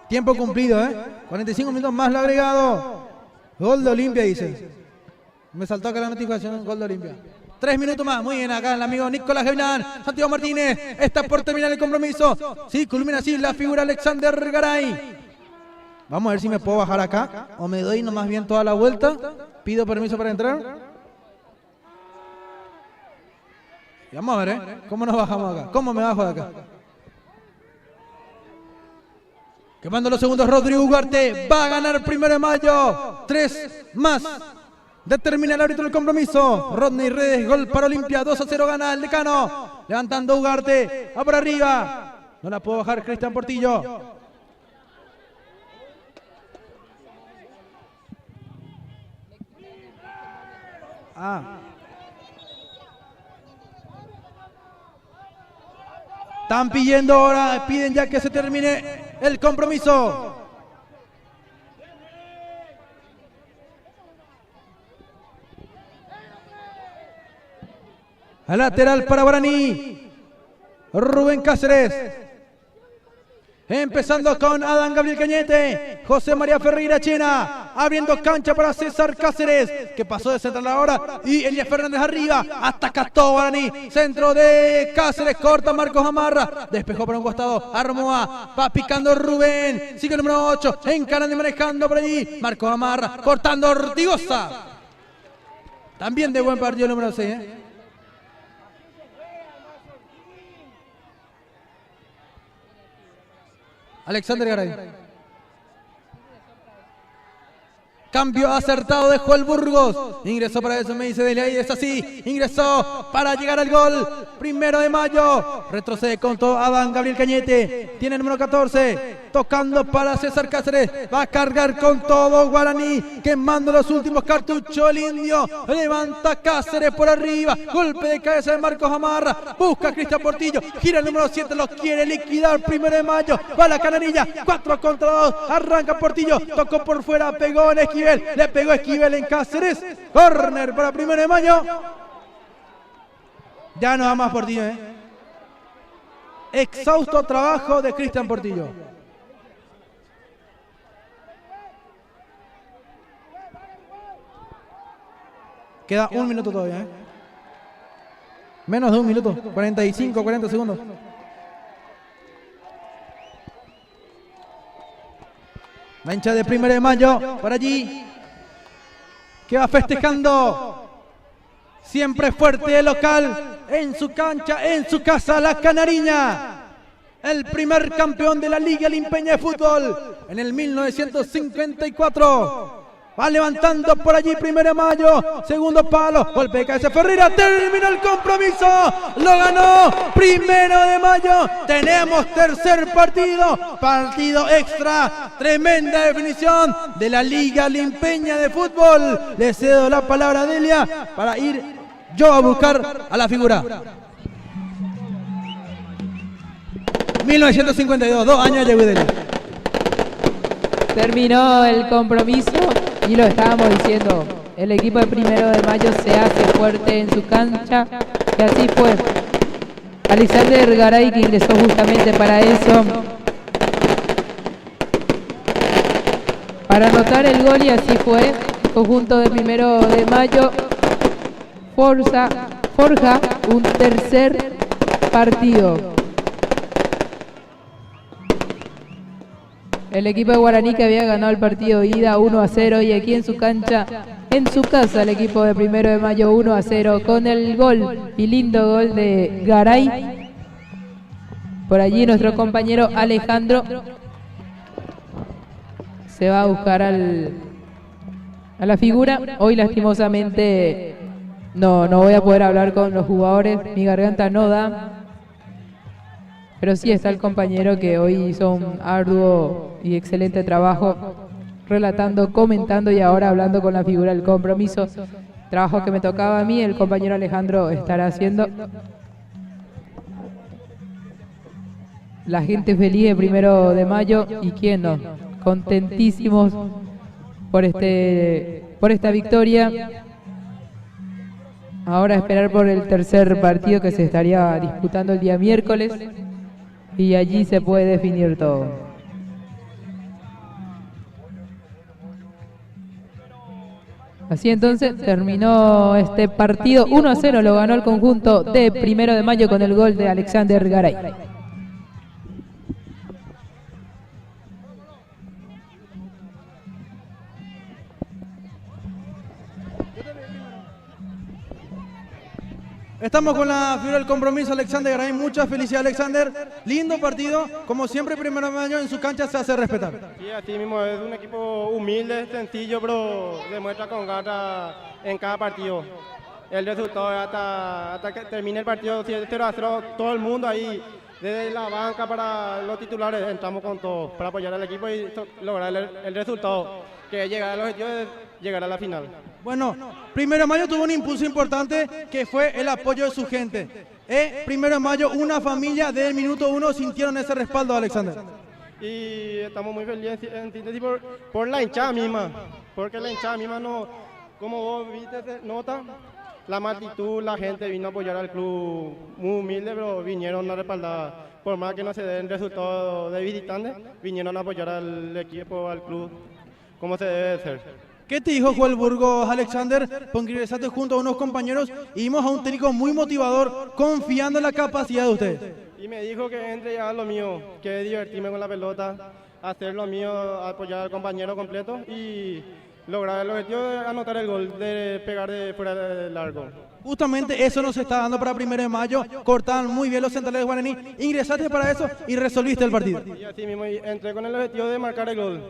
Tiempo cumplido, 45 minutos más lo agregado. Gol de Olimpia, dice. Me saltó acá la notificación, gol de Olimpia. 3 minutos más, muy bien acá el amigo Nicolás Gavilán. Santiago Martínez, está por terminar el compromiso. Sí, culmina así la figura Alexander Garay. Vamos a ver si me puedo bajar acá o me doy nomás bien toda la vuelta. Pido permiso para entrar. Y vamos a ver, ¿cómo nos bajamos acá? ¿Cómo me bajo de acá? Quemando los segundos, Rodrigo Ugarte va a ganar 1 de mayo. 3 más. Determina el árbitro del compromiso. Rodney Redes, gol para Olimpia. 2-0 gana el Decano. Levantando Ugarte. Va por arriba. No la puedo bajar Cristian Portillo. Están pidiendo ahora, piden ya que se termine el compromiso. Al lateral para Guaraní, Rubén Cáceres. Empezando con Adán Gabriel Cañete, José María Ferreira Chena, abriendo cancha para César Cáceres, que pasó de central ahora, y Elías Fernández arriba, hasta Castó Guaraní, centro de Cáceres, corta Marcos Amarra, despejó por un costado, Armoa, va picando Rubén, sigue el número 8, encarando y manejando por allí, Marcos Amarra, cortando Ortigosa, también de buen partido el número 6, Alexander Garay. Cambio acertado de Joel Burgos. Ingresó para eso, me dice Delia, ahí es así. Ingresó para llegar al gol. 1 de mayo. Retrocede con todo Adán Gabriel Cañete. Tiene el número 14. Tocando para César Cáceres. Va a cargar con todo Guaraní. Quemando los últimos cartuchos el indio. Levanta Cáceres por arriba. Golpe de cabeza de Marcos Amarra. Busca a Cristian Portillo. Gira el número 7. Lo quiere liquidar 1 de mayo. Va la canarilla. 4 contra 2. Arranca Portillo. Tocó por fuera. Pegó en Esquivel. Le pegó Esquivel en Cáceres. Corner para 1 de mayo. Ya no va más Portillo, Exhausto trabajo de Cristian Portillo. Queda 1 minuto todavía, Menos de 1 minuto. 45, 40 segundos. La hincha de 1 de Mayo por allí, que va festejando siempre fuerte de local, en su cancha, en su casa, la Canariña. El primer campeón de la Liga Limpeña de Fútbol en el 1954. Va levantando por allí 1 de Mayo, segundo palo, golpe de cabeza Ferreira, terminó el compromiso, lo ganó 1 de Mayo, tenemos tercer partido extra, tremenda definición de la Liga Limpeña de Fútbol. Le cedo la palabra a Delia para ir yo a buscar a la figura. 1952, 2 años de Delia. Terminó el compromiso y lo estábamos diciendo, el equipo de 1 de Mayo se hace fuerte en su cancha y así fue. Alexander Garay, que ingresó justamente para eso, para anotar el gol, y así fue. Conjunto de 1 de Mayo forja un tercer partido. El equipo de Guaraní, que había ganado el partido de ida 1-0, y aquí en su cancha, en su casa, el equipo de 1 de Mayo 1-0 con el gol y lindo gol de Garay. Por allí nuestro compañero Alejandro se va a buscar a la figura. Hoy lastimosamente no voy a poder hablar con los jugadores, mi garganta no da. Pero sí está el compañero que hoy hizo un arduo y excelente trabajo relatando, comentando y ahora hablando con la figura del compromiso. Trabajo que me tocaba a mí, el compañero Alejandro estará haciendo. La gente feliz de 1 de Mayo, y quién no, contentísimos por esta victoria. Ahora esperar por el tercer partido, que se estaría disputando el día miércoles, y allí se puede definir todo. Así entonces terminó este partido 1-0, lo ganó el conjunto de 1 de Mayo con el gol de Alexander Garay. Estamos con la figura del compromiso, Alexander Garay. Muchas felicidades, Alexander. Lindo partido. Como siempre, 1 de Mayo en su cancha se hace respetar. Sí, así mismo. Es un equipo humilde, sencillo, pero demuestra con garra en cada partido. El resultado hasta que termine el partido 0-0, todo el mundo ahí, desde la banca para los titulares, entramos con todo para apoyar al equipo y lograr el resultado, que es llegar al objetivo de llegar a la final. Bueno, 1 de Mayo tuvo un impulso importante, que fue el apoyo de su gente. 1 de Mayo, una familia desde el minuto 1 sintieron ese respaldo, Alexander. Y estamos muy felices en síntesis por la hinchada misma, porque la hinchada misma, no, como vos viste, nota la multitud, la gente vino a apoyar al club, muy humilde, pero vinieron a respaldar. Por más que no se den resultados de visitantes, vinieron a apoyar al equipo, al club, como se debe ser. ¿Qué te dijo Joel Burgos, Alexander? Porque ingresaste junto a unos compañeros y vimos a un técnico muy motivador, confiando en la capacidad de ustedes. Y me dijo que entre ya lo mío, que divertirme con la pelota, hacer lo mío, apoyar al compañero completo y lograr el objetivo de anotar el gol, de pegar de fuera del largo. Justamente eso nos está dando para 1 de Mayo. Cortaban muy bien los centrales de Guaraní. Ingresaste para eso y resolviste el partido. Y así mismo entré con el objetivo de marcar el gol,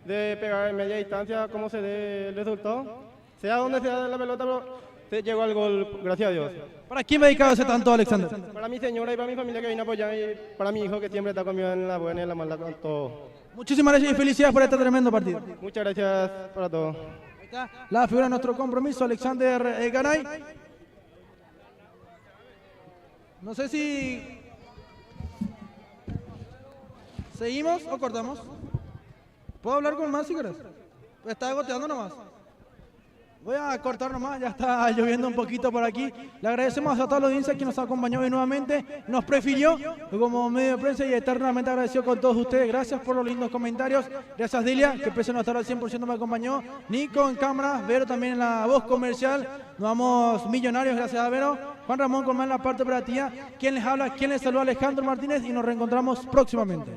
de pegar en media distancia, como se dé el resultado, sea donde sea la pelota, pero se llegó al gol, gracias a Dios. ¿Para quién me dedicaba ese tanto, Alexander? Para mi señora y para mi familia que vino a apoyar, y para mi hijo que siempre está conmigo en la buena y en la mala, con todo. Muchísimas gracias y felicidades por este tremendo partido. Muchas gracias para todos. Ahí está la figura de nuestro compromiso, Alexander Garay. No sé si seguimos o cortamos. ¿Puedo hablar con más si quieres? Está goteando nomás. Voy a cortar nomás, ya está lloviendo un poquito por aquí. Le agradecemos a toda la audiencia que nos acompañó hoy nuevamente, nos prefirió como medio de prensa y eternamente agradecido con todos ustedes. Gracias por los lindos comentarios. Gracias Delia, que pese a no estar al 100% me acompañó. Nico en cámara, Vero también en la voz comercial. Nos vamos millonarios, gracias a Vero. Juan Ramón con más en la parte operativa. Quien les habla, quien les saluda, Alejandro Martínez, y nos reencontramos próximamente.